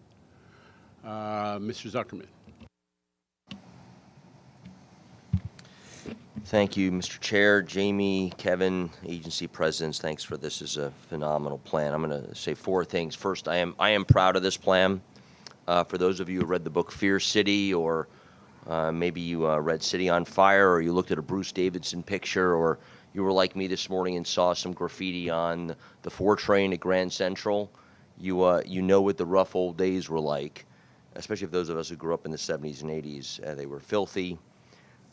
Mr. Zuckerman. Thank you, Mr. Chair, Jamie, Kevin, agency presidents. Thanks for this. Is a phenomenal plan. I'm going to say four things. First, I am proud of this plan. For those of you who read the book Fear City, or maybe you read City on Fire, or you looked at a Bruce Davidson picture, or you were like me this morning and saw some graffiti on the 4 train at Grand Central, you know what the rough old days were like, especially for those of us who grew up in the 70s and 80s. They were filthy.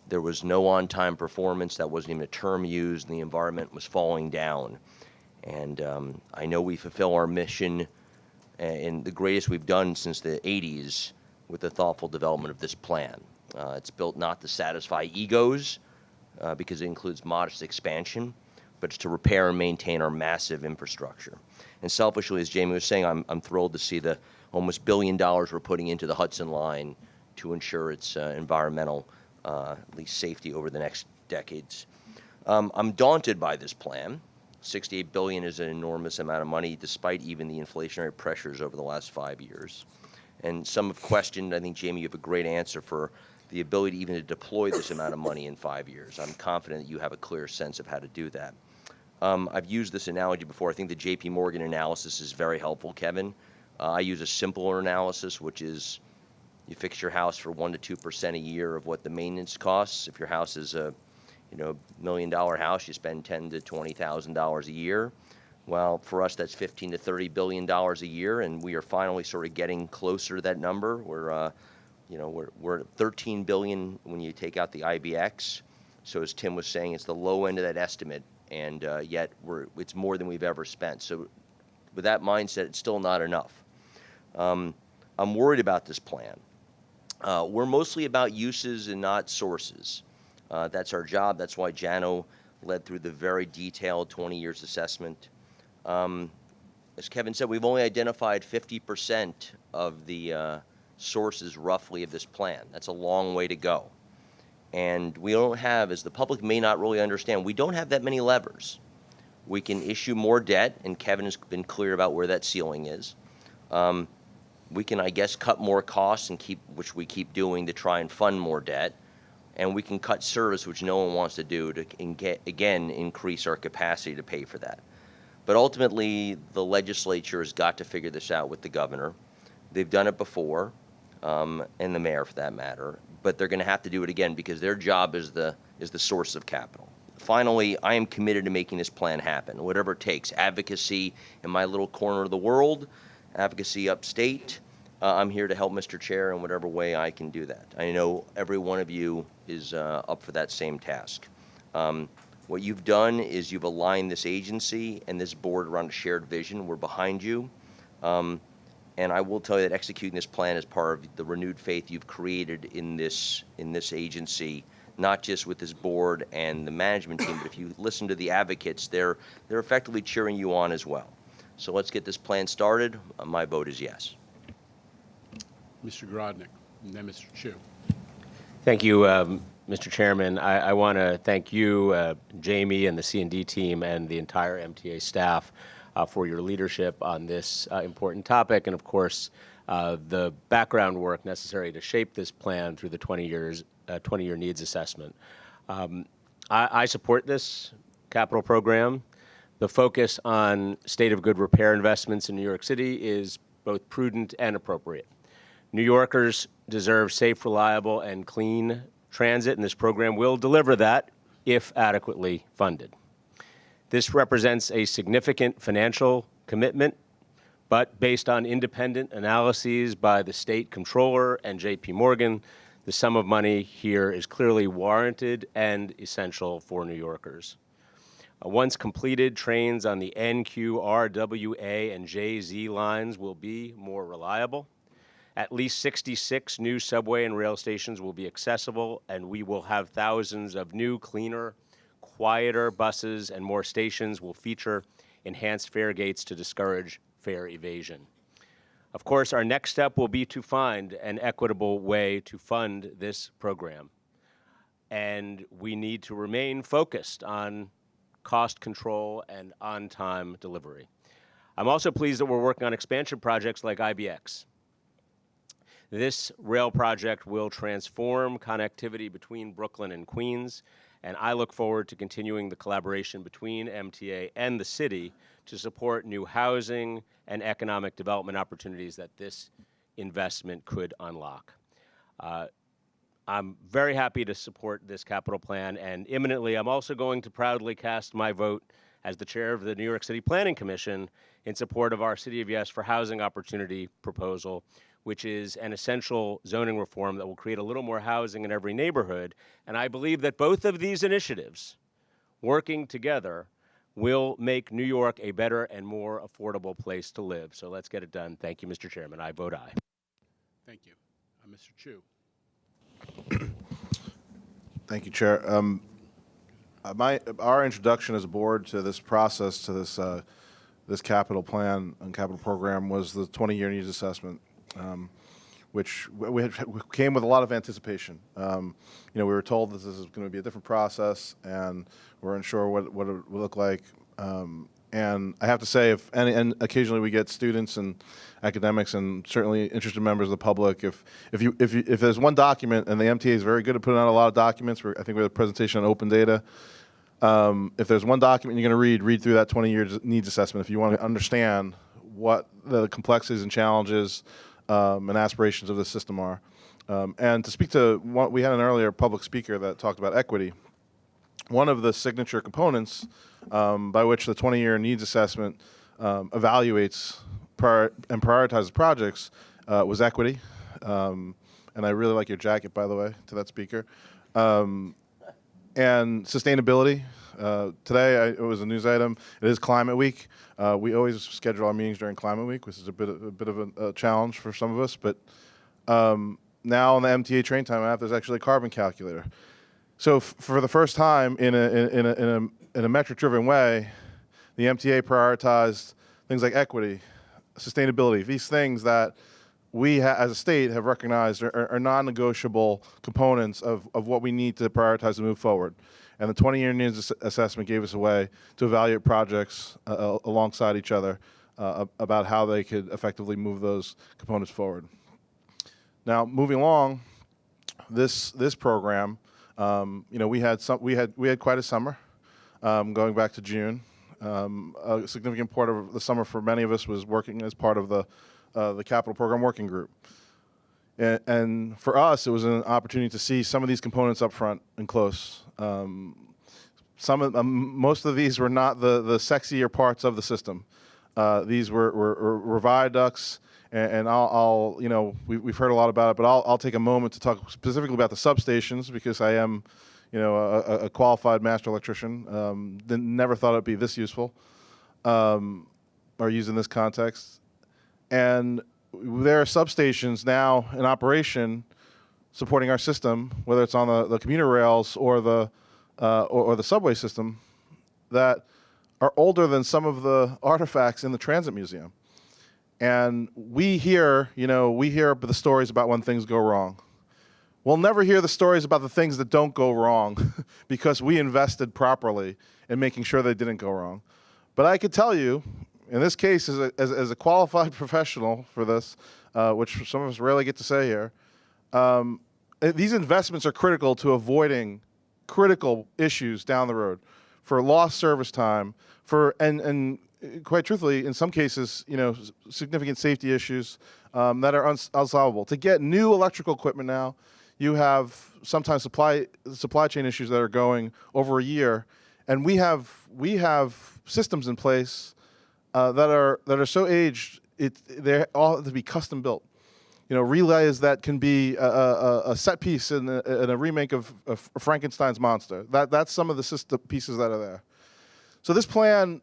There was no on-time performance. That wasn't even a term used, and the environment was falling down. And I know we fulfill our mission in the greatest we've done since the 80s with the thoughtful development of this plan. It's built not to satisfy egos, because it includes modest expansion, but it's to repair and maintain our massive infrastructure. And selfishly, as Jamie was saying, I'm thrilled to see the almost $1 billion we're putting into the Hudson Line to ensure its environmental at least safety over the next decades. I'm daunted by this plan. $68 billion is an enormous amount of money, despite even the inflationary pressures over the last 5 years. And some have questioned, I think, Jamie, you have a great answer for the ability even to deploy this amount of money in 5 years. I'm confident that you have a clear sense of how to do that. I've used this analogy before. I think the JP Morgan analysis is very helpful, Kevin. I use a simpler analysis, which is you fix your house for 1% to 2% a year of what the maintenance costs. If your house is a $1 million house, you spend $10,000 to $20,000 a year. Well, for us, that's $15 to $30 billion a year, and we are finally sort of getting closer to that number. We're at $13 billion when you take out the IBX. So as Tim was saying, it's the low end of that estimate, and yet it's more than we've ever spent. So with that mindset, it's still not enough. I'm worried about this plan. We're mostly about uses and not sources. That's our job. That's why Jano led through the very detailed 20 years assessment. As Kevin said, we've only identified 50% of the sources roughly of this plan. That's a long way to go. And we don't have, as the public may not really understand, we don't have that many levers. We can issue more debt, and Kevin has been clear about where that ceiling is. We can, I guess, cut more costs, which we keep doing to try and fund more debt. And we can cut service, which no one wants to do, to again increase our capacity to pay for that. But ultimately, the legislature has got to figure this out with the governor. They've done it before, and the mayor for that matter. But they're going to have to do it again because their job is the source of capital. Finally, I am committed to making this plan happen, whatever it takes. Advocacy in my little corner of the world, advocacy upstate. I'm here to help Mr. Chair in whatever way I can do that. I know every one of you is up for that same task. What you've done is you've aligned this agency and this board around a shared vision. We're behind you. And I will tell you that executing this plan is part of the renewed faith you've created in this agency, not just with this board and the management team, but if you listen to the advocates, they're effectively cheering you on as well. So let's get this plan started. My vote is yes. Mr. Grodnick, and then Mr. Chu. Thank you, Mr. Chairman. I want to thank you, Jamie, and the C&D team and the entire MTA staff for your leadership on this important topic, and of course, the background work necessary to shape this plan through the 20-year needs assessment. I support this capital program. The focus on state of good repair investments in New York City is both prudent and appropriate. New Yorkers deserve safe, reliable, and clean transit, and this program will deliver that if adequately funded. This represents a significant financial commitment, but based on independent analyses by the state controller and J.P. Morgan, the sum of money here is clearly warranted and essential for New Yorkers. Once completed, trains on the N, Q, R, W, A, and J, Z lines will be more reliable. At least 66 new subway and rail stations will be accessible, and we will have thousands of new, cleaner, quieter buses, and more stations will feature enhanced fare gates to discourage fare evasion. Of course, our next step will be to find an equitable way to fund this program. And we need to remain focused on cost control and on-time delivery. I'm also pleased that we're working on expansion projects like IBX. This rail project will transform connectivity between Brooklyn and Queens, and I look forward to continuing the collaboration between MTA and the city to support new housing and economic development opportunities that this investment could unlock. I'm very happy to support this capital plan, and imminently I'm also going to proudly cast my vote as the chair of the New York City Planning Commission in support of our City of Yes for Housing Opportunity proposal, which is an essential zoning reform that will create a little more housing in every neighborhood. And I believe that both of these initiatives, working together, will make New York a better and more affordable place to live. So let's get it done. Thank you, Mr. Chairman. I vote aye. Thank you. Mr. Chu. Thank you, Chair. Our introduction as a board to this process, to this capital plan and capital program, was the 20-year needs assessment, which we came with a lot of anticipation. We were told that this is going to be a different process, and we're unsure what it would look like. And I have to say, and occasionally we get students and academics and certainly interested members of the public. If there's one document, and the MTA is very good at putting out a lot of documents. I think we had a presentation on open data. If there's one document you're going to read through that 20-year needs assessment. If you want to understand what the complexities and challenges and aspirations of the system are. And to speak to what we had an earlier public speaker that talked about equity. One of the signature components by which the 20-year needs assessment evaluates and prioritizes projects was equity. And I really like your jacket, by the way, to that speaker. And sustainability. Today, it was a news item. It is Climate Week. We always schedule our meetings during Climate Week, which is a bit of a challenge for some of us. But now on the MTA train time app, there's actually a carbon calculator. So for the first time in a metric-driven way, the MTA prioritized things like equity, sustainability, these things that we as a state have recognized are non-negotiable components of what we need to prioritize to move forward. And the 20-year needs assessment gave us a way to evaluate projects alongside each other about how they could effectively move those components forward. Now, moving along, this program, we had quite a summer, going back to June. A significant part of the summer for many of us was working as part of the capital program working group. And for us, it was an opportunity to see some of these components up front and close. Most of these were not the sexier parts of the system. These were viaducts, and we've heard a lot about it, but I'll take a moment to talk specifically about the substations because I am, a qualified master electrician. Never thought it'd be this useful, or used in this context. And there are substations now in operation supporting our system, whether it's on the commuter rails or the subway system, that are older than some of the artifacts in the Transit Museum. And we hear the stories about when things go wrong. we'll never hear the stories about the things that don't go wrong because we invested properly in making sure they didn't go wrong. But I could tell you, in this case, as a qualified professional for this, which some of us rarely get to say here, these investments are critical to avoiding critical issues down the road for lost service time, and quite truthfully, in some cases, significant safety issues that are unsolvable. To get new electrical equipment now, you have sometimes supply chain issues that are going over a year, and we have systems in place that are so aged they all have to be custom built. Relays that can be a set piece in a remake of Frankenstein's monster. That's some of the system pieces that are there. So this plan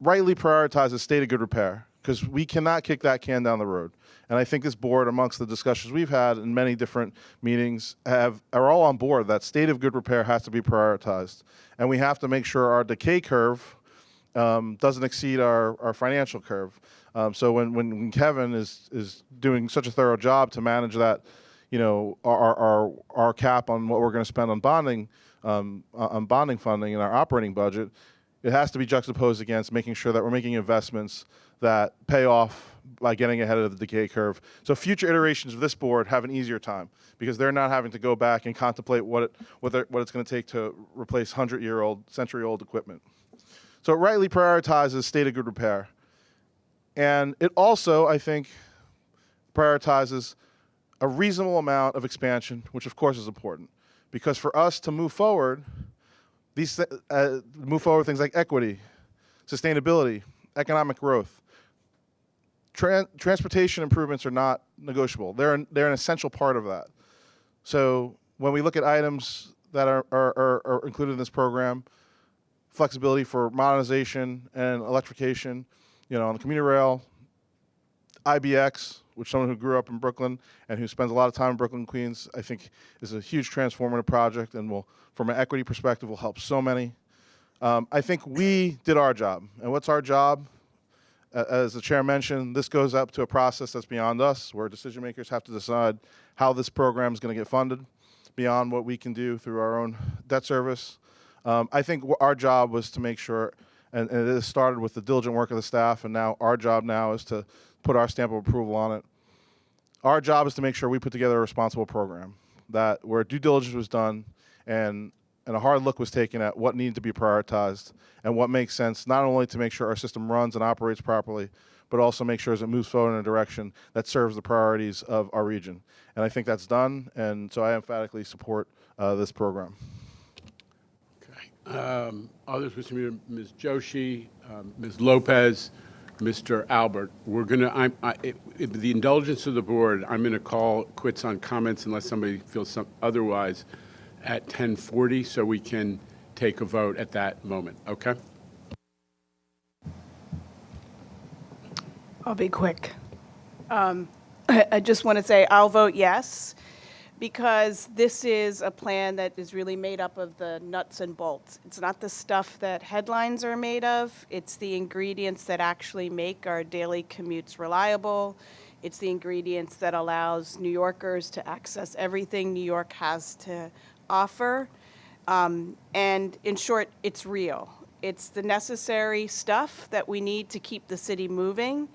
rightly prioritizes state of good repair because we cannot kick that can down the road. And I think this board, amongst the discussions we've had in many different meetings, are all on board that state of good repair has to be prioritized. And we have to make sure our decay curve doesn't exceed our financial curve. So when Kevin is doing such a thorough job to manage that, our cap on what we're going to spend on bonding funding in our operating budget, it has to be juxtaposed against making sure that we're making investments that pay off by getting ahead of the decay curve. So future iterations of this board have an easier time because they're not having to go back and contemplate what it's going to take to replace 100-year-old, century-old equipment. So it rightly prioritizes state of good repair. And it also, I think, prioritizes a reasonable amount of expansion, which of course is important. Because for us to move forward, things like equity, sustainability, economic growth, transportation improvements are not negotiable. They're an essential part of that. So when we look at items that are included in this program, flexibility for modernization and electrification, on the commuter rail, IBX, which someone who grew up in Brooklyn and who spends a lot of time in Brooklyn, Queens, I think is a huge transformative project and will, from an equity perspective, will help so many. I think we did our job. And what's our job? As the chair mentioned, this goes up to a process that's beyond us, where decision makers have to decide how this program is going to get funded beyond what we can do through our own debt service. I think our job was to make sure, and it has started with the diligent work of the staff, and now our job now is to put our stamp of approval on it. Our job is to make sure we put together a responsible program where due diligence was done and a hard look was taken at what needed to be prioritized and what makes sense, not only to make sure our system runs and operates properly, but also make sure as it moves forward in a direction that serves the priorities of our region. And I think that's done, and so I emphatically support this program. Others, Ms. Joshi, Ms. Lopez, Mr. Albert. We're going to, with the indulgence of the board, I'm going to call quits on comments unless somebody feels otherwise at 10:40, so we can take a vote at that moment. Okay? I'll be quick. I just want to say I'll vote yes, because this is a plan that is really made up of the nuts and bolts. It's not the stuff that headlines are made of. It's the ingredients that actually make our daily commutes reliable. It's the ingredients that allows New Yorkers to access everything New York has to offer. And in short, it's real. It's the necessary stuff that we need to keep the city moving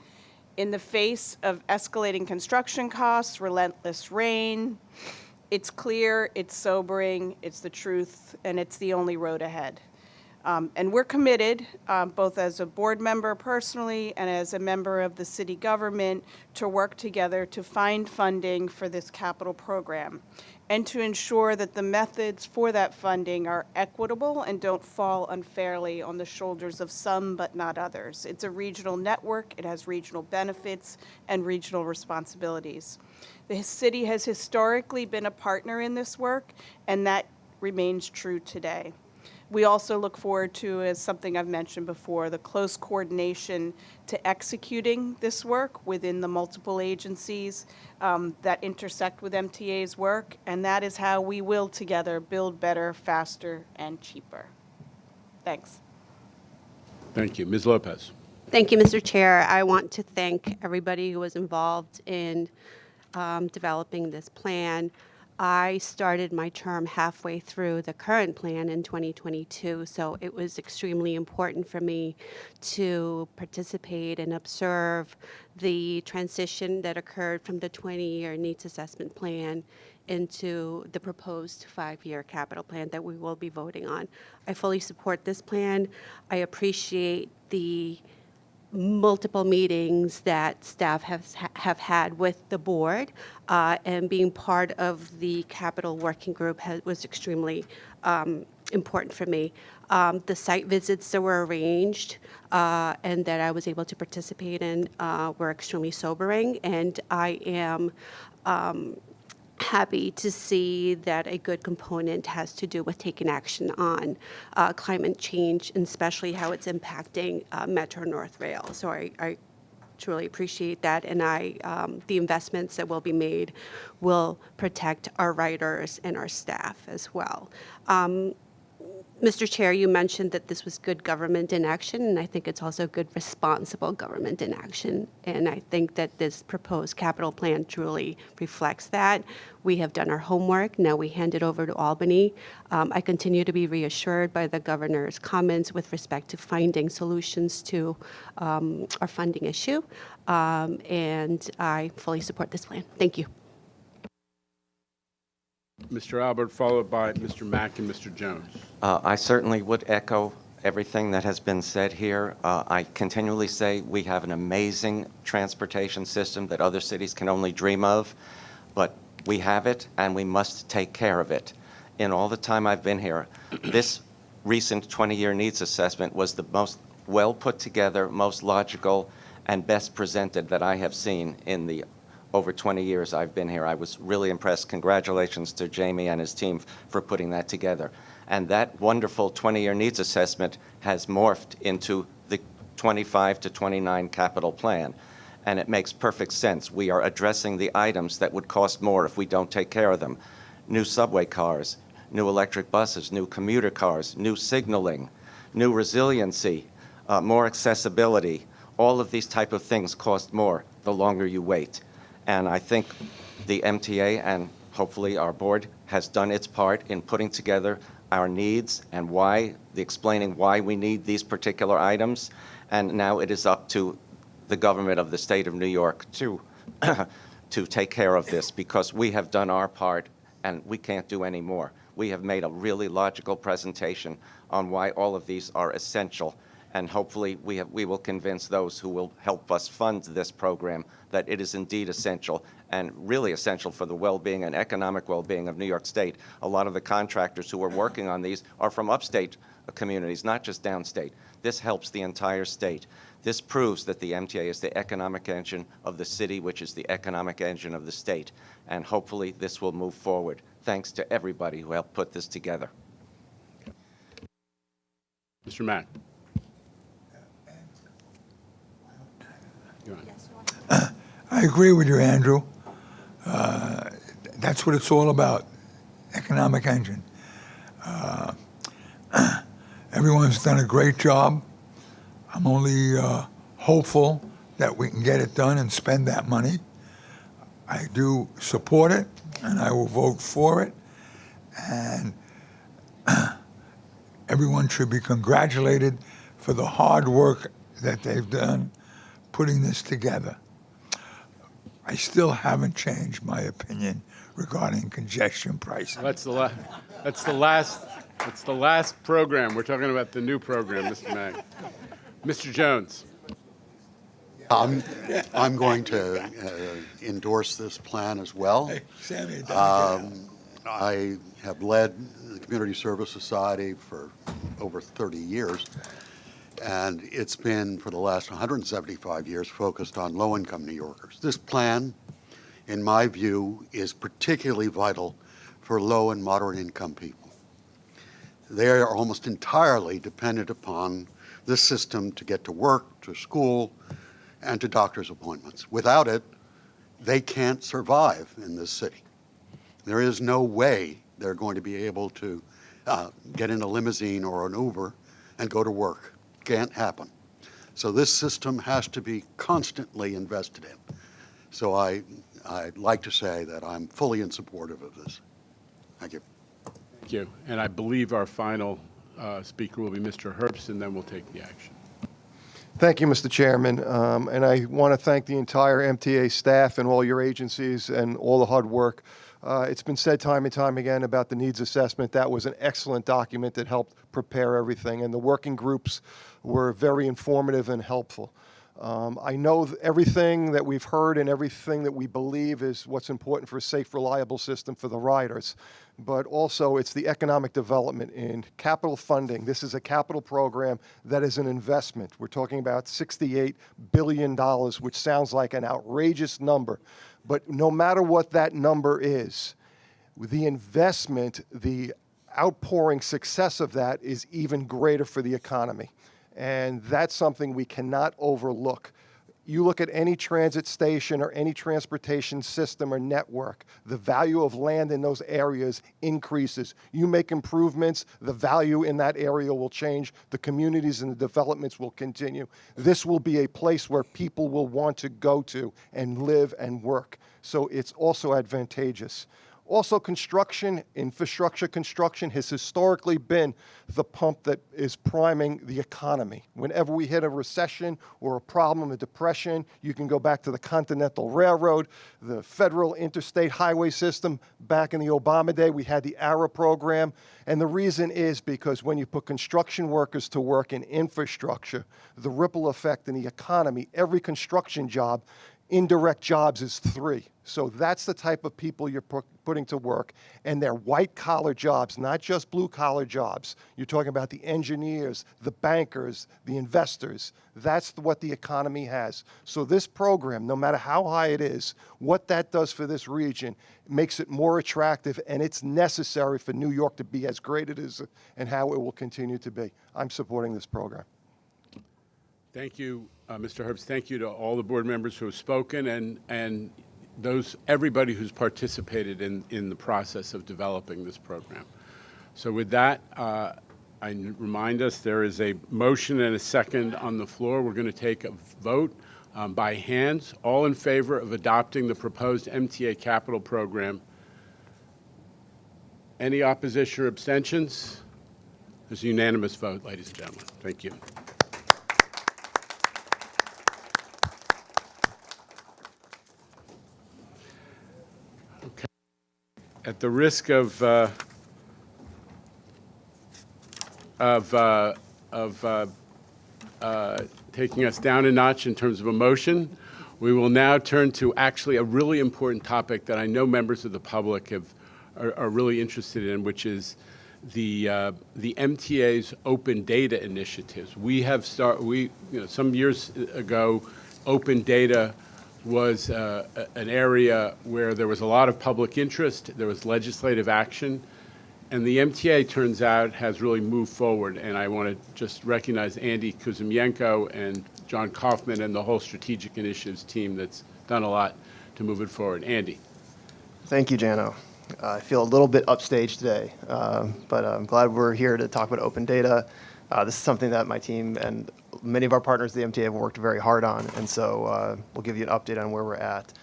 in the face of escalating construction costs, relentless rain. It's clear, it's sobering, it's the truth, and it's the only road ahead. And we're committed, both as a board member personally and as a member of the city government, to work together to find funding for this capital program and to ensure that the methods for that funding are equitable and don't fall unfairly on the shoulders of some but not others. It's a regional network, it has regional benefits and regional responsibilities. The city has historically been a partner in this work, and that remains true today. We also look forward to, as something I've mentioned before, the close coordination to executing this work within the multiple agencies that intersect with MTA's work, and that is how we will together build better, faster, and cheaper. Thanks. Thank you. Ms. Lopez. Thank you, Mr. Chair. I want to thank everybody who was involved in developing this plan. I started my term halfway through the current plan in 2022, so it was extremely important for me to participate and observe the transition that occurred from the 20-year needs assessment plan into the proposed 5-year capital plan that we will be voting on. I fully support this plan. I appreciate the multiple meetings that staff have had with the board, and being part of the capital working group was extremely important for me. The site visits that were arranged and that I was able to participate in were extremely sobering, and I am happy to see that a good component has to do with taking action on climate change, and especially how it's impacting Metro North Rail. So I truly appreciate that, and the investments that will be made will protect our riders and our staff as well. Mr. Chair, you mentioned that this was good government in action, and I think it's also good responsible government in action. And I think that this proposed capital plan truly reflects that. We have done our homework. Now we hand it over to Albany. I continue to be reassured by the governor's comments with respect to finding solutions to our funding issue. And I fully support this plan. Thank you. Mr. Albert, followed by Mr. Mack and Mr. Jones. I certainly would echo everything that has been said here. I continually say we have an amazing transportation system that other cities can only dream of, but we have it and we must take care of it. In all the time I've been here, this recent 20-year needs assessment was the most well put together, most logical, and best presented that I have seen in the over 20 years I've been here. I was really impressed. Congratulations to Jamie and his team for putting that together. And that wonderful 20-year needs assessment has morphed into the 25 to 29 capital plan. And it makes perfect sense. We are addressing the items that would cost more if we don't take care of them. New subway cars, new electric buses, new commuter cars, new signaling, new resiliency, more accessibility. All of these type of things cost more the longer you wait. And I think the MTA and hopefully our board has done its part in putting together our needs and explaining why we need these particular items. And now it is up to the government of the state of New York to take care of this, because we have done our part and we can't do any more. We have made a really logical presentation on why all of these are essential. And hopefully we will convince those who will help us fund this program that it is indeed essential, and really essential for the well-being and economic well-being of New York State. A lot of the contractors who are working on these are from upstate communities, not just downstate. This helps the entire state. This proves that the MTA is the economic engine of the city, which is the economic engine of the state. And hopefully this will move forward. Thanks to everybody who helped put this together. Mr. Mack. I agree with you, Andrew. That's what it's all about, economic engine. Everyone's done a great job. I'm only hopeful that we can get it done and spend that money. I do support it, and I will vote for it. And everyone should be congratulated for the hard work that they've done putting this together. I still haven't changed my opinion regarding congestion pricing. That's the last program. We're talking about the new program, Mr. Mack. Mr. Jones. I'm going to endorse this plan as well. Hey, Sammy, I have led the Community Service Society for over 30 years, and it's been, for the last 175 years, focused on low-income New Yorkers. This plan, in my view, is particularly vital for low and moderate-income people. They are almost entirely dependent upon this system to get to work, to school, and to doctor's appointments. Without it, they can't survive in this city. There is no way they're going to be able to get in a limousine or an Uber and go to work. Can't happen. So this system has to be constantly invested in. So I I'd like to say that I'm fully in support of this. Thank you. Thank you. And I believe our final speaker will be Mr. Herbst, and then we'll take the action. Thank you, Mr. Chairman. And I want to thank the entire MTA staff and all your agencies and all the hard work. It's been said time and time again about the needs assessment. That was an excellent document that helped prepare everything, and the working groups were very informative and helpful. I know everything that we've heard and everything that we believe is what's important for a safe, reliable system for the riders, but also it's the economic development in capital funding. This is a capital program that is an investment. We're talking about $68 billion, which sounds like an outrageous number, but no matter what that number is, the investment, the outpouring success of that is even greater for the economy. And that's something we cannot overlook. You look at any transit station or any transportation system or network, the value of land in those areas increases. You make improvements, the value in that area will change, the communities and the developments will continue. This will be a place where people will want to go to and live and work. So it's also advantageous. Also, construction, infrastructure construction has historically been the pump that is priming the economy. Whenever we hit a recession or a problem, a depression, you can go back to the Continental Railroad, the federal interstate highway system. Back in the Obama day, we had the ARA program. And the reason is because when you put construction workers to work in infrastructure, the ripple effect in the economy, every construction job, indirect jobs is 3. So that's the type of people you're putting to work, and they're white-collar jobs, not just blue-collar jobs. You're talking about the engineers, the bankers, the investors. That's what the economy has. So this program, no matter how high it is, what that does for this region makes it more attractive, and it's necessary for New York to be as great it is and how it will continue to be. I'm supporting this program. Thank you, Mr. Herbst. Thank you to all the board members who have spoken and everybody who's participated in the process of developing this program. So with that, I remind us there is a motion and a second on the floor. We're going to take a vote by hands. All in favor of adopting the proposed MTA capital program? Any opposition or abstentions? There's a unanimous vote, ladies and gentlemen. Thank you. At the risk of taking us down a notch in terms of emotion, we will now turn to actually a really important topic that I know members of the public are really interested in, which is the MTA's open data initiatives. We have some years ago, open data was an area where there was a lot of public interest, there was legislative action, and the MTA, turns out, has really moved forward. And I want to just recognize Andy Kuzmienko and John Kaufman and the whole strategic initiatives team that's done a lot to move it forward. Andy. Thank you, Jano. I feel a little bit upstage today, but I'm glad we're here to talk about open data. This is something that my team and many of our partners at the MTA have worked very hard on, and so we'll give you an update on where we're at.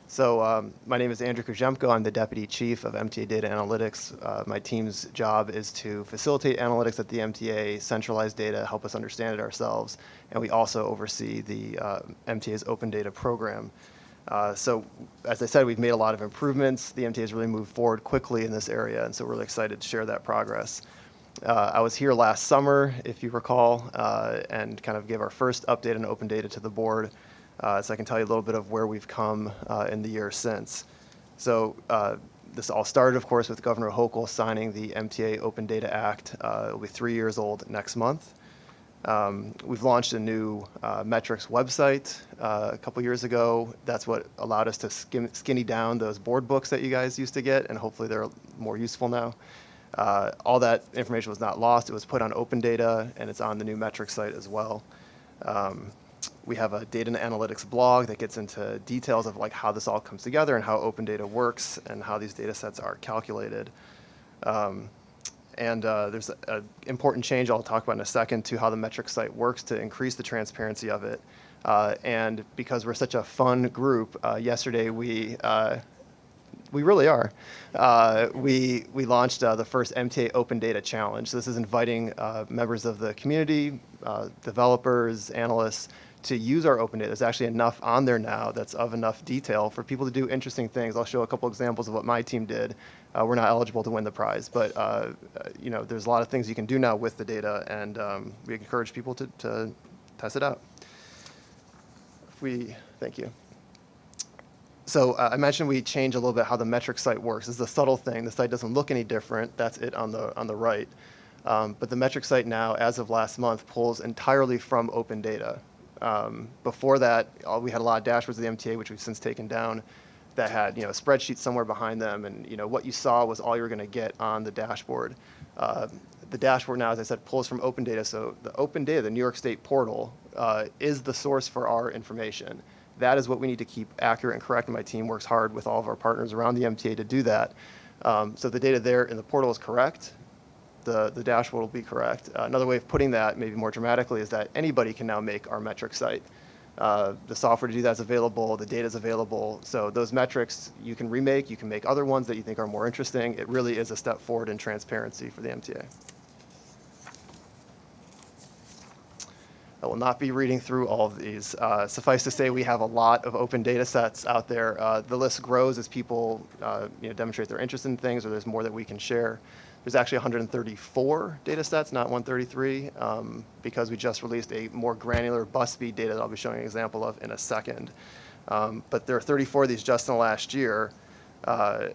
So my name is Andrew Kuzmienko. I'm the Deputy Chief of MTA Data Analytics. My team's job is to facilitate analytics at the MTA, centralize data, help us understand it ourselves, and we also oversee the MTA's open data program. So as I said, we've made a lot of improvements. The MTA has really moved forward quickly in this area, and so we're really excited to share that progress. I was here last summer, if you recall, and kind of gave our first update on open data to the board, so I can tell you a little bit of where we've come in the years since. So this all started, of course, with Governor Hochul signing the MTA Open Data Act. It'll be 3 years old next month. We've launched a new metrics website a couple years ago. That's what allowed us to skinny down those board books that you guys used to get, and hopefully they're more useful now. All that information was not lost. It was put on open data, and it's on the new metrics site as well. We have a data and analytics blog that gets into details of like how this all comes together and how open data works and how these data sets are calculated. There's an important change I'll talk about in a second to how the metrics site works to increase the transparency of it. And because we're such a fun group, yesterday we really are. We launched the first MTA Open Data Challenge. So this is inviting members of the community, developers, analysts, to use our open data. There's actually enough on there now that's of enough detail for people to do interesting things. I'll show a couple examples of what my team did. We're not eligible to win the prize, but there's a lot of things you can do now with the data, and we encourage people to test it out. Thank you. So I mentioned we change a little bit how the metric site works. This is a subtle thing. The site doesn't look any different. That's it on the right. But the metric site now, as of last month, pulls entirely from open data. Before that, we had a lot of dashboards of the MTA, which we've since taken down, that had a spreadsheet somewhere behind them, and what you saw was all you were going to get on the dashboard. The dashboard now, as I said, pulls from open data. So the open data, the New York State portal, is the source for our information. That is what we need to keep accurate and correct, and my team works hard with all of our partners around the MTA to do that. So the data there in the portal is correct. The dashboard will be correct. Another way of putting that, maybe more dramatically, is that anybody can now make our metric site. The software to do that is available, the data is available. So those metrics you can remake, you can make other ones that you think are more interesting. It really is a step forward in transparency for the MTA. I will not be reading through all of these. Suffice to say, we have a lot of open data sets out there. The list grows as people demonstrate their interest in things, or there's more that we can share. There's actually 134 data sets, not 133, because we just released a more granular bus speed data that I'll be showing an example of in a second. But there are 34 of these just in the last year.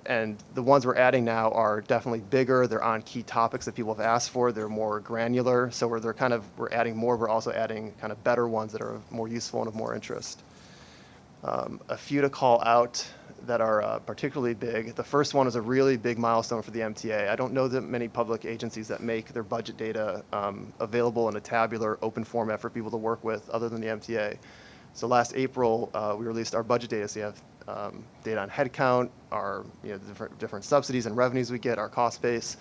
And the ones we're adding now are definitely bigger. They're on key topics that people have asked for. They're more granular. So we're adding more. We're also adding kind of better ones that are more useful and of more interest. A few to call out that are particularly big. The first one is a really big milestone for the MTA. I don't know that many public agencies that make their budget data available in a tabular, open format for people to work with other than the MTA. So last April, we released our budget data. So you have data on headcount, our different subsidies and revenues we get, our cost base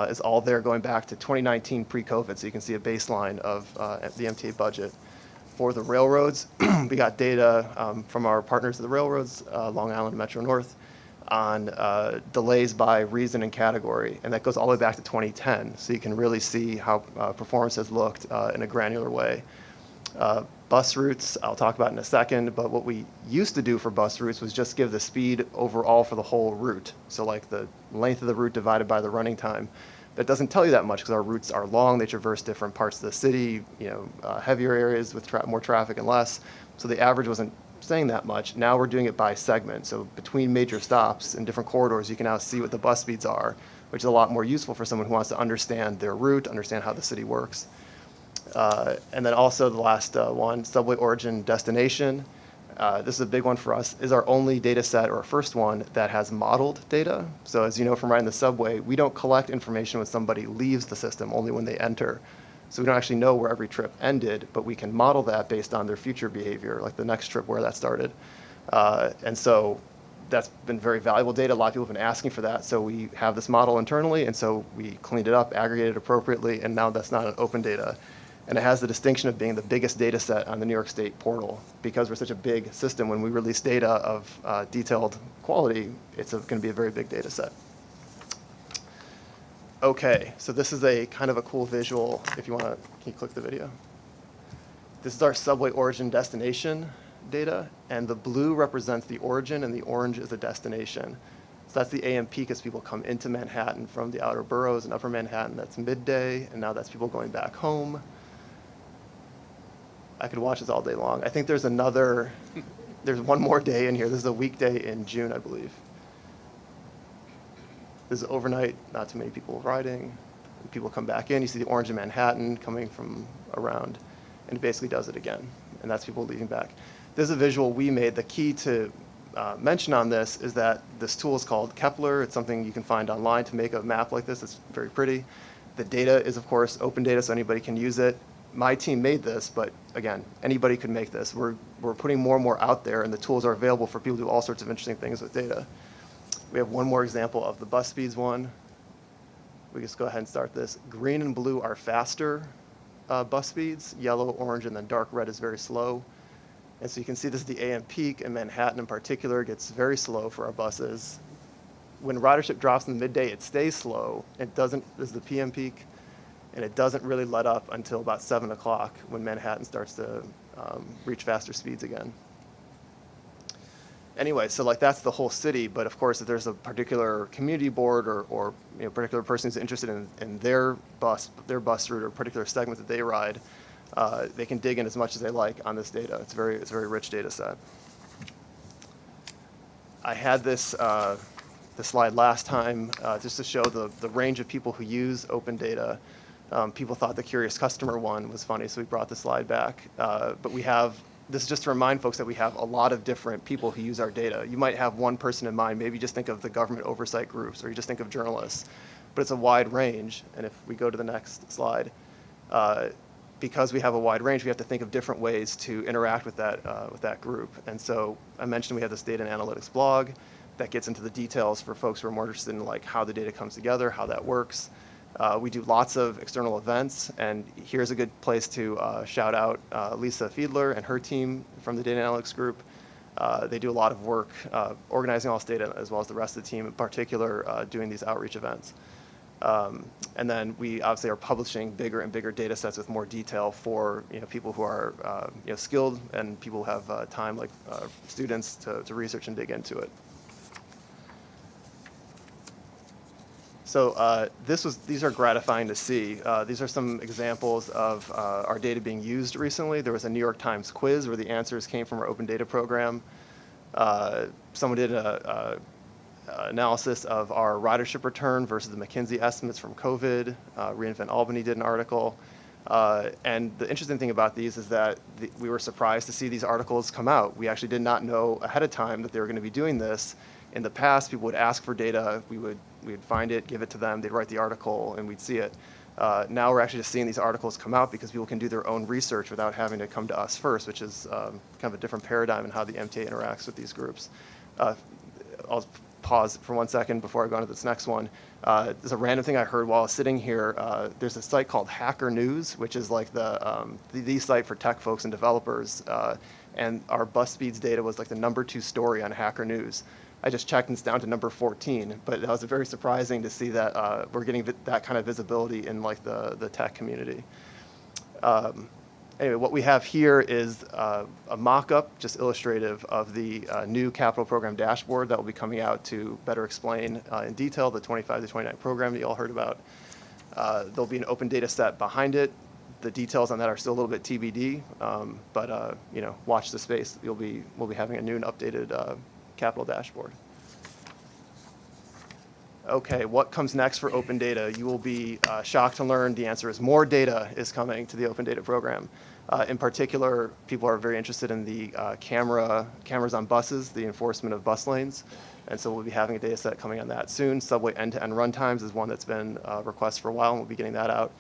is all there going back to 2019 pre-COVID. So you can see a baseline of the MTA budget. For the railroads, we got data from our partners at the railroads, Long Island and Metro North, on delays by reason and category, and that goes all the way back to 2010. So you can really see how performance has looked in a granular way. Bus routes, I'll talk about in a second, but what we used to do for bus routes was just give the speed overall for the whole route. So like the length of the route divided by the running time. That doesn't tell you that much because our routes are long. They traverse different parts of the city, heavier areas with more traffic and less. So the average wasn't saying that much. Now we're doing it by segment. So between major stops in different corridors, you can now see what the bus speeds are, which is a lot more useful for someone who wants to understand their route, understand how the city works. And then also the last one, subway origin destination. This is a big one for us, is our only data set, or our first one, that has modeled data. So as you know from riding the subway, we don't collect information when somebody leaves the system, only when they enter. So we don't actually know where every trip ended, but we can model that based on their future behavior, like the next trip where that started. And so that's been very valuable data. A lot of people have been asking for that. So we have this model internally, and so we cleaned it up, aggregated it appropriately, and now that's not an open data. And it has the distinction of being the biggest data set on the New York State portal. Because we're such a big system, when we release data of detailed quality, it's going to be a very big data set. Okay, so this is a kind of a cool visual. If you want to, can you click the video? This is our subway origin destination data, and the blue represents the origin and the orange is the destination. So that's the AM peak as people come into Manhattan from the outer boroughs and upper Manhattan. That's midday, and now that's people going back home. I could watch this all day long. I think there's one more day in here. This is a weekday in June, I believe. This is overnight, not too many people riding. People come back in, you see the orange in Manhattan coming from around, and it basically does it again. And that's people leaving back. This is a visual we made. The key to mention on this is that this tool is called Kepler. It's something you can find online to make a map like this. It's very pretty. The data is, of course, open data, so anybody can use it. My team made this, but again, anybody could make this. We're putting more and more out there, and the tools are available for people to do all sorts of interesting things with data. We have one more example of the bus speeds one. We just go ahead and start this. Green and blue are faster bus speeds. Yellow, orange, and then dark red is very slow. And so you can see this is the AM peak, and Manhattan in particular gets very slow for our buses. When ridership drops in the midday, it stays slow. It doesn't, this is the PM peak, and it doesn't really let up until about 7 o'clock when Manhattan starts to reach faster speeds again. Anyway, so like that's the whole city, but of course if there's a particular community board or you know, particular person who's interested in their bus route or particular segment that they ride, they can dig in as much as they like on this data. It's a very rich data set. I had this slide last time just to show the range of people who use open data. People thought the curious customer one was funny, so we brought the slide back. But we have, this is just to remind folks that we have a lot of different people who use our data. You might have one person in mind, maybe just think of the government oversight groups, or you just think of journalists, but it's a wide range. And if we go to the next slide, because we have a wide range, we have to think of different ways to interact with that group. And so I mentioned we have this data and analytics blog that gets into the details for folks who are more interested in like how the data comes together, how that works. We do lots of external events, and here's a good place to shout out Lisa Fiedler and her team from the data analytics group. They do a lot of work organizing all this data, as well as the rest of the team, in particular doing these outreach events. And then we obviously are publishing bigger and bigger data sets with more detail for people who are skilled and people who have time, like students, to research and dig into it. So these are gratifying to see. These are some examples of our data being used recently. There was a New York Times quiz where the answers came from our open data program. Someone did an analysis of our ridership return versus the McKinsey estimates from COVID. reInvent Albany did an article. And the interesting thing about these is that we were surprised to see these articles come out. We actually did not know ahead of time that they were going to be doing this. In the past, people would ask for data, we'd find it, give it to them, they'd write the article, and we'd see it. Now we're actually just seeing these articles come out because people can do their own research without having to come to us first, which is kind of a different paradigm in how the MTA interacts with these groups. I'll pause for 1 second before I go on to this next one. There's a random thing I heard while I was sitting here. There's a site called Hacker News, which is like the site for tech folks and developers. And our bus speeds data was like the #2 story on Hacker News. I just checked and it's down to number 14, but it was very surprising to see that we're getting that kind of visibility in like the tech community. Anyway, what we have here is a mock-up, just illustrative, of the new capital program dashboard that will be coming out to better explain in detail the 25 to 29 program that you all heard about. There'll be an open data set behind it. The details on that are still a little bit TBD, but watch the space. We'll be having a new and updated capital dashboard. Okay, what comes next for open data? You will be shocked to learn the answer is more data is coming to the open data program. In particular, people are very interested in the cameras on buses, the enforcement of bus lanes. And so we'll be having a data set coming on that soon. Subway end-to-end runtimes is one that's been requested for a while, and we'll be getting that out.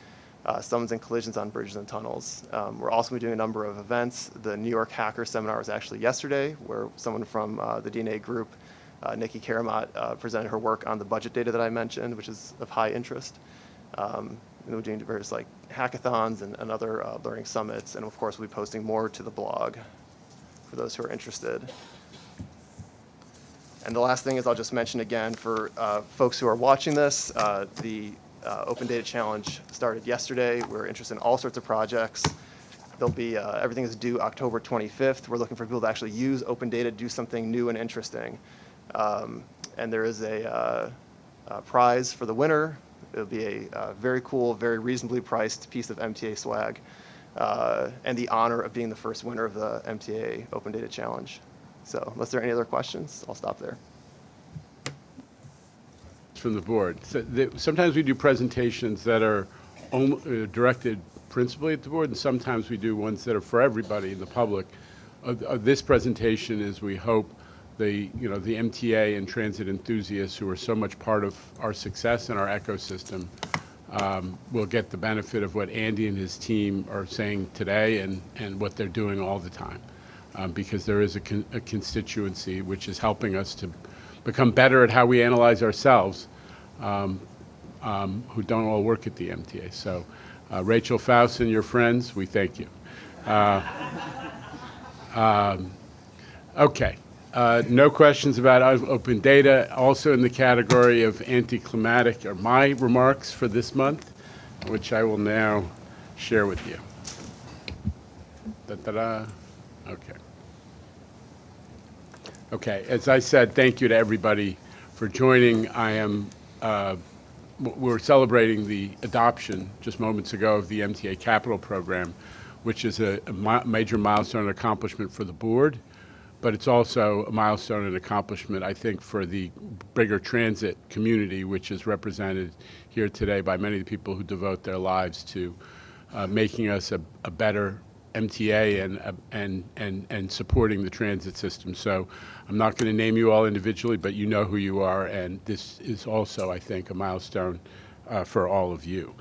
Summons and collisions on bridges and tunnels. We're also doing a number of events. The New York Hacker Seminar was actually yesterday, where someone from the DNA group, Nikki Karamat, presented her work on the budget data that I mentioned, which is of high interest. And we're doing various like hackathons and other learning summits, and of course we'll be posting more to the blog for those who are interested. And the last thing is I'll just mention again for folks who are watching this, the Open Data Challenge started yesterday. We're interested in all sorts of projects. There'll be, everything is due October 25th. We're looking for people to actually use open data to do something new and interesting. And there is a prize for the winner. It'll be a very cool, very reasonably priced piece of MTA swag, and the honor of being the first winner of the MTA Open Data Challenge. So unless there are any other questions, I'll stop there. From the board. So sometimes we do presentations that are directed principally at the board, and sometimes we do ones that are for everybody in the public. This presentation is, we hope, the MTA and transit enthusiasts who are so much part of our success and our ecosystem will get the benefit of what Andy and his team are saying today and what they're doing all the time, because there is a constituency which is helping us to become better at how we analyze ourselves, who don't all work at the MTA. So Rachel Faust and your friends, we thank you. Okay. No questions about open data. Also in the category of anticlimactic are my remarks for this month, which I will now share with you. Da-da-da. Okay. Okay. As I said, thank you to everybody for joining. We're celebrating the adoption just moments ago of the MTA Capital Program, which is a major milestone and accomplishment for the board, but it's also a milestone and accomplishment, I think, for the bigger transit community, which is represented here today by many of the people who devote their lives to making us a better MTA and supporting the transit system. So I'm not going to name you all individually, but you know who you are, and this is also, I think, a milestone for all of you.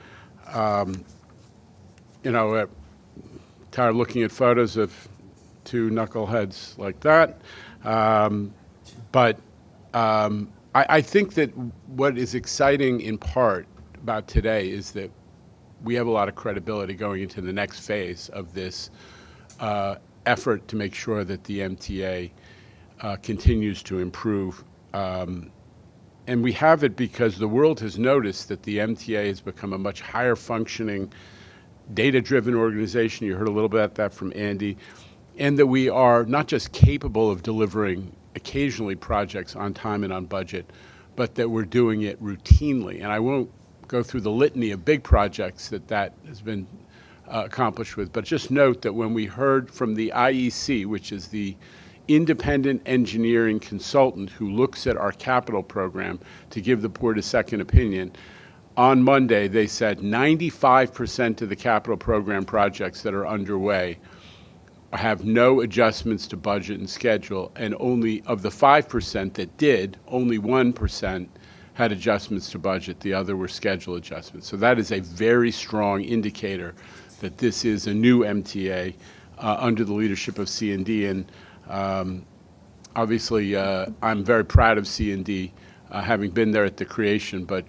Tired of looking at photos of two knuckleheads like that. I think that what is exciting in part about today is that we have a lot of credibility going into the next phase of this effort to make sure that the MTA continues to improve. And we have it because the world has noticed that the MTA has become a much higher functioning, data-driven organization. You heard a little bit about that from Andy. And that we are not just capable of delivering occasionally projects on time and on budget, but that we're doing it routinely. And I won't go through the litany of big projects that has been accomplished with, but just note that when we heard from the IEC, which is the independent engineering consultant who looks at our capital program to give the board a second opinion, on Monday they said 95% of the capital program projects that are underway have no adjustments to budget and schedule, and only of the 5% that did, only 1% had adjustments to budget. The other were schedule adjustments. So that is a very strong indicator that this is a new MTA under the leadership of C&D. And obviously, I'm very proud of C&D, having been there at the creation, but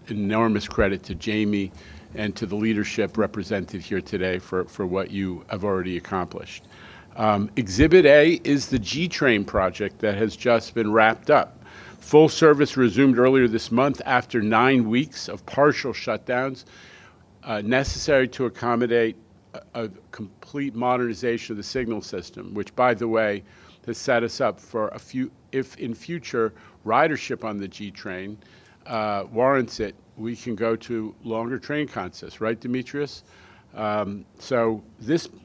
enormous credit to Jamie and to the leadership represented here today for what you have already accomplished. Exhibit A is the G-Train project that has just been wrapped up. Full service resumed earlier this month after 9 weeks of partial shutdowns necessary to accommodate a complete modernization of the signal system, which, by the way, has set us up for if in future ridership on the G-Train warrants it, we can go to longer train consists, right, Demetrius? So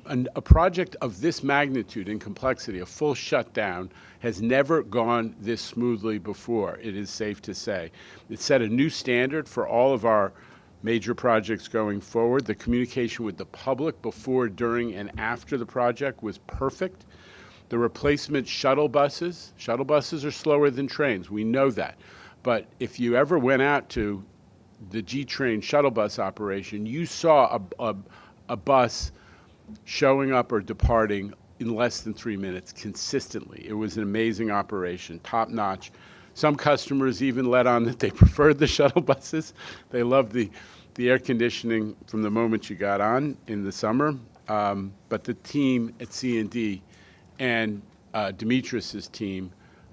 a project of this magnitude and complexity, a full shutdown, has never gone this smoothly before, it is safe to say. It set a new standard for all of our major projects going forward. The communication with the public before, during, and after the project was perfect. The replacement shuttle buses are slower than trains, we know that. But if you ever went out to the G-Train shuttle bus operation, you saw a bus showing up or departing in less than 3 minutes consistently. It was an amazing operation, top notch. Some customers even let on that they preferred the shuttle buses. They loved the air conditioning from the moment you got on in the summer. But the team at C&D and Demetrius's team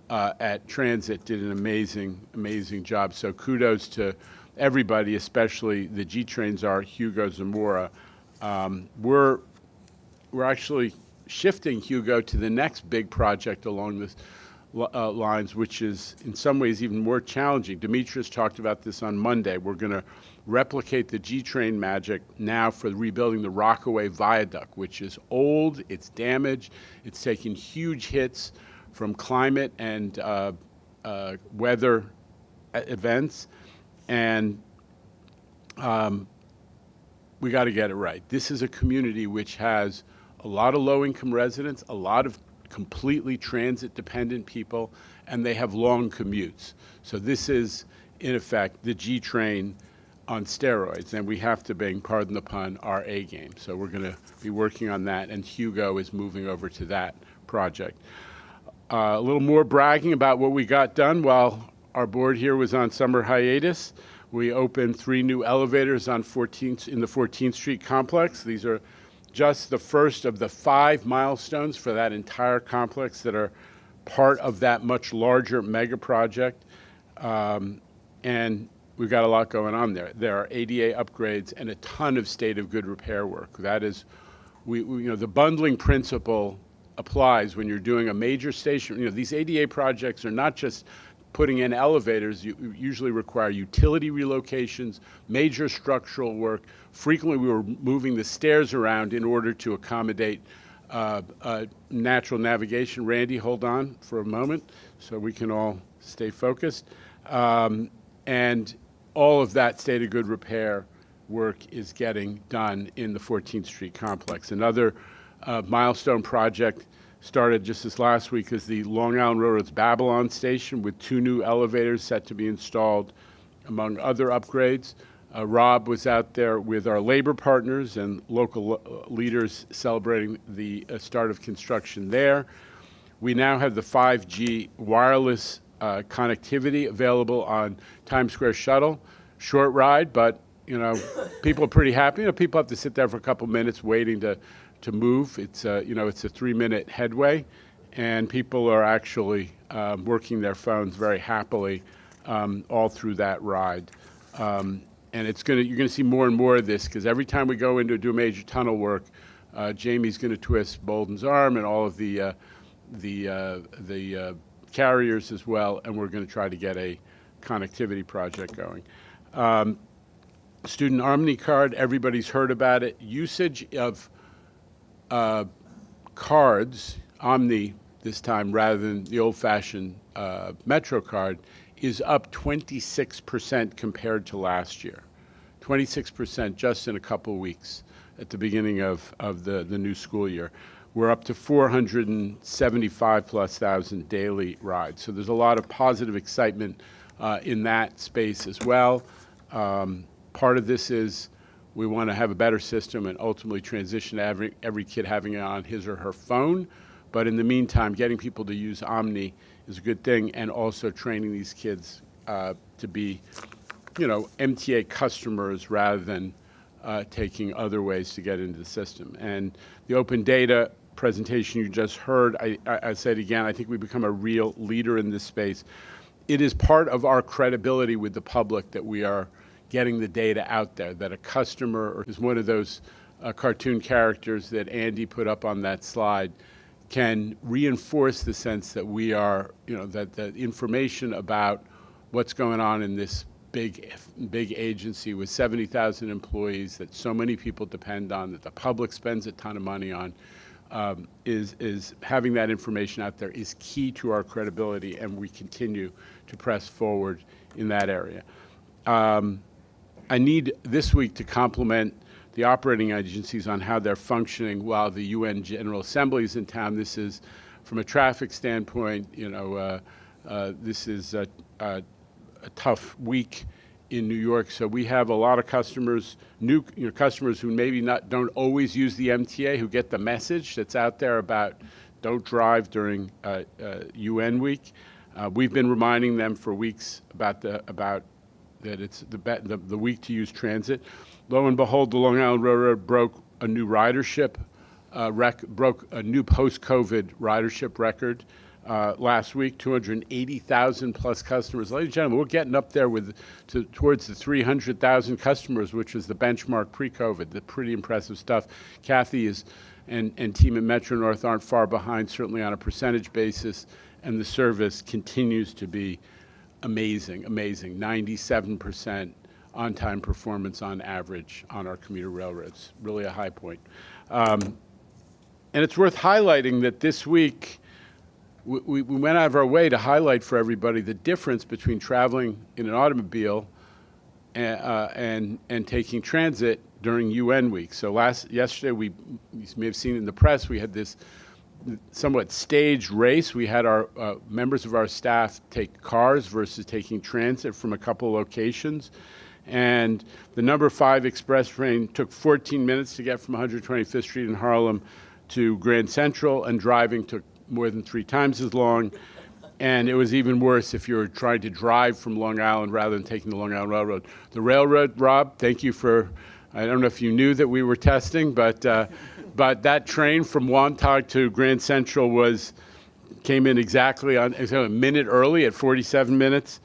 at Transit did an amazing job. So kudos to everybody, especially the G-Trains are Hugo Zamora. We're actually shifting Hugo to the next big project along this lines, which is in some ways even more challenging. Demetrius talked about this on Monday. We're going to replicate the G-Train magic now for rebuilding the Rockaway Viaduct, which is old, it's damaged, it's taken huge hits from climate and weather events, and we got to get it right. This is a community which has a lot of low-income residents, a lot of completely transit-dependent people, and they have long commutes. So this is, in effect, the G-Train on steroids, and we have to bring, pardon the pun, our A game. So we're going to be working on that, and Hugo is moving over to that project. A little more bragging about what we got done while our board here was on summer hiatus. We opened 3 new elevators on in the 14th Street complex. These are just the first of the 5 milestones for that entire complex that are part of that much larger mega project. And we've got a lot going on there. There are ADA upgrades and a ton of state of good repair work. That is, the bundling principle applies when you're doing a major station. These ADA projects are not just putting in elevators. You usually require utility relocations, major structural work. Frequently, we were moving the stairs around in order to accommodate natural navigation. Randy, hold on for a moment so we can all stay focused. And all of that state of good repair work is getting done in the 14th Street complex. Another milestone project started just this last week is the Long Island Railroad's Babylon station with 2 new elevators set to be installed, among other upgrades. Rob was out there with our labor partners and local leaders celebrating the start of construction there. We now have the 5G wireless connectivity available on Times Square shuttle. Short ride, but people are pretty happy. People have to sit there for a couple minutes waiting to move. It's it's a 3-minute headway, and people are actually working their phones very happily all through that ride. And you're going to see more and more of this, because every time we go in to do major tunnel work, Jamie's going to twist Bolden's arm and all of the carriers as well, and we're going to try to get a connectivity project going. Student Omni card, everybody's heard about it. Usage of cards, Omni this time rather than the old-fashioned Metro card, is up 26% compared to last year. 26% just in a couple of weeks at the beginning of the new school year. We're up to 475,000+ daily rides. So there's a lot of positive excitement in that space as well. Part of this is we want to have a better system and ultimately transition to every kid having it on his or her phone. But in the meantime, getting people to use Omni is a good thing, and also training these kids to be, MTA customers rather than taking other ways to get into the system. And the open data presentation you just heard, I said again, I think we've become a real leader in this space. It is part of our credibility with the public that we are getting the data out there, that a customer is one of those cartoon characters that Andy put up on that slide, can reinforce the sense that we are, that the information about what's going on in this big agency with 70,000 employees that so many people depend on, that the public spends a ton of money on, is having that information out there is key to our credibility, and we continue to press forward in that area. I need this week to compliment the operating agencies on how they're functioning while the UN General Assembly is in town. This is, from a traffic standpoint, this is a tough week in New York. So we have a lot of customers, new customers who maybe don't always use the MTA, who get the message that's out there about don't drive during UN week. We've been reminding them for weeks about that it's the week to use transit. Lo and behold, the Long Island Railroad broke a new ridership, broke a new post-COVID ridership record last week, 280,000 plus customers. Ladies and gentlemen, we're getting up there towards the 300,000 customers, which was the benchmark pre-COVID. The pretty impressive stuff. Kathy and team at Metro North aren't far behind, certainly on a percentage basis, and the service continues to be amazing, 97% on-time performance on average on our commuter railroads. Really a high point. And it's worth highlighting that this week, we went out of our way to highlight for everybody the difference between traveling in an automobile and taking transit during UN week. So yesterday, you may have seen in the press, we had this somewhat staged race. We had our members of our staff take cars versus taking transit from a couple locations. And the number 5 express train took 14 minutes to get from 125th Street in Harlem to Grand Central, and driving took more than 3 times as long. And it was even worse if you were trying to drive from Long Island rather than taking the Long Island Railroad. The railroad, Rob, thank you for I don't know if you knew that we were testing, but that train from Wantagh to Grand Central came in exactly on a minute early at 47 minutes,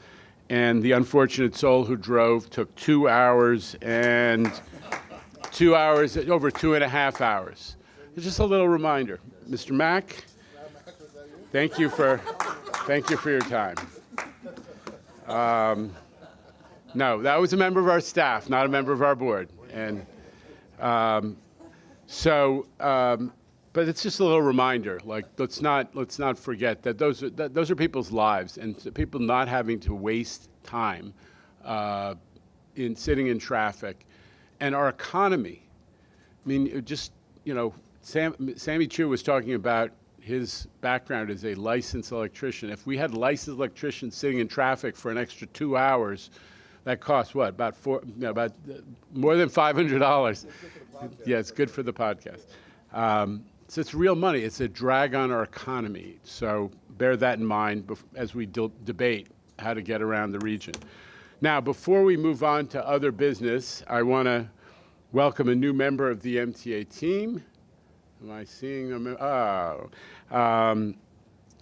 and the unfortunate soul who drove took 2 hours and over 2.5 hours. It's just a little reminder. Mr. Mack, thank you for your time. No, that was a member of our staff, not a member of our board. And but it's just a little reminder. Like, let's not forget that those are people's lives, and people not having to waste time in sitting in traffic, and our economy. I mean, Sammy Chu was talking about his background as a licensed electrician. If we had licensed electricians sitting in traffic for an extra 2 hours, that costs what? About more than $500. Yeah, it's good for the podcast. So it's real money. It's a drag on our economy. So bear that in mind as we debate how to get around the region. Now, before we move on to other business, I want to welcome a new member of the MTA team. Am I seeing them? Oh.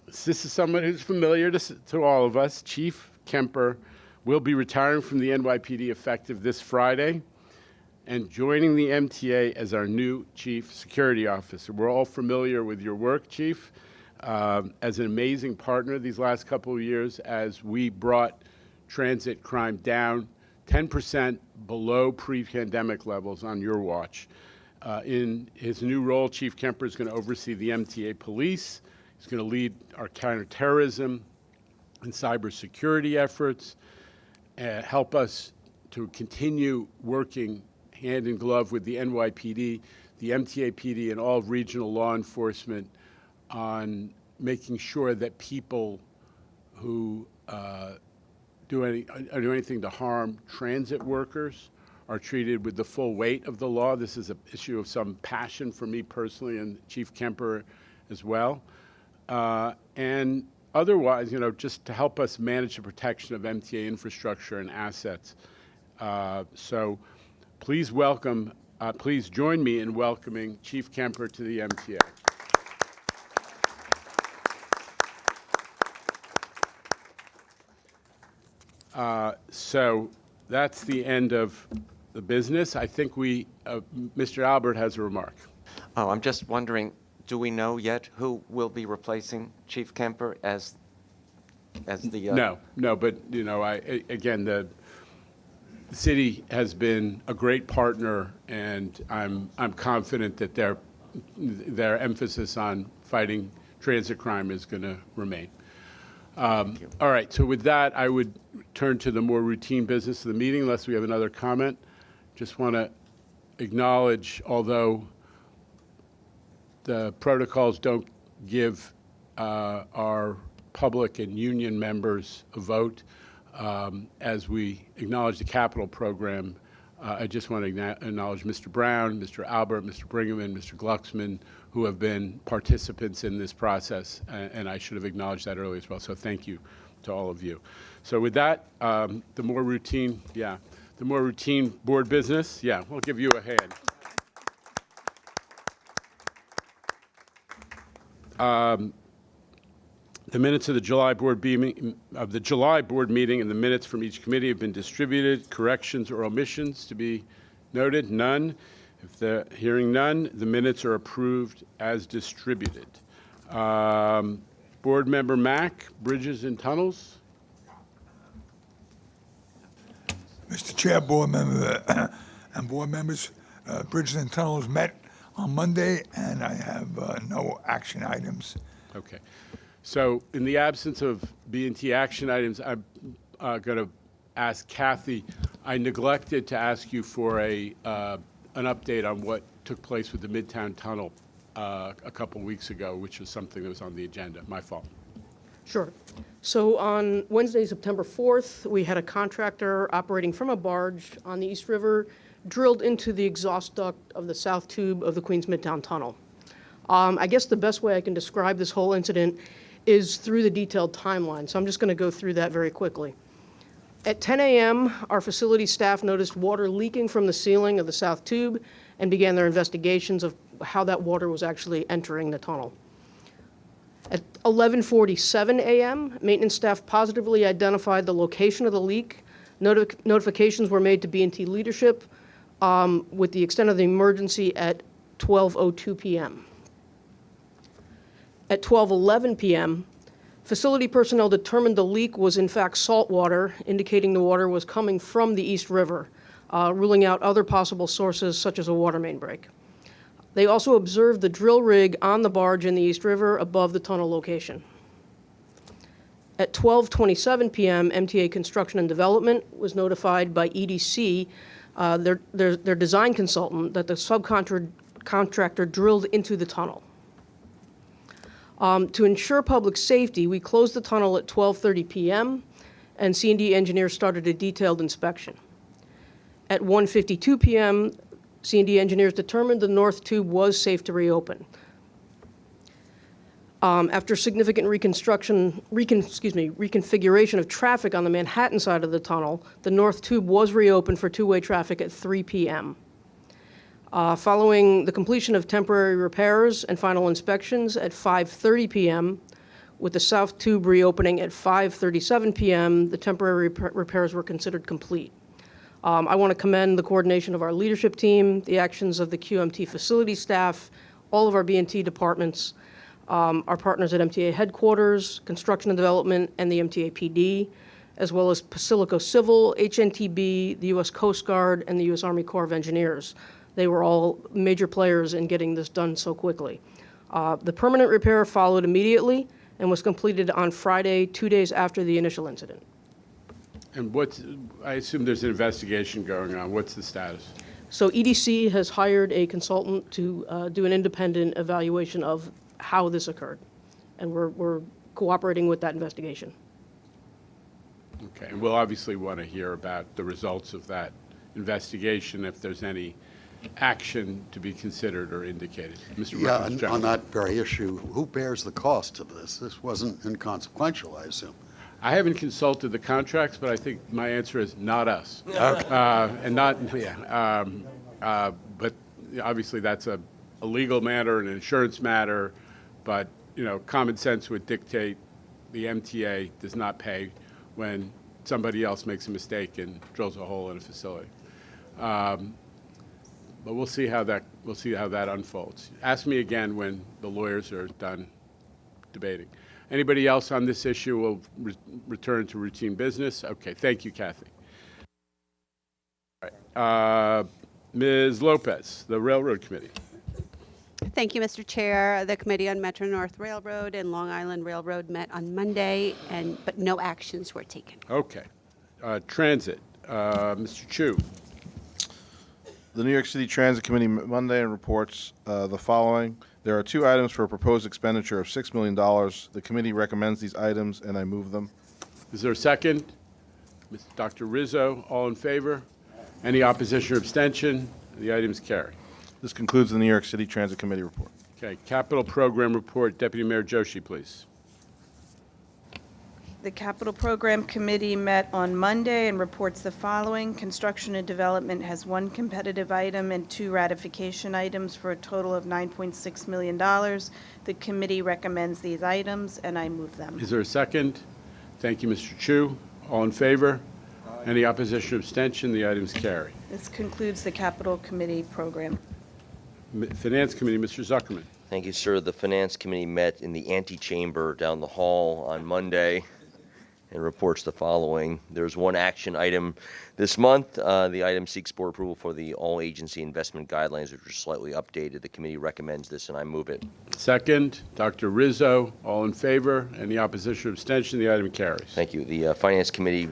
This is someone who's familiar to all of us. Chief Kemper will be retiring from the NYPD effective this Friday and joining the MTA as our new Chief Security Officer. We're all familiar with your work, Chief, as an amazing partner these last couple of years as we brought transit crime down 10% below pre-pandemic levels on your watch. In his new role, Chief Kemper is going to oversee the MTA police. He's going to lead our counterterrorism and cybersecurity efforts, help us to continue working hand in glove with the NYPD, the MTA PD, and all regional law enforcement on making sure that people who do anything to harm transit workers are treated with the full weight of the law. This is an issue of some passion for me personally and Chief Kemper as well. And otherwise, just to help us manage the protection of MTA infrastructure and assets. So please join me in welcoming Chief Kemper to the MTA. So that's the end of the business. I think Mr. Albert has a remark. Oh, I'm just wondering, do we know yet who will be replacing Chief Kemper as the... No, but, again, the city has been a great partner, and I'm confident that their emphasis on fighting transit crime is going to remain. All right, so with that, I would turn to the more routine business of the meeting, unless we have another comment. Just want to acknowledge, although the protocols don't give our public and union members a vote, as we acknowledge the capital program, I just want to acknowledge Mr. Brown, Mr. Albert, Mr. Brinkman, Mr. Glucksman, who have been participants in this process, and I should have acknowledged that earlier as well. So thank you to all of you. So with that, the more routine board business, we'll give you a hand. The minutes of the July board meeting and the minutes from each committee have been distributed. Corrections or omissions to be noted? None. Hearing none, the minutes are approved as distributed. Board Member Mack, Bridges and Tunnels. Mr. Chair, board member, and board members, Bridges and Tunnels met on Monday, and I have no action items. Okay. So in the absence of B&T action items, I'm going to ask Kathy. I neglected to ask you for an update on what took place with the Midtown Tunnel a couple weeks ago, which was something that was on the agenda. My fault. Sure. So on Wednesday, September 4th, we had a contractor operating from a barge on the East River drilled into the exhaust duct of the south tube of the Queens Midtown Tunnel. I guess the best way I can describe this whole incident is through the detailed timeline. So I'm just going to go through that very quickly. At 10 a.m., our facility staff noticed water leaking from the ceiling of the south tube and began their investigations of how that water was actually entering the tunnel. At 11:47 a.m., maintenance staff positively identified the location of the leak. Notifications were made to B&T leadership with the extent of the emergency at 12:02 p.m. At 12:11 p.m., facility personnel determined the leak was in fact salt water, indicating the water was coming from the East River, ruling out other possible sources such as a water main break. They also observed the drill rig on the barge in the East River above the tunnel location. At 12:27 p.m., MTA Construction and Development was notified by EDC, their design consultant, that the subcontractor drilled into the tunnel. To ensure public safety, we closed the tunnel at 12:30 p.m., and C&D engineers started a detailed inspection. At 1:52 p.m., C&D engineers determined the north tube was safe to reopen. After significant reconfiguration of traffic on the Manhattan side of the tunnel, the north tube was reopened for two-way traffic at 3 p.m. Following the completion of temporary repairs and final inspections at 5:30 p.m., with the south tube reopening at 5:37 p.m., the temporary repairs were considered complete. I want to commend the coordination of our leadership team, the actions of the QMT facility staff, all of our B&T departments, our partners at MTA headquarters, construction and development, and the MTA PD, as well as Pasilico Civil, HNTB, the U.S. Coast Guard, and the U.S. Army Corps of Engineers. They were all major players in getting this done so quickly. The permanent repair followed immediately and was completed on Friday, 2 days after the initial incident. And I assume there's an investigation going on. What's the status? So EDC has hired a consultant to do an independent evaluation of how this occurred, and we're cooperating with that investigation. Okay, and we'll obviously want to hear about the results of that investigation, if there's any action to be considered or indicated. Mr. Yeah, Reynolds, on that very issue, who bears the cost of this? This wasn't inconsequential, I assume. I haven't consulted the contracts, but I think my answer is not us. And not, but obviously that's a legal matter, an insurance matter, but, you know, common sense would dictate the MTA does not pay when somebody else makes a mistake and drills a hole in a facility. But we'll see how that unfolds. Ask me again when the lawyers are done debating. Anybody else on this issue will return to routine business? Okay, thank you, Kathy. All right. Ms. Lopez, the Railroad Committee. Thank you, Mr. Chair. The Committee on Metro North Railroad and Long Island Railroad met on Monday, but no actions were taken. Okay. Transit, Mr. Chu. The New York City Transit Committee met Monday and reports the following. There are two items for a proposed expenditure of $6 million. The committee recommends these items, and I move them. Is there a second? Dr. Rizzo, all in favor? Any opposition or abstention? The items carry. This concludes the New York City Transit Committee report. Okay, Capital Program Report, Deputy Mayor Joshi, please. The Capital Program Committee met on Monday and reports the following. Construction and Development has one competitive item and two ratification items for a total of $9.6 million. The committee recommends these items, and I move them. Is there a second? Thank you, Mr. Chu. All in favor? Any opposition or abstention? The items carry. This concludes the Capital Committee program. Finance Committee, Mr. Zuckerman. Thank you, sir. The Finance Committee met in the antechamber down the hall on Monday and reports the following. There's one action item this month. The item seeks board approval for the all-agency investment guidelines, which are slightly updated. The committee recommends this, and I move it. Second, Dr. Rizzo. All in favor? Any opposition or abstention? The item carries. Thank you. The Finance Committee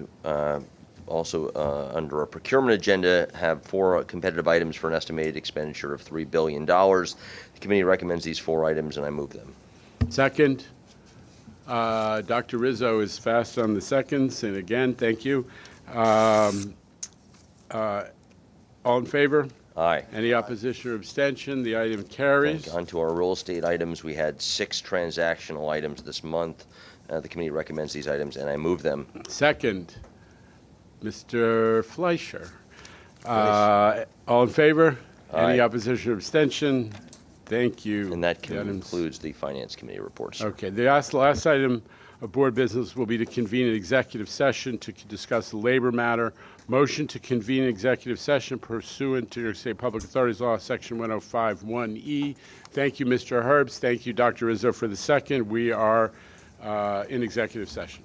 also, under our procurement agenda, have four competitive items for an estimated expenditure of $3 billion. The committee recommends these four items, and I move them. Second, Dr. Rizzo is fast on the seconds, and again, thank you. All in favor? Aye. Any opposition or abstention? The item carries. On to our real estate items. We had 6 transactional items this month. The committee recommends these items, and I move them. Second, Mr. Fleischer. All in favor? Aye. Any opposition or abstention? Thank you. And that Unanimous. concludes the Finance Committee reports. Okay, the last item of board business will be to convene an executive session to discuss the labor matter. Motion to convene executive session pursuant to New York State Public Authorities Law, Section 105(1)(e). Thank you, Mr. Herbst. Thank you, Dr. Rizzo, for the second. We are in executive session.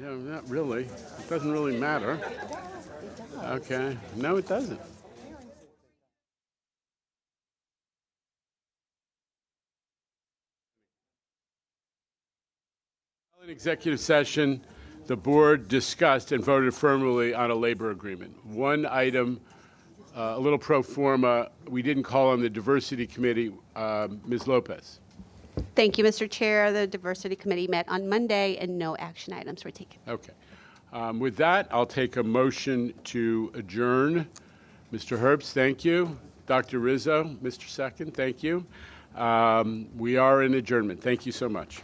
Not really. It doesn't really matter. Okay. No, it doesn't. In executive session, the board discussed and voted affirmatively on a labor agreement. One item, a little pro forma, we didn't call on the diversity committee. Ms. Lopez. Thank you, Mr. Chair. The Diversity Committee met on Monday and no action items were taken. Okay. With that, I'll take a motion to adjourn. Mr. Herbst, thank you. Dr. Rizzo, Mr. Second, thank you. We are in adjournment. Thank you so much.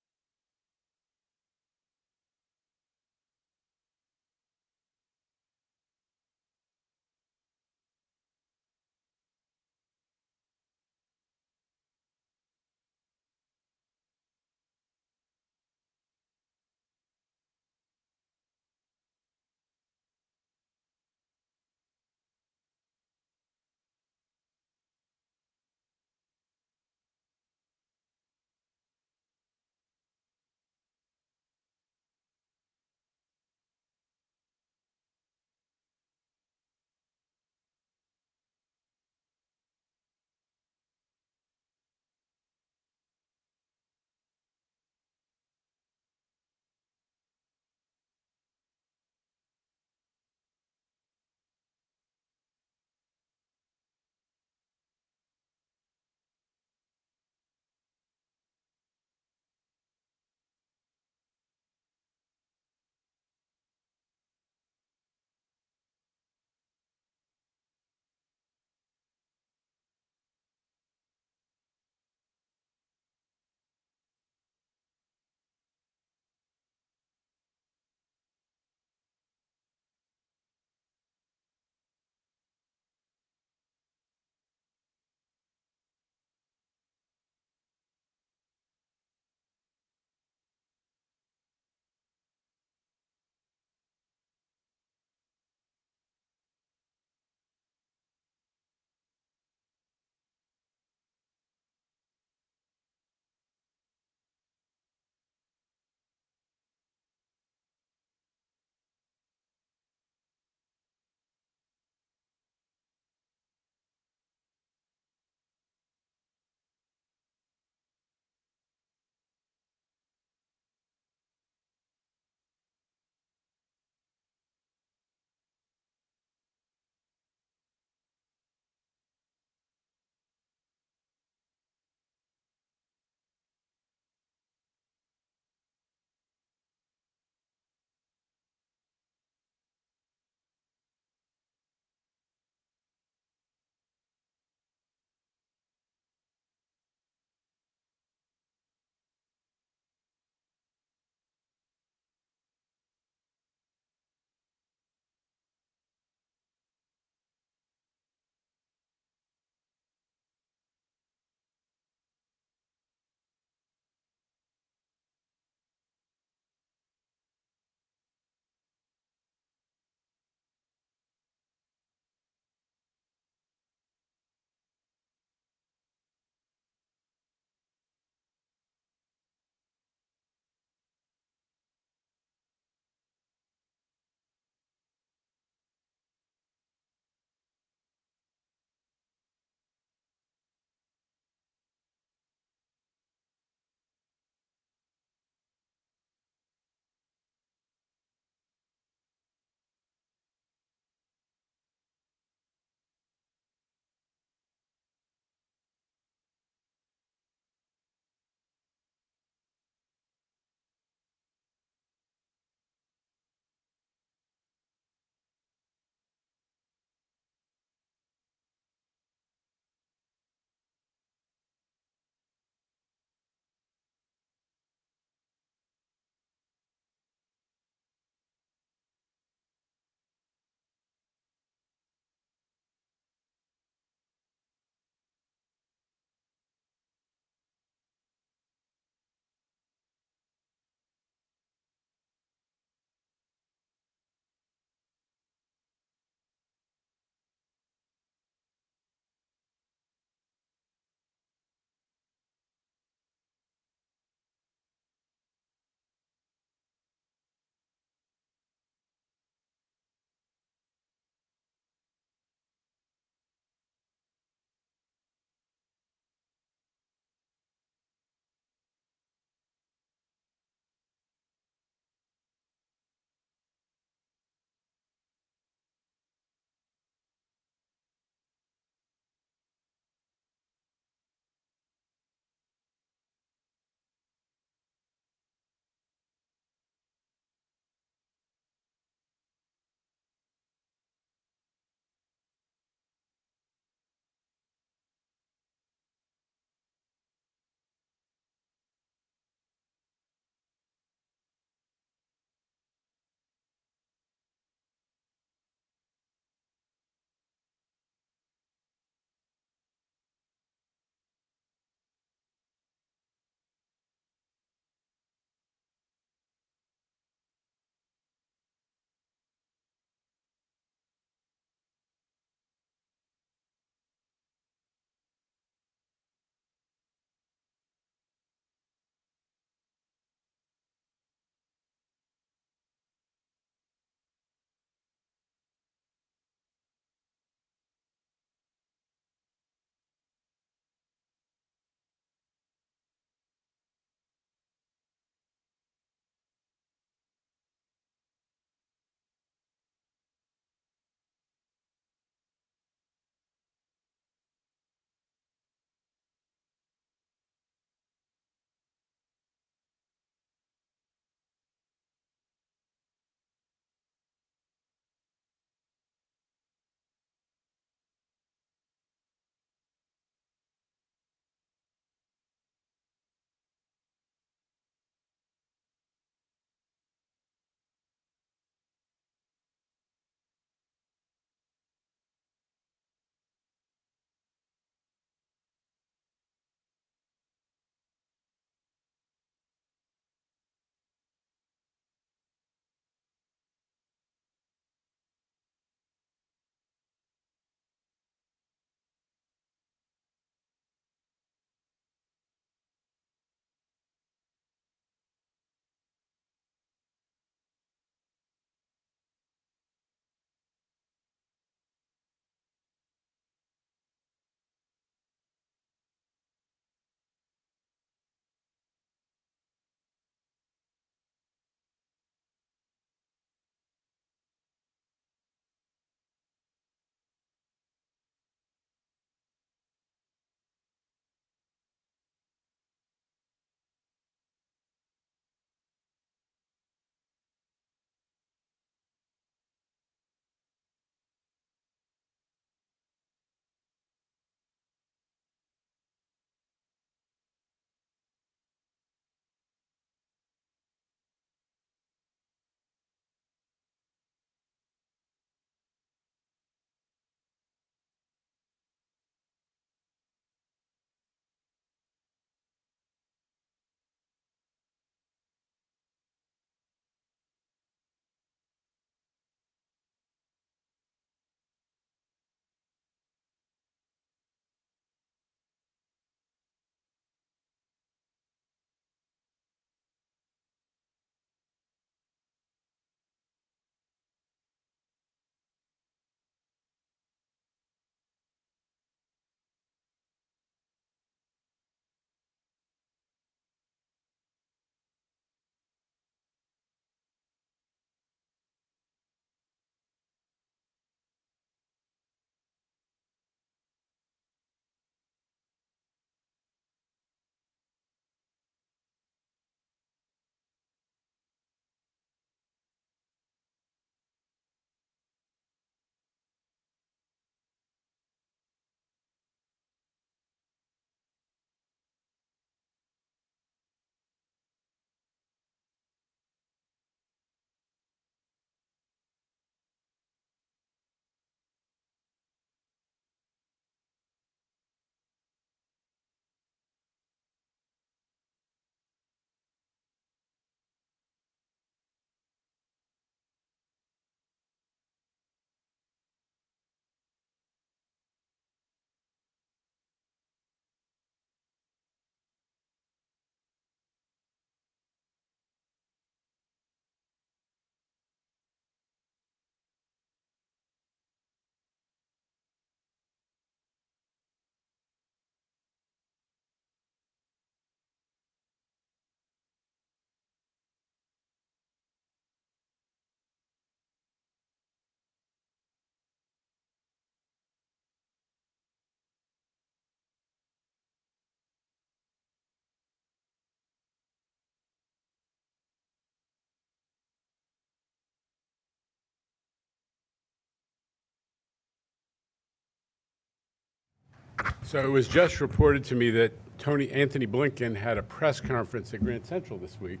So it was just reported to me that Anthony Blinken had a press conference at Grand Central this week,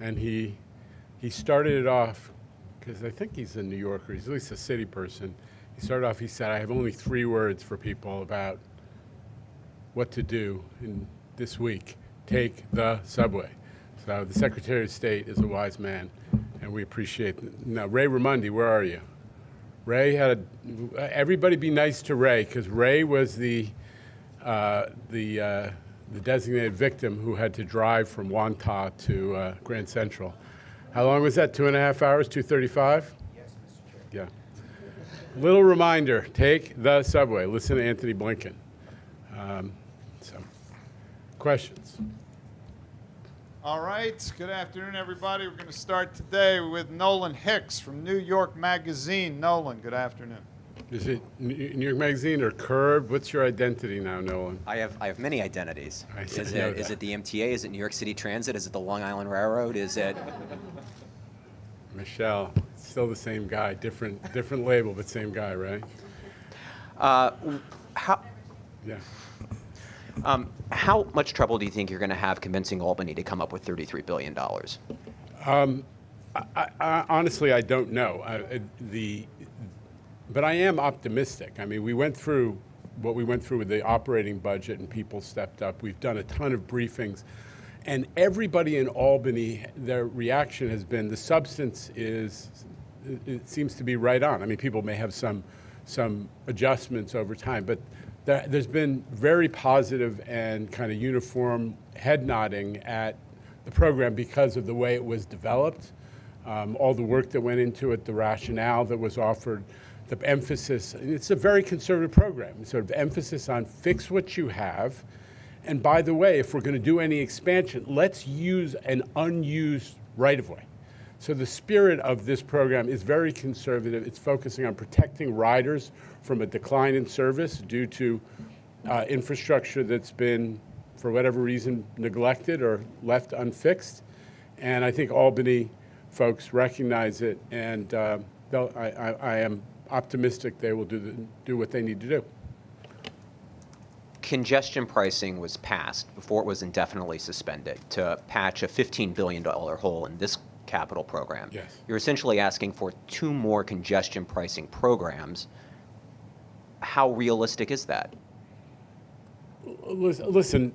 and he started it off, because I think he's a New Yorker, he's at least a city person. He started off, he said, I have only 3 words for people about what to do in this week. Take the subway. So the Secretary of State is a wise man, and we appreciate it. Now, Ray Ramundi, where are you? Ray had everybody be nice to Ray, because Ray was the designated victim who had to drive from Wantagh to Grand Central. How long was that? 2.5 hours, 2:35? Yes, Mr. Chair. Yeah. Little reminder, take the subway. Listen to Anthony Blinken. Questions? All right. Good afternoon, everybody. We're going to start today with Nolan Hicks from New York Magazine. Nolan, good afternoon. Is it New York Magazine or Curb? What's your identity now, Nolan? I have many identities. Is know it the MTA? Is it New York City Transit? Is it the Long Island Railroad? Is it Michelle? Still the same guy, different label, but same guy, right? how? Yeah. How much trouble do you think you're going to have convincing Albany to come up with $33 billion? Honestly, I don't know. But I am optimistic. I mean, we went through what we went through with the operating budget, and people stepped up. We've done a ton of briefings, and everybody in Albany, their reaction has been the substance it seems to be right on. I mean, people may have some adjustments over time, but there's been very positive and kind of uniform head nodding at the program because of the way it was developed, all the work that went into it, the rationale that was offered, the emphasis. It's a very conservative program, sort of emphasis on fix what you have. And by the way, if we're going to do any expansion, let's use an unused right-of-way. So the spirit of this program is very conservative. It's focusing on protecting riders from a decline in service due to infrastructure that's been, for whatever reason, neglected or left unfixed. And I think Albany folks recognize it, and I am optimistic they will do what they need to do. Congestion pricing was passed before it was indefinitely suspended to patch a $15 billion hole in this capital program. Yes. You're essentially asking for 2 more congestion pricing programs. How realistic is that? Listen,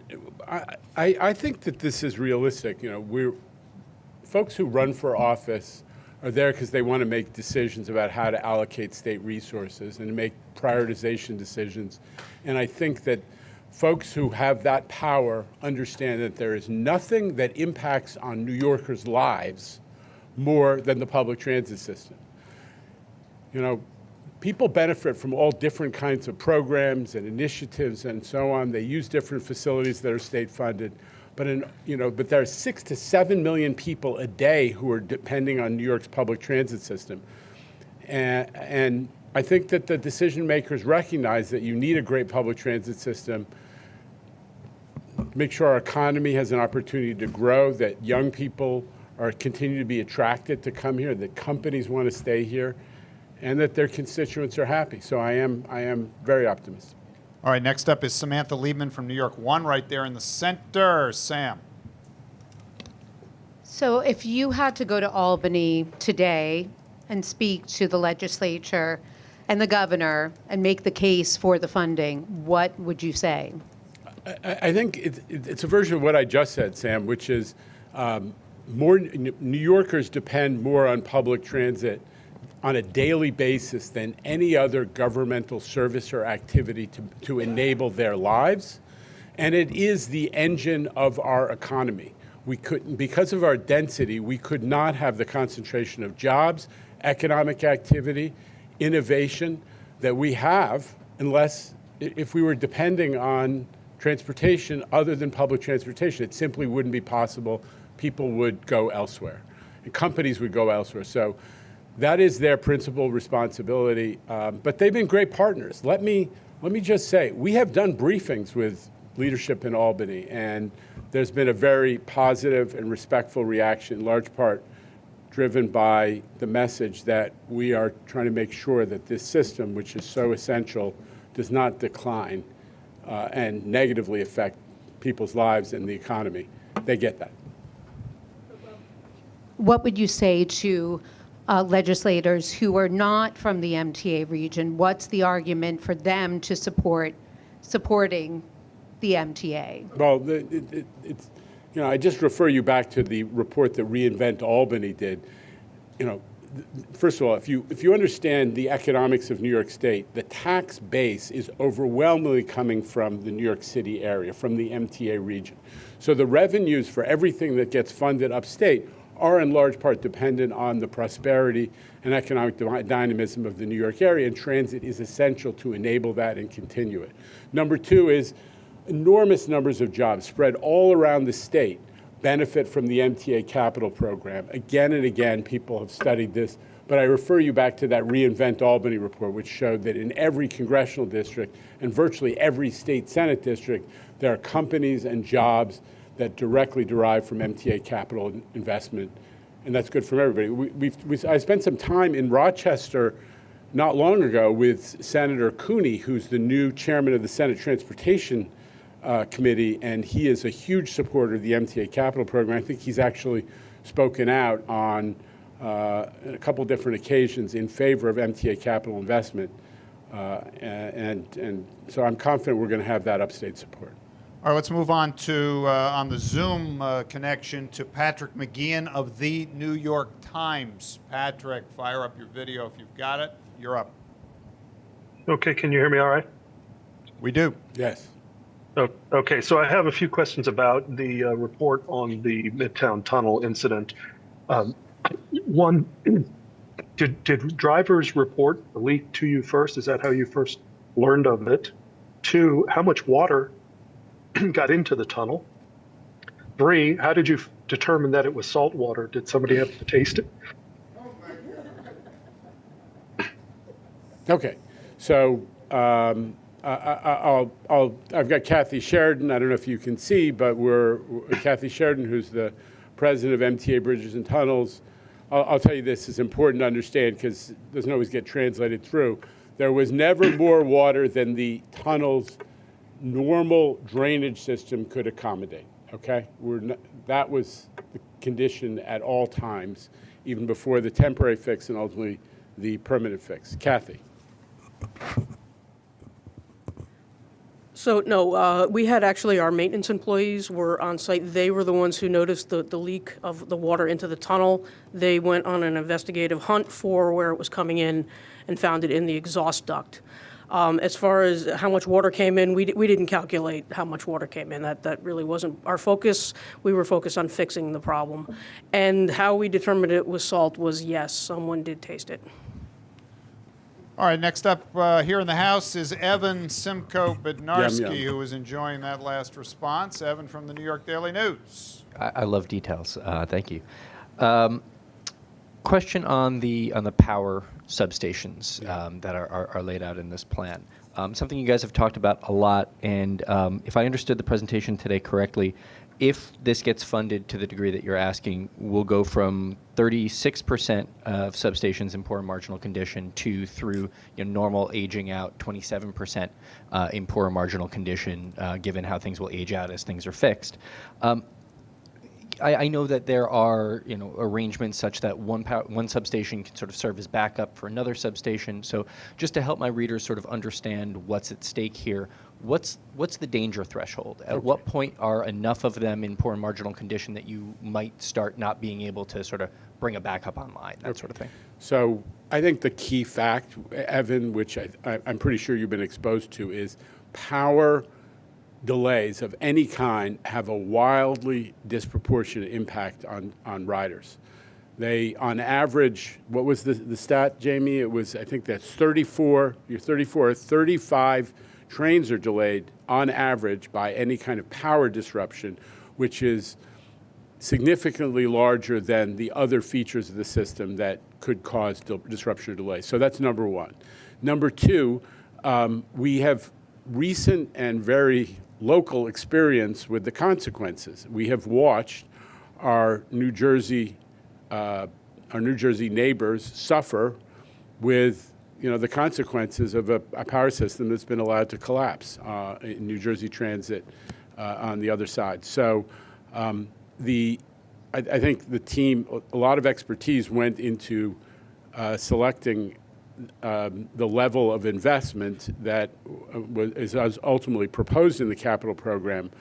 I think that this is realistic. You know, folks who run for office are there because they want to make decisions about how to allocate state resources and to make prioritization decisions. And I think that folks who have that power understand that there is nothing that impacts on New Yorkers' lives more than the public transit system. You know, people benefit from all different kinds of programs and initiatives and so on. They use different facilities that are state funded. But there are 6 to 7 million people a day who are depending on New York's public transit system. And I think that the decision makers recognize that you need a great public transit system, make sure our economy has an opportunity to grow, that young people continue to be attracted to come here, that companies want to stay here, and that their constituents are happy. So I am very optimistic. All right, next up is Samantha Liebman from New York One, right there in the center. Sam. So if you had to go to Albany today and speak to the legislature and the governor and make the case for the funding, what would you say? I think it's a version of what I just said, Sam, which is more New Yorkers depend more on public transit on a daily basis than any other governmental service or activity to enable their lives. And it is the engine of our economy. Because of our density, we could not have the concentration of jobs, economic activity, innovation that we have if we were depending on transportation other than public transportation. It simply wouldn't be possible. People would go elsewhere, and companies would go elsewhere. So that is their principal responsibility. But they've been great partners. Let me just say, we have done briefings with leadership in Albany, and there's been a very positive and respectful reaction, in large part driven by the message that we are trying to make sure that this system, which is so essential, does not decline and negatively affect people's lives and the economy. They get that. What would you say to legislators who are not from the MTA region? What's the argument for them to supporting the MTA? Well, it's, I just refer you back to the report that Reinvent Albany did. First of all, if you understand the economics of New York State, the tax base is overwhelmingly coming from the New York City area, from the MTA region. So the revenues for everything that gets funded upstate are in large part dependent on the prosperity and economic dynamism of the New York area, and transit is essential to enable that and continue it. Number two is enormous numbers of jobs spread all around the state benefit from the MTA capital program. Again and again, people have studied this, but I refer you back to that Reinvent Albany report, which showed that in every congressional district and virtually every state Senate district, there are companies and jobs that directly derive from MTA capital investment, and that's good for everybody. I spent some time in Rochester not long ago with Senator Cooney, who's the new chairman of the Senate Transportation Committee, and he is a huge supporter of the MTA capital program. I think he's actually spoken out on a couple different occasions in favor of MTA capital investment, and so I'm confident we're going to have that upstate support. All right, let's move on to, on the Zoom connection, to Patrick McGeehan of the New York Times. Patrick, fire up your video if you've got it. You're up. Okay, can you hear me all right? We do. Yes. Oh, okay, so I have a few questions about the report on the Midtown Tunnel incident. One, did drivers report the leak to you first? Is that how you first learned of it? Two, how much water got into the tunnel? Three, how did you determine that it was salt water? Did somebody have to taste it? Okay, so I've got Kathy Sheridan. I don't know if you can see, but Kathy Sheridan, who's the president of MTA Bridges and Tunnels. I'll tell you this is important to understand because it doesn't always get translated through. There was never more water than the tunnel's normal drainage system could accommodate, okay? That was the condition at all times, even before the temporary fix and ultimately the permanent fix. Kathy. So no, we had actually our maintenance employees were on site. They were the ones who noticed the leak of the water into the tunnel. They went on an investigative hunt for where it was coming in and found it in the exhaust duct. As far as how much water came in, we didn't calculate how much water came in. That really wasn't our focus. We were focused on fixing the problem. And how we determined it was salt was yes, someone did taste it. All right, next up here in the House is Evan Simcoe Bednarski, who was enjoying that last response. Evan from the New York Daily News. I love details. Thank you. Question on the power substations that are laid out in this plan. Something you guys have talked about a lot, and if I understood the presentation today correctly, if this gets funded to the degree that you're asking, we'll go from 36% of substations in poor and marginal condition to through normal aging out 27% in poor and marginal condition, given how things will age out as things are fixed. I know that there are arrangements such that one substation can sort of serve as backup for another substation. So just to help my readers sort of understand what's at stake here, what's the danger threshold? At what point are enough of them in poor and marginal condition that you might start not being able to sort of bring a backup online, that sort of thing? So I think the key fact, Evan, which I'm pretty sure you've been exposed to, is power delays of any kind have a wildly disproportionate impact on riders. They, on average, what was the stat, Jamie? It was, I think that's 35 trains are delayed on average by any kind of power disruption, which is significantly larger than the other features of the system that could cause disruption or delay. So that's number one. Number two, we have recent and very local experience with the consequences. We have watched our New Jersey neighbors suffer with the consequences of a power system that's been allowed to collapse in New Jersey Transit on the other side. So I think the team, a lot of expertise went into selecting the level of investment that is ultimately proposed in the capital program.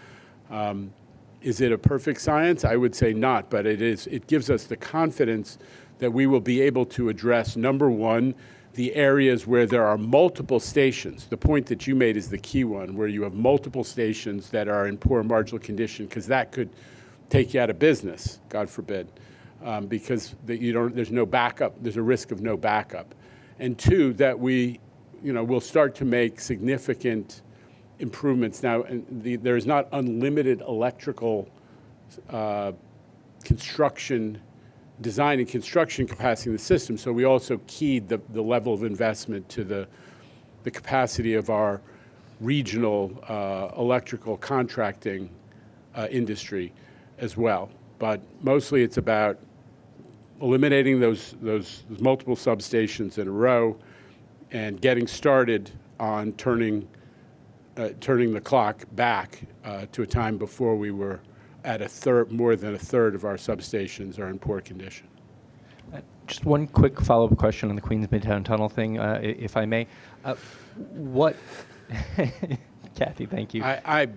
Is it a perfect science? I would say not, but it gives us the confidence that we will be able to address, number one, the areas where there are multiple stations. The point that you made is the key one, where you have multiple stations that are in poor marginal condition, because that could take you out of business, God forbid, because there's no backup. There's a risk of no backup. And two, that we'll start to make significant improvements. Now, there is not unlimited electrical design and construction capacity in the system, so we also keyed the level of investment to the capacity of our regional electrical contracting industry as well. But mostly it's about eliminating those multiple substations in a row and getting started on turning the clock back to a time before we were at more than a third of our substations are in poor condition. Just one quick follow-up question on the Queens Midtown Tunnel thing, if I may. Kathy, thank you. I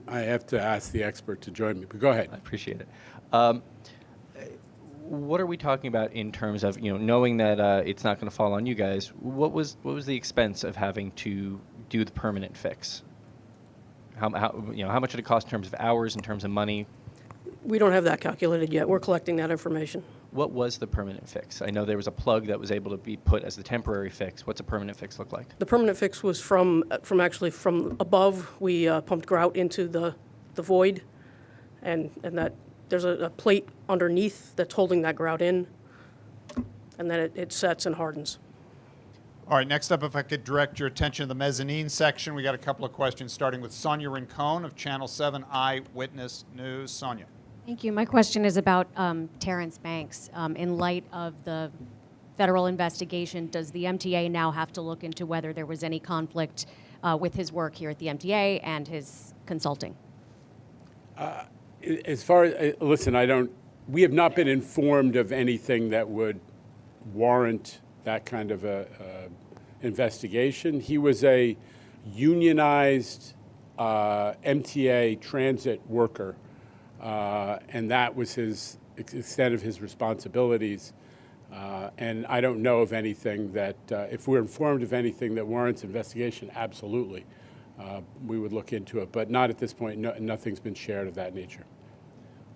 have to ask the expert to join me, but go ahead. I appreciate it. What are we talking about in terms of, knowing that it's not going to fall on you guys? What was the expense of having to do the permanent fix? How much did it cost in terms of hours, in terms of money? We don't have that calculated yet. We're collecting that information. What was the permanent fix? I know there was a plug that was able to be put as the temporary fix. What's a permanent fix look like? The permanent fix was from above. We pumped grout into the void, and that there's a plate underneath that's holding that grout in, and then it sets and hardens. All right, next up, if I could direct your attention to the mezzanine section. We got a couple of questions, starting with Sonia Rincon of Channel 7 Eyewitness News. Sonia. Thank you. My question is about Terrence Banks. In light of the federal investigation, does the MTA now have to look into whether there was any conflict with his work here at the MTA and his consulting? As far as, listen, we have not been informed of anything that would warrant that kind of a investigation. He was a unionized MTA transit worker, and that was his extent of his responsibilities. And I don't know of anything that, if we're informed of anything that warrants investigation, absolutely, we would look into it. But not at this point. Nothing's been shared of that nature.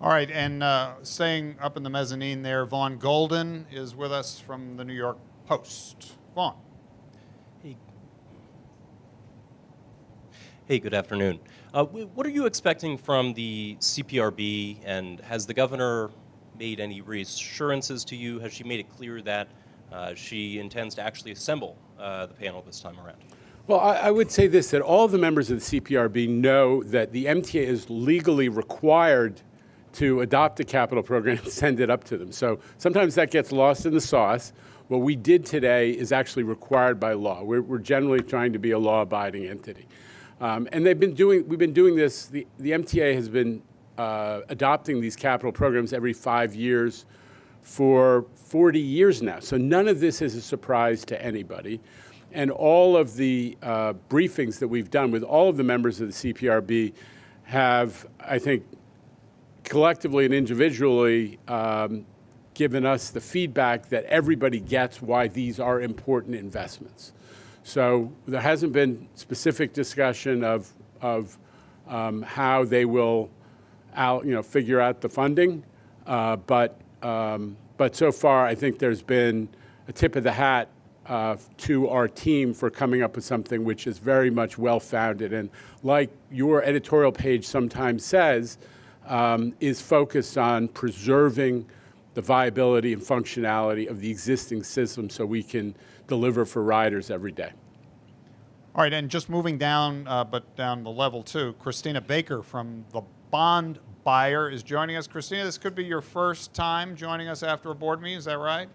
All right, and staying up in the mezzanine there, Vaughn Golden is with us from the New York Post. Vaughn. Hey, good afternoon. What are you expecting from the CPRB, and has the governor made any reassurances to you? Has she made it clear that she intends to actually assemble the panel this time around? Well, I would say this, that all the members of the CPRB know that the MTA is legally required to adopt a capital program and send it up to them. So sometimes that gets lost in the sauce. What we did today is actually required by law. We're generally trying to be a law-abiding entity. And we've been doing this, the MTA has been adopting these capital programs every 5 years for 40 years now. So none of this is a surprise to anybody. And all of the briefings that we've done with all of the members of the CPRB have, I think, collectively and individually given us the feedback that everybody gets why these are important investments. So there hasn't been specific discussion of how they will figure out the funding, but so far I think there's been a tip of the hat to our team for coming up with something which is very much well-founded, and like your editorial page sometimes says, is focused on preserving the viability and functionality of the existing system so we can deliver for riders every day. All right, and just moving down, but down the level too, Christina Baker from The Bond Buyer is joining us. Christina, this could be your first time joining us after a board meeting, is that right?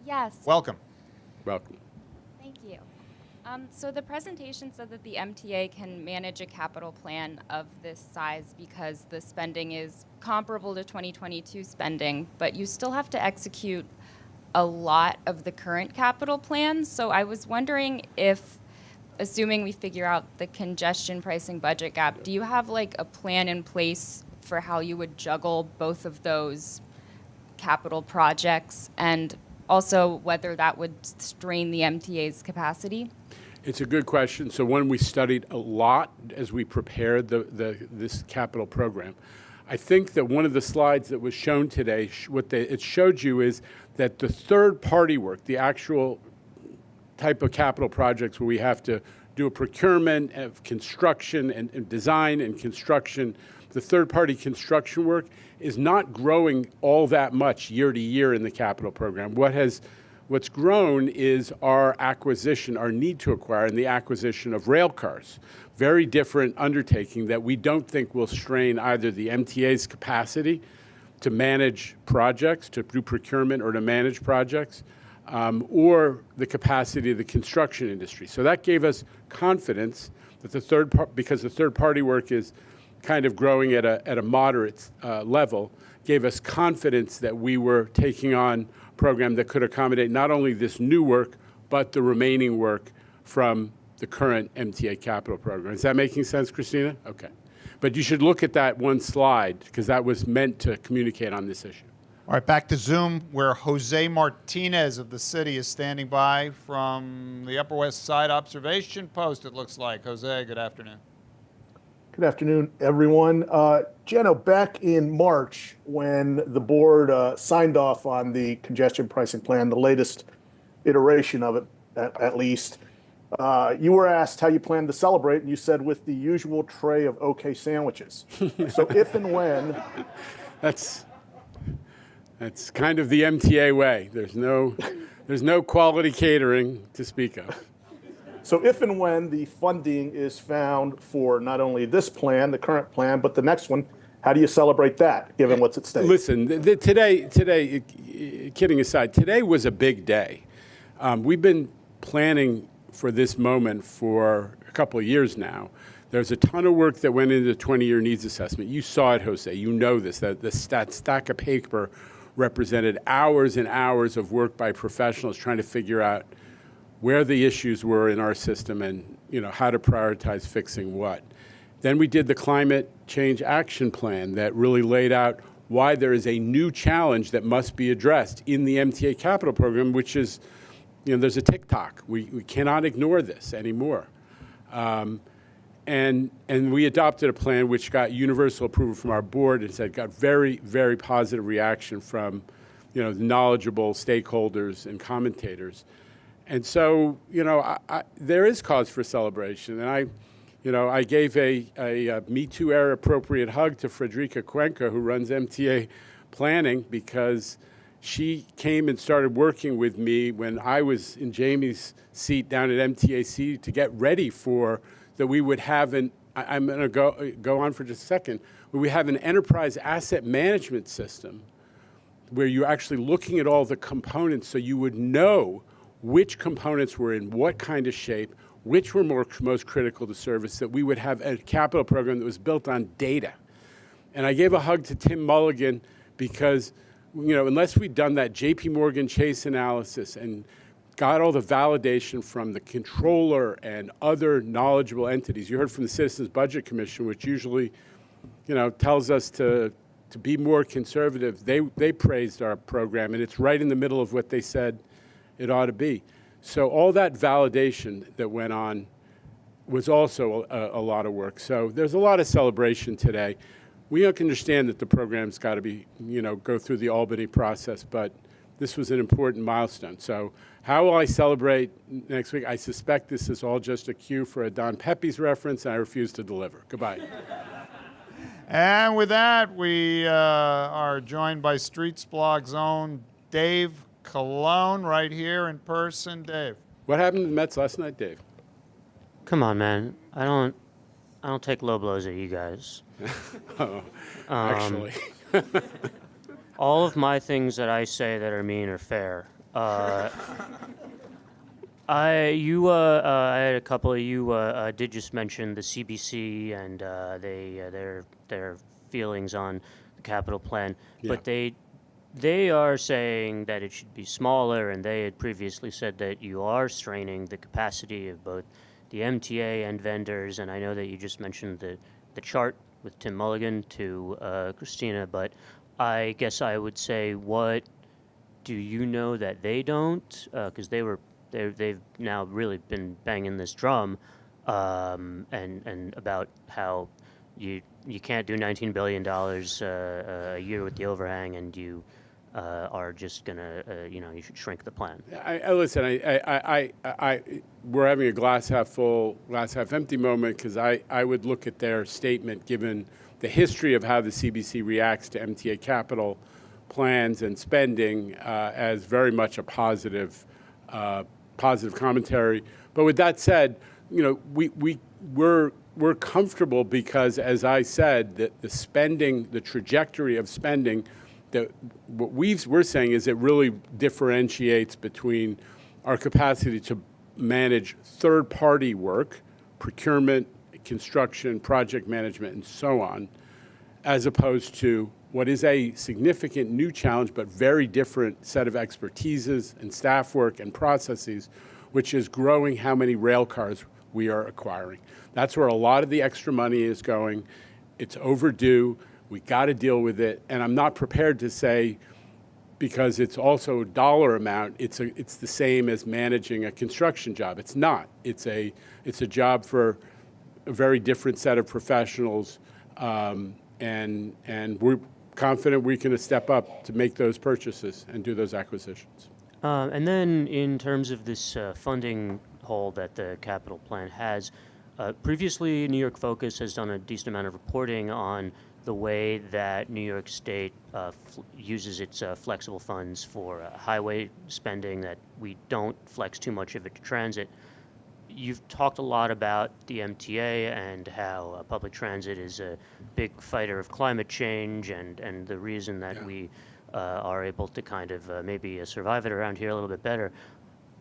Yes. Welcome. Welcome. So the presentation said that the MTA can manage a capital plan of this size because the spending is comparable to 2022 spending, but you still have to execute a lot of the current capital plans. So I was wondering if, assuming we figure out the congestion pricing budget gap, do you have like a plan in place for how you would juggle both of those capital projects, and also whether that would strain the MTA's capacity? It's a good question. So one we studied a lot as we prepared this capital program. I think that one of the slides that was shown today, it showed you is that the third-party work, the actual type of capital projects where we have to do a procurement of construction and design and construction, the third-party construction work is not growing all that much year to year in the capital program. What's grown is our acquisition, our need to acquire, and the acquisition of rail cars. Very different undertaking that we don't think will strain either the MTA's capacity to manage projects, to do procurement or to manage projects, or the capacity of the construction industry. So that gave us confidence that because the third-party work is kind of growing at a moderate level, gave us confidence that we were taking on a program that could accommodate not only this new work, but the remaining work from the current MTA capital program. Is that making sense, Christina? Okay. But you should look at that one slide, because that was meant to communicate on this issue. All right, back to Zoom, where Jose Martinez of the city is standing by from the Upper West Side observation post, it looks like. Jose, good afternoon. Good afternoon, everyone. Jano, back in March, when the board signed off on the congestion pricing plan, the latest iteration of it, at least, you were asked how you plan to celebrate, and you said with the usual tray of OK sandwiches. So if and when... That's kind of the MTA way. There's no quality catering to speak of. So if and when the funding is found for not only this plan, the current plan, but the next one, how do you celebrate that, given what's at stake? Listen, today, kidding aside, today was a big day. We've been planning for this moment for a couple of years now. There's a ton of work that went into the 20-year needs assessment. You saw it, Jose. You know this, that the stack of paper represented hours and hours of work by professionals trying to figure out where the issues were in our system and how to prioritize fixing what. Then we did the climate change action plan that really laid out why there is a new challenge that must be addressed in the MTA capital program, which is, there's a tick-tock. We cannot ignore this anymore. And we adopted a plan which got universal approval from our board and got very, very positive reaction from, the knowledgeable stakeholders and commentators. And so, there is cause for celebration. And I gave a Me Too era appropriate hug to Frederica Cuenca, who runs MTA planning, because she came and started working with me when I was in Jamie's seat down at MTAC to get ready for that we would have I'm going to go on for just a second, where we have an enterprise asset management system where you're actually looking at all the components so you would know which components were in what kind of shape, which were most critical to service, that we would have a capital program that was built on data. And I gave a hug to Tim Mulligan because, unless we'd done that JP Morgan Chase analysis and got all the validation from the controller and other knowledgeable entities. You heard from the Citizens Budget Commission, which usually, tells us to be more conservative. They praised our program, and it's right in the middle of what they said it ought to be. So all that validation that went on was also a lot of work. So there's a lot of celebration today. We understand that the program's got to be, go through the Albany process, but this was an important milestone. So how will I celebrate next week? I suspect this is all just a cue for a Don Pepe's reference, and I refuse to deliver. Goodbye. And with that, we are joined by Streets Blog's own Dave Cologne right here in person. Dave. What happened to the Mets last night, Dave? Come on, man. I don't take low blows at you guys. Actually. All of my things that I say that are mean are fair. I had a couple of you did just mention the CBC and their feelings on the capital plan, but they are saying that it should be smaller, and they had previously said that you are straining the capacity of both the MTA and vendors. And I know that you just mentioned the chart with Tim Mulligan to Christina, but I guess I would say, what do you know that they don't? Because they've now really been banging this drum, and about how you can't do $19 billion a year with the overhang, and you are just gonna you should shrink the plan. Listen, we're having a glass half full, glass half empty moment, because I would look at their statement, given the history of how the CBC reacts to MTA capital plans and spending, as very much a positive commentary. But with that said, we're comfortable because, as I said, that the spending, the trajectory of spending, what we're saying is it really differentiates between our capacity to manage third-party work, procurement, construction, project management, and so on, as opposed to what is a significant new challenge, but very different set of expertises and staff work and processes, which is growing how many rail cars we are acquiring. That's where a lot of the extra money is going. It's overdue. We got to deal with it. And I'm not prepared to say, because it's also a dollar amount, it's the same as managing a construction job. It's not. It's a job for a very different set of professionals, and we're confident we can step up to make those purchases and do those acquisitions. And then in terms of this funding hole that the capital plan has, previously New York Focus has done a decent amount of reporting on the way that New York State uses its flexible funds for highway spending, that we don't flex too much of it to transit. You've talked a lot about the MTA and how public transit is a big fighter of climate change, and the reason that we are able to kind of maybe survive it around here a little bit better.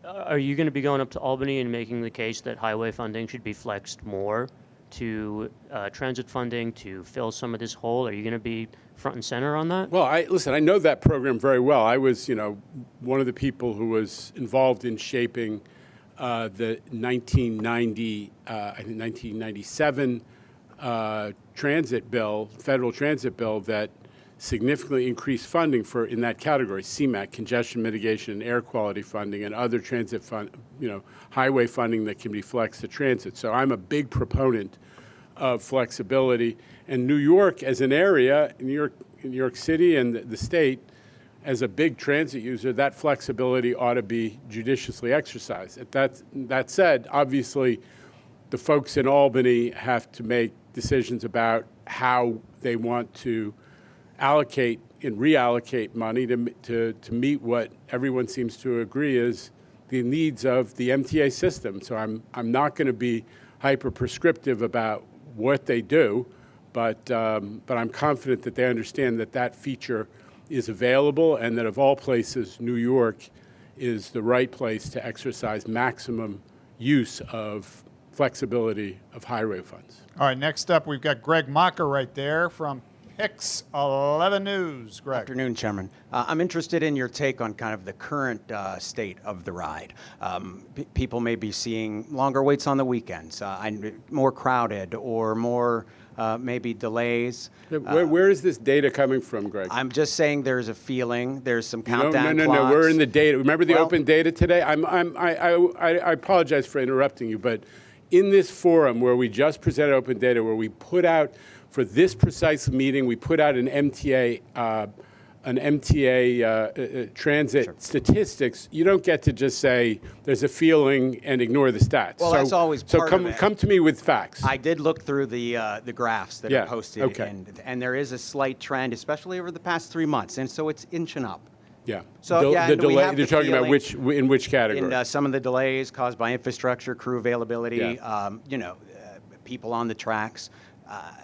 Are you going to be going up to Albany and making the case that highway funding should be flexed more to transit funding to fill some of this hole? Are you going to be front and center on that? Well, I know that program very well. I was, one of the people who was involved in shaping the 1997 transit bill, federal transit bill, that significantly increased funding in that category: CMAQ, congestion mitigation and air quality funding, and other transit fund, highway funding that can be flexed to transit. So I'm a big proponent of flexibility. And New York as an area, New York City and the state, as a big transit user, that flexibility ought to be judiciously exercised. That said, obviously, the folks in Albany have to make decisions about how they want to allocate and reallocate money to meet what everyone seems to agree is the needs of the MTA system. So I'm not going to be hyper prescriptive about what they do, but I'm confident that they understand that feature is available, and that of all places, New York is the right place to exercise maximum use of flexibility of highway funds. All right, next up, we've got Greg Macher right there from Pix 11 News. Greg. Afternoon, Chairman. I'm interested in your take on kind of the current state of the ride. People may be seeing longer waits on the weekends, more crowded, or more maybe delays. Where is this data coming from, Greg? I'm just saying there's a feeling, there's some countdown No, clocks. we're in the data. Remember the open data today? I apologize for interrupting you, but in this forum where we just presented open data, where we put out, for this precise meeting, we put out an MTA transit statistics. You don't get to just say there's a feeling and ignore the stats. Well, that's always part of it. Come to me with facts. I did look through the graphs that are posted, okay. and there is a slight trend, especially over the past 3 months, and so it's inching up. Yeah. So the and we delay. have You're the talking about feeling in which category? In some of the delays caused by infrastructure, crew availability, people on the tracks.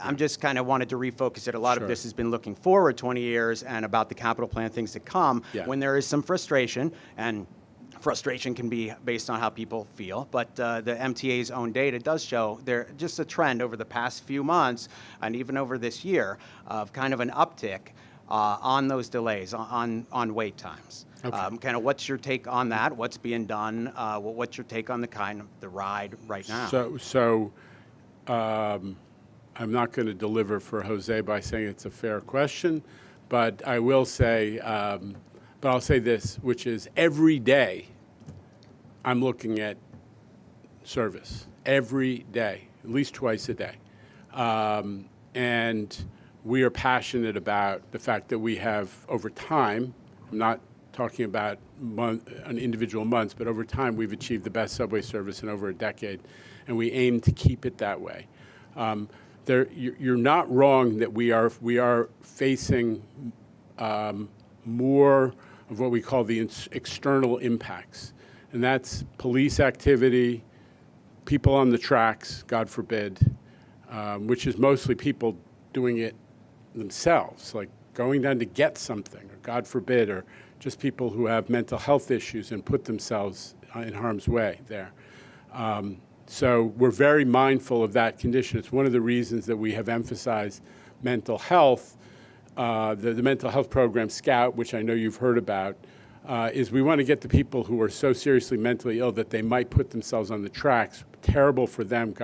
I'm just kind of wanted to refocus it. A lot of this has been looking forward 20 years and about the capital plan, things to come, when there is some frustration. And frustration can be based on how people feel, but the MTA's own data does show there just a trend over the past few months and even over this year of kind of an uptick on those delays, on wait times. Okay. Kind of what's your take on that? What's being done? What's your take on the ride right now? So I'm not going to deliver for Jose by saying it's a fair question, but I will say, but I'll say this, which is every day I'm looking at service. Every day, at least twice a day. And we are passionate about the fact that we have, over time, I'm not talking about on individual months, but over time we've achieved the best subway service in over a decade, and we aim to keep it that way. You're not wrong that we are facing more of what we call the external impacts, and that's police activity, people on the tracks, God forbid, which is mostly people doing it themselves, like going down to get something, or God forbid, or just people who have mental health issues and put themselves in harm's way there. So we're very mindful of that condition. It's one of the reasons that we have emphasized mental health. The mental health program, SCOUT, which I know you've heard about, is we want to get the people who are so seriously mentally ill that they might put themselves on the tracks. Terrible for them,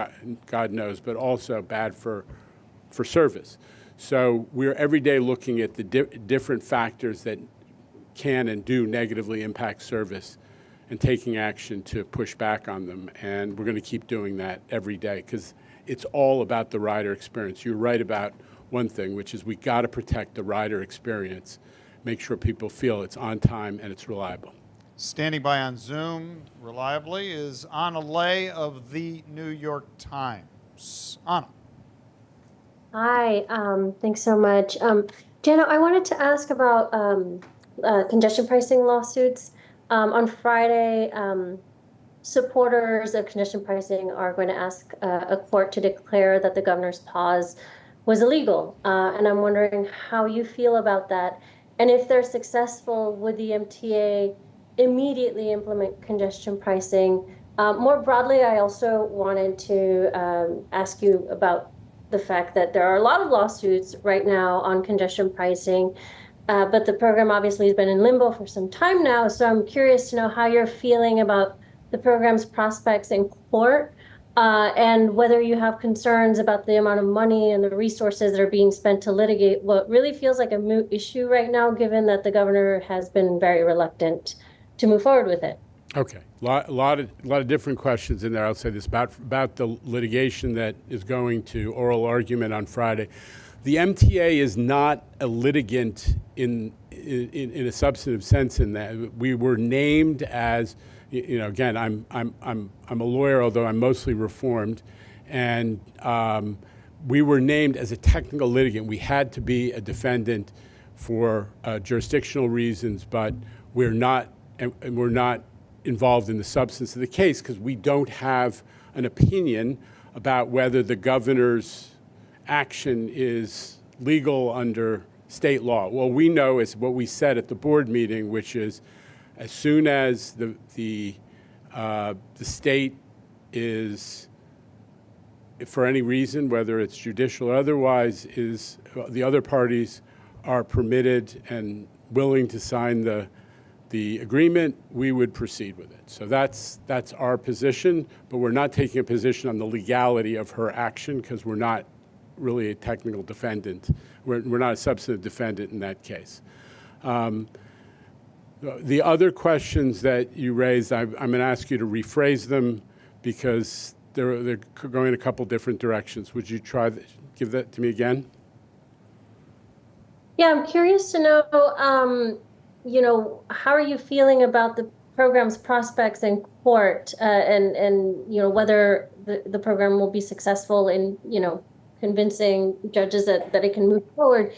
God knows, but also bad for service. So we're every day looking at the different factors that can and do negatively impact service and taking action to push back on them. And we're going to keep doing that every day because it's all about the rider experience. You're right about one thing, which is we got to protect the rider experience, make sure people feel it's on time and it's reliable. Standing by on Zoom reliably is Anna Lay of the New York Times. Anna. Hi, thanks so much. Jana, I wanted to ask about congestion pricing lawsuits. On Friday, supporters of congestion pricing are going to ask a court to declare that the governor's pause was illegal. And I'm wondering how you feel about that. And if they're successful, would the MTA immediately implement congestion pricing? More broadly, I also wanted to ask you about the fact that there are a lot of lawsuits right now on congestion pricing, but the program obviously has been in limbo for some time now. So I'm curious to know how you're feeling about the program's prospects in court, and whether you have concerns about the amount of money and the resources that are being spent to litigate what really feels like a moot issue right now, given that the governor has been very reluctant to move forward with it. Okay, a lot of different questions in there. I'll say this about the litigation that is going to oral argument on Friday. The MTA is not a litigant in a substantive sense. In that we were named as, again, I'm a lawyer, although I'm mostly reformed, and we were named as a technical litigant. We had to be a defendant for jurisdictional reasons, but we're not involved in the substance of the case because we don't have an opinion about whether the governor's action is legal under state law. What we know is what we said at the board meeting, which is as soon as the state is, for any reason, whether it's judicial or otherwise, is the other parties are permitted and willing to sign the agreement, we would proceed with it. So that's our position, but we're not taking a position on the legality of her action because we're not really a technical defendant. We're not a substantive defendant in that case. The other questions that you raised, I'm going to ask you to rephrase them because they're going a couple different directions. Would you give that to me again? Yeah, I'm curious to know, how are you feeling about the program's prospects in court, and whether the program will be successful in, convincing judges that it can move forward?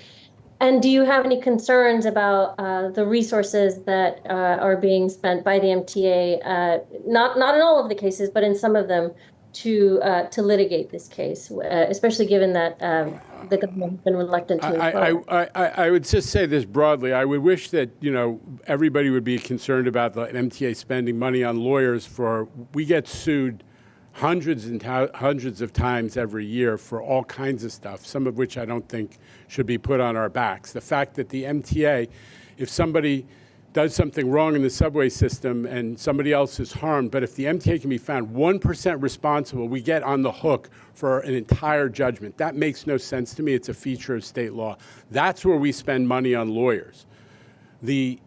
And do you have any concerns about the resources that are being spent by the MTA, not in all of the cases, but in some of them, to litigate this case, especially given that the government has been reluctant to move forward? I would just say this broadly. I would wish that, everybody would be concerned about the MTA spending money on lawyers we get sued hundreds and hundreds of times every year for all kinds of stuff, some of which I don't think should be put on our backs. The fact that the MTA, if somebody does something wrong in the subway system and somebody else is harmed, but if the MTA can be found 1% responsible, we get on the hook for an entire judgment. That makes no sense to me. It's a feature of state law. That's where we spend money on lawyers. The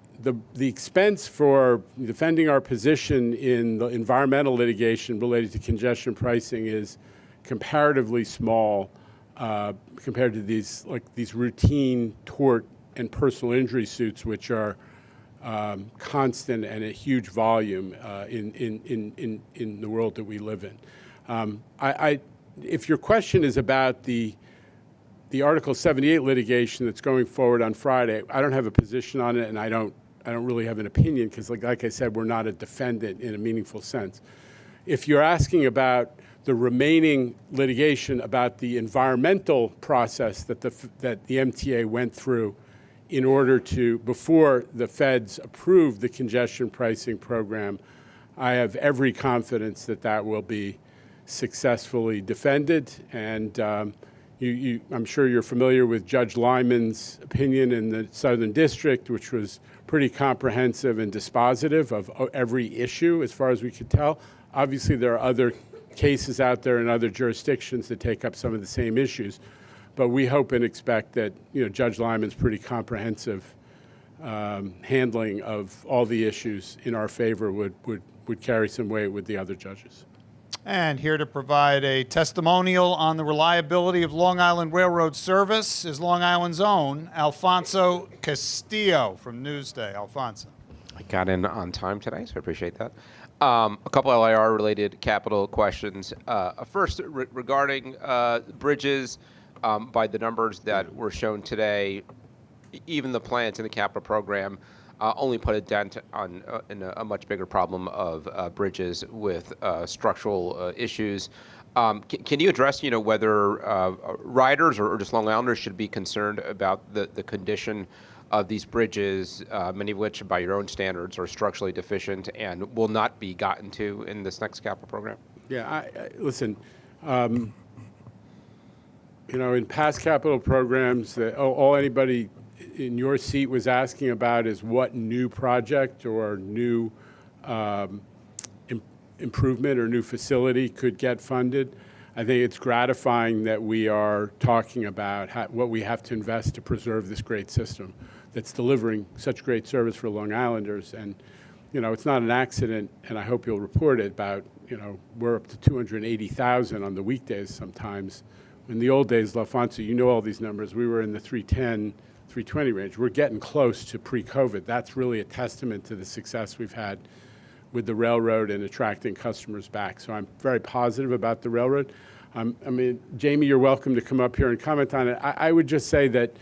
expense for defending our position in the environmental litigation related to congestion pricing is comparatively small compared to these routine tort and personal injury suits, which are constant and a huge volume in the world that we live in. If your question is about the Article 78 litigation that's going forward on Friday, I don't have a position on it, and I don't really have an opinion because, like I said, we're not a defendant in a meaningful sense. If you're asking about the remaining litigation about the environmental process that the MTA went through in order to, before the feds approved the congestion pricing program, I have every confidence that that will be successfully defended. And I'm sure you're familiar with Judge Lyman's opinion in the Southern District, which was pretty comprehensive and dispositive of every issue as far as we could tell. Obviously, there are other cases out there in other jurisdictions that take up some of the same issues. But we hope and expect that Judge Lyman's pretty comprehensive handling of all the issues in our favor would carry some weight with the other judges. And here to provide a testimonial on the reliability of Long Island Railroad service is Long Island's own Alfonso Castillo from Newsday. Alfonso. I got in on time today, so I appreciate that. A couple LIR-related capital questions. First, regarding bridges, by the numbers that were shown today, even the plans in the capital program only put a dent in a much bigger problem of bridges with structural issues. Can you address, whether riders or just Long Islanders should be concerned about the condition of these bridges, many of which, by your own standards, are structurally deficient and will not be gotten to in this next capital program? Yeah, listen. In past capital programs, all anybody in your seat was asking about is what new project or new improvement or new facility could get funded. I think it's gratifying that we are talking about what we have to invest to preserve this great system that's delivering such great service for Long Islanders. And, it's not an accident, and I hope you'll report it, about, we're up to 280,000 on the weekdays sometimes. In the old days, Alfonso, you know all these numbers, we were in the 310, 320 range. We're getting close to pre-COVID. That's really a testament to the success we've had with the railroad and attracting customers back. So I'm very positive about the railroad. Jamie, you're welcome to come up here and comment on it. I would just say that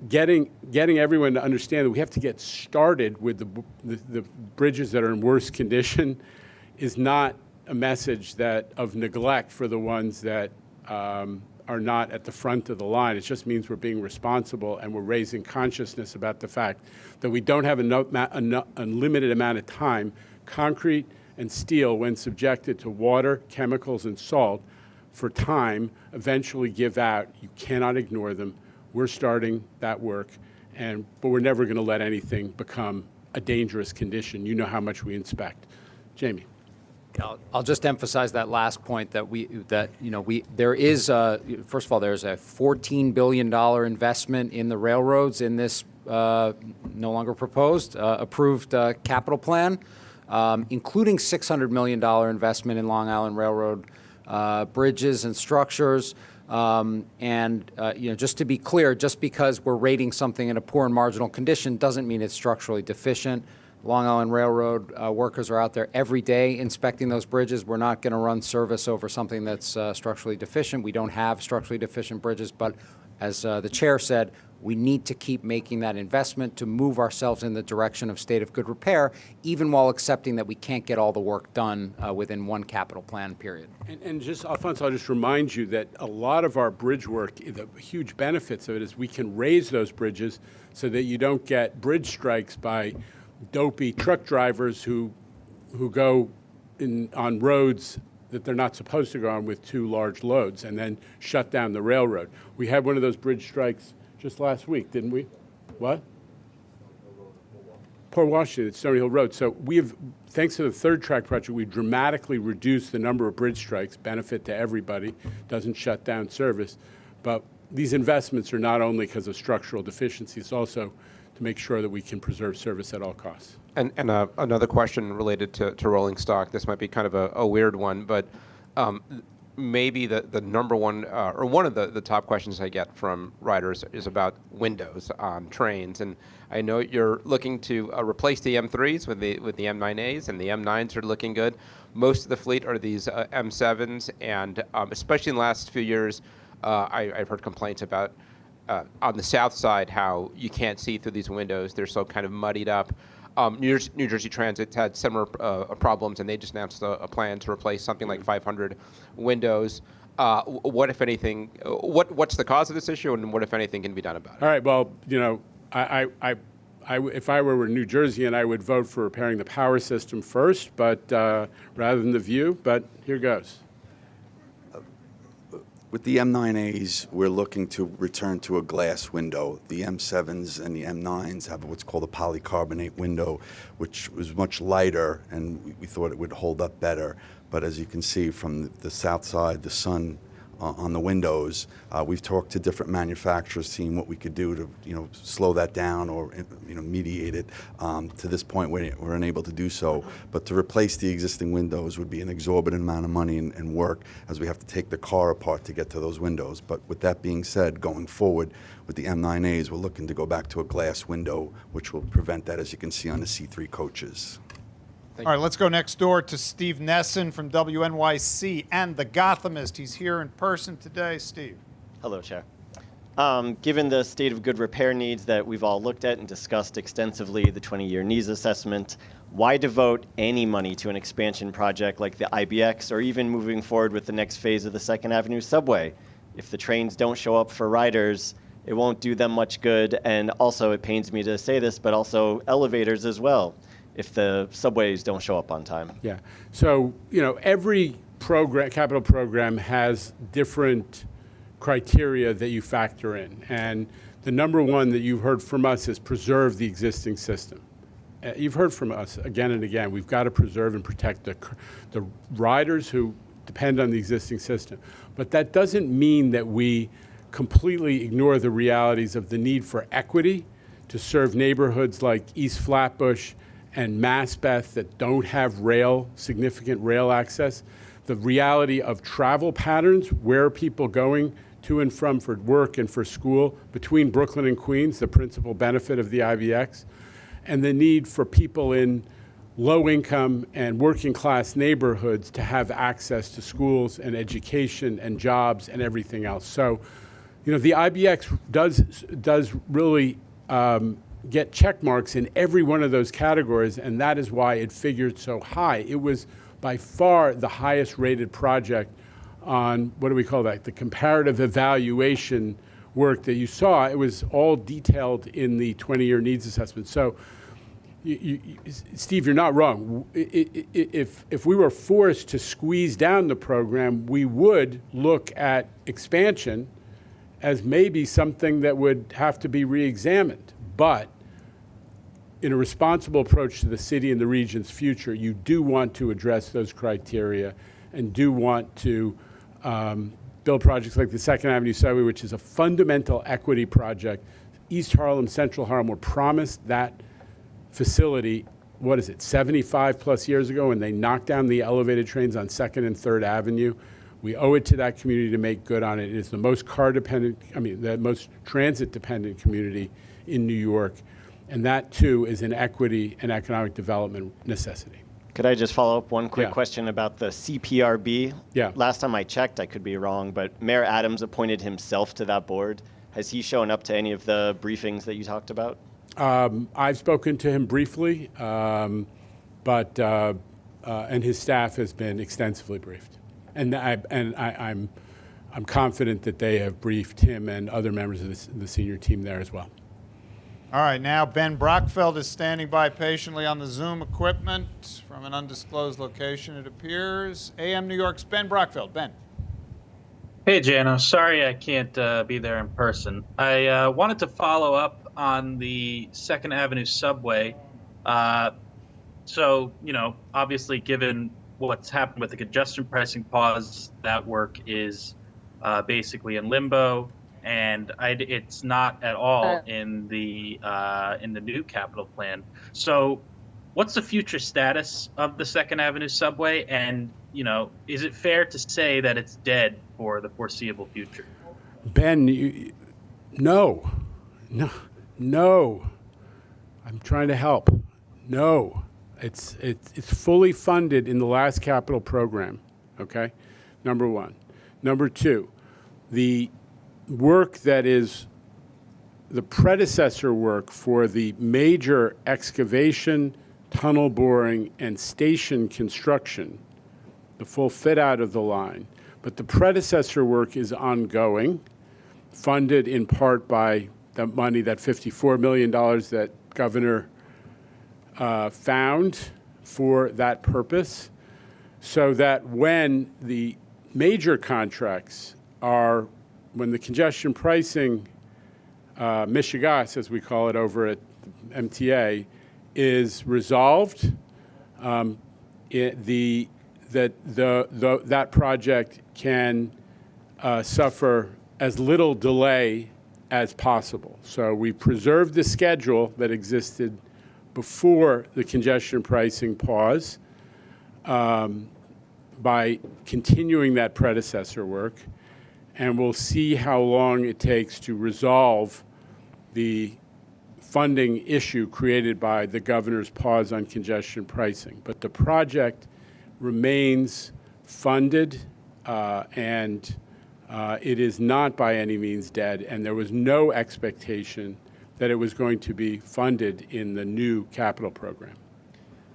getting everyone to understand that we have to get started with the bridges that are in worse condition is not a message of neglect for the ones that are not at the front of the line. It just means we're being responsible and we're raising consciousness about the fact that we don't have a unlimited amount of time. Concrete and steel, when subjected to water, chemicals, and salt for time, eventually give out. You cannot ignore them. We're starting that work, but we're never going to let anything become a dangerous condition. You know how much we inspect. Jamie. I'll just emphasize that last point that there is first of all, there's a $14 billion investment in the railroads in this no longer proposed approved capital plan, including $600 million investment in Long Island Railroad bridges and structures. Just to be clear, just because we're rating something in a poor and marginal condition doesn't mean it's structurally deficient. Long Island Railroad workers are out there every day inspecting those bridges. We're not going to run service over something that's structurally deficient. We don't have structurally deficient bridges, but as the chair said, we need to keep making that investment to move ourselves in the direction of state of good repair, even while accepting that we can't get all the work done within one capital plan period. And just, Alfonso, I'll just remind you that a lot of our bridge work, the huge benefits of it is we can raise those bridges so that you don't get bridge strikes by dopey truck drivers who go on roads that they're not supposed to go on with too large loads and then shut down the railroad. We had one of those bridge strikes just last week, didn't we? What? Port Washington, it's Stony Hill Road. So we've, thanks to the third track project, we dramatically reduced the number of bridge strikes, benefit to everybody, doesn't shut down service. But these investments are not only because of structural deficiencies, also to make sure that we can preserve service at all costs. And another question related to rolling stock. This might be kind of a weird one, but maybe the number one, or one of the top questions I get from riders is about windows on trains. And I know you're looking to replace the M3s with the M9As, and the M9s are looking good. Most of the fleet are these M7s, and especially in the last few years, I've heard complaints about on the south side how you can't see through these windows. They're so kind of muddied up. New Jersey Transit had similar problems, and they just announced a plan to replace something like 500 windows. What, if anything, what's the cause of this issue, and what, if anything, can be done about it? All right. Well, you know, if I were New Jerseyan, I would vote for repairing the power system first, but rather than the view. But here goes. With the M9As, we're looking to return to a glass window. The M7s and the M9s have what's called a polycarbonate window, which was much lighter, and we thought it would hold up better. But as you can see from the south side, the sun on the windows, we've talked to different manufacturers, seeing what we could do to, slow that down or, mediate it. To this point, we're unable to do so. But to replace the existing windows would be an exorbitant amount of money and work, as we have to take the car apart to get to those windows. But with that being said, going forward with the M9As, we're looking to go back to a glass window, which will prevent that, as you can see on the C3 coaches. All right, let's go next door to Steve Nesson from WNYC and The Gothamist. He's here in person today. Steve. Hello, Chair. Given the state of good repair needs that we've all looked at and discussed extensively, the 20-year needs assessment, why devote any money to an expansion project like the IBX, or even moving forward with the next phase of the 2nd Avenue subway? If the trains don't show up for riders, it won't do them much good. And also, it pains me to say this, but also elevators as well, if the subways don't show up on time. Yeah. So, every capital program has different criteria that you factor in. And the number one that you've heard from us is preserve the existing system. You've heard from us again and again, we've got to preserve and protect the riders who depend on the existing system. But that doesn't mean that we completely ignore the realities of the need for equity to serve neighborhoods like East Flatbush and Maspeth that don't have significant rail access, the reality of travel patterns, where are people going to and from for work and for school between Brooklyn and Queens, the principal benefit of the IBX, and the need for people in low-income and working-class neighborhoods to have access to schools and education and jobs and everything else. So, the IBX does really get check marks in every one of those categories, and that is why it figured so high. It was by far the highest rated project on, what do we call that, the comparative evaluation work that you saw. It was all detailed in the 20-year needs assessment. So, Steve, you're not wrong. If we were forced to squeeze down the program, we would look at expansion as maybe something that would have to be re-examined. But in a responsible approach to the city and the region's future, you do want to address those criteria and do want to build projects like the 2nd Avenue subway, which is a fundamental equity project. East Harlem, Central Harlem were promised that facility, 75 plus years ago, when they knocked down the elevated trains on 2nd and 3rd Avenue. We owe it to that community to make good on it. It is the most the most transit-dependent community in New York, and that too is an equity and economic development necessity. Could I just follow up one quick question about the CPRB? Yeah. Last time I checked, I could be wrong, but Mayor Adams appointed himself to that board. Has he shown up to any of the briefings that you talked about? I've spoken to him briefly, and his staff has been extensively briefed, and I'm confident that they have briefed him and other members of the senior team there as well. All right, now Ben Brockfeld is standing by patiently on the Zoom equipment from an undisclosed location, it appears. AM New York's Ben Brockfeld. Ben. Hey, Jano. Sorry I can't be there in person. I wanted to follow up on the 2nd Avenue subway. So, obviously, given what's happened with the congestion pricing pause, that work is basically in limbo, and it's not at all in the new capital plan. So, what's the future status of the 2nd Avenue subway, and is it fair to say that it's dead for the foreseeable future? Ben, no. I'm trying to help. No, it's fully funded in the last capital program. Okay, number one. Number two, the work that is the predecessor work for the major excavation, tunnel boring, and station construction, the full fit out of the line. But the predecessor work is ongoing, funded in part by the money, that $54 million that Governor found for that purpose, so that when the major contracts are, when the congestion pricing, mishigas, as we call it over at MTA, is resolved, that project can suffer as little delay as possible. So we preserved the schedule that existed before the congestion pricing pause by continuing that predecessor work, and we'll see how long it takes to resolve the funding issue created by the governor's pause on congestion pricing. But the project remains funded, and it is not by any means dead, and there was no expectation that it was going to be funded in the new capital program.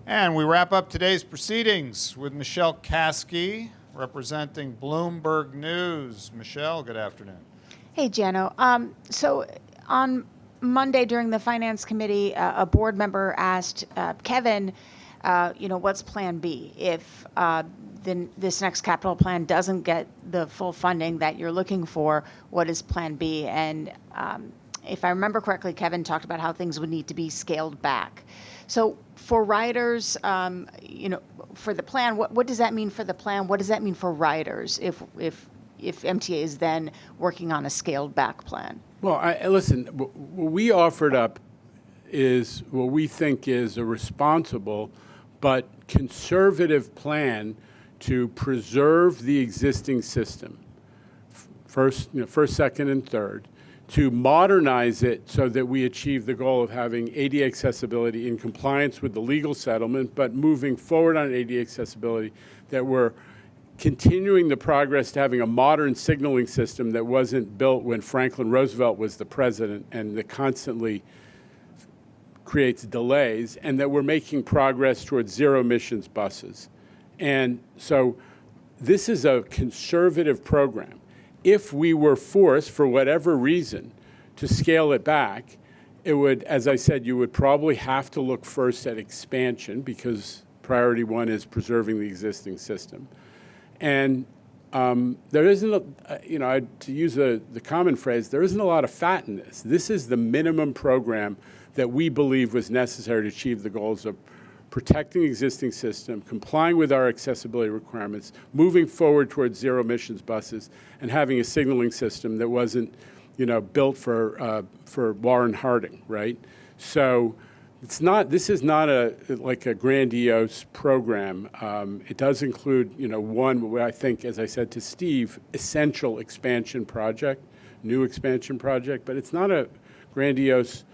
And we wrap up today's proceedings with Michelle Caskey, representing Bloomberg News. Michelle, good afternoon. Hey, Jano. So on Monday during the Finance Committee, a board member asked Kevin, what's Plan B if this next capital plan doesn't get the full funding that you're looking for? What is Plan B? And if I remember correctly, Kevin talked about how things would need to be scaled back. So for riders, for the plan, what does that mean for the plan? What does that mean for riders if MTA is then working on a scaled back plan? Well, listen, what we offered up is what we think is a responsible but conservative plan to preserve the existing system, first, second, and third, to modernize it so that we achieve the goal of having AD accessibility in compliance with the legal settlement, but moving forward on AD accessibility, that we're continuing the progress to having a modern signaling system that wasn't built when Franklin Roosevelt was the president and that constantly creates delays, and that we're making progress towards zero emissions buses. And so this is a conservative program. If we were forced, for whatever reason, to scale it back, it would, as I said, you would probably have to look first at expansion, because priority one is preserving the existing system. And there isn't, to use the common phrase, there isn't a lot of fat in this. This is the minimum program that we believe was necessary to achieve the goals of protecting the existing system, complying with our accessibility requirements, moving forward towards zero emissions buses, and having a signaling system that wasn't, built for Warren Harding, right? So this is not like a grandiose program. It does include, one, I think, as I said to Steve, essential expansion project, new expansion project, but it's not a grandiose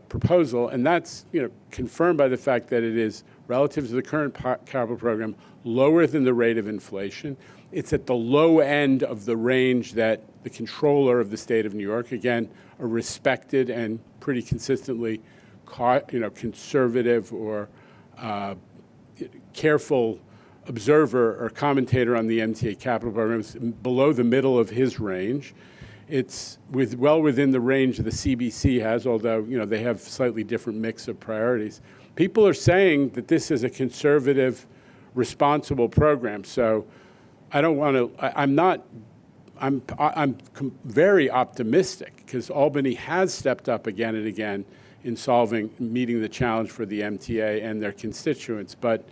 proposal, and that's confirmed by the fact that it is relative to the current capital program, lower than the rate of inflation. It's at the low end of the range that the controller of the state of New York, again, a respected and pretty consistently conservative or careful observer or commentator on the MTA capital program, is below the middle of his range. It's well within the range the CBC has, although they have slightly different mix of priorities. People are saying that this is a conservative, responsible program. So I don't want to. I'm very optimistic because Albany has stepped up again and again in meeting the challenge for the MTA and their constituents. But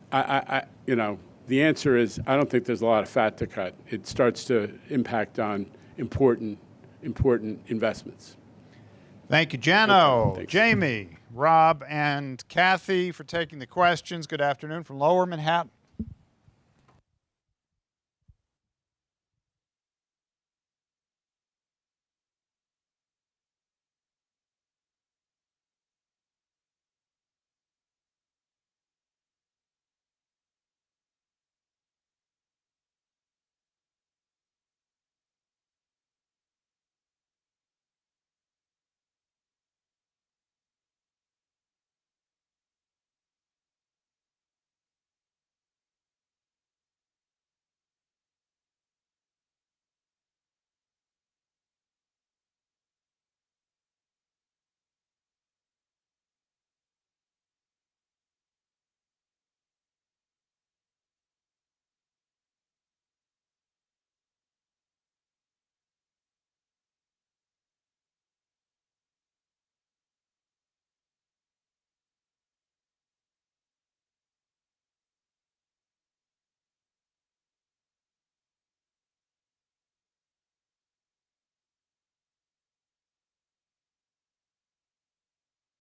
the answer is I don't think there's a lot of fat to cut. It starts to impact on important investments. Thank you, Jano, Thanks. Jamie, Rob, and Kathy for taking the questions. Good afternoon from Lower Manhattan.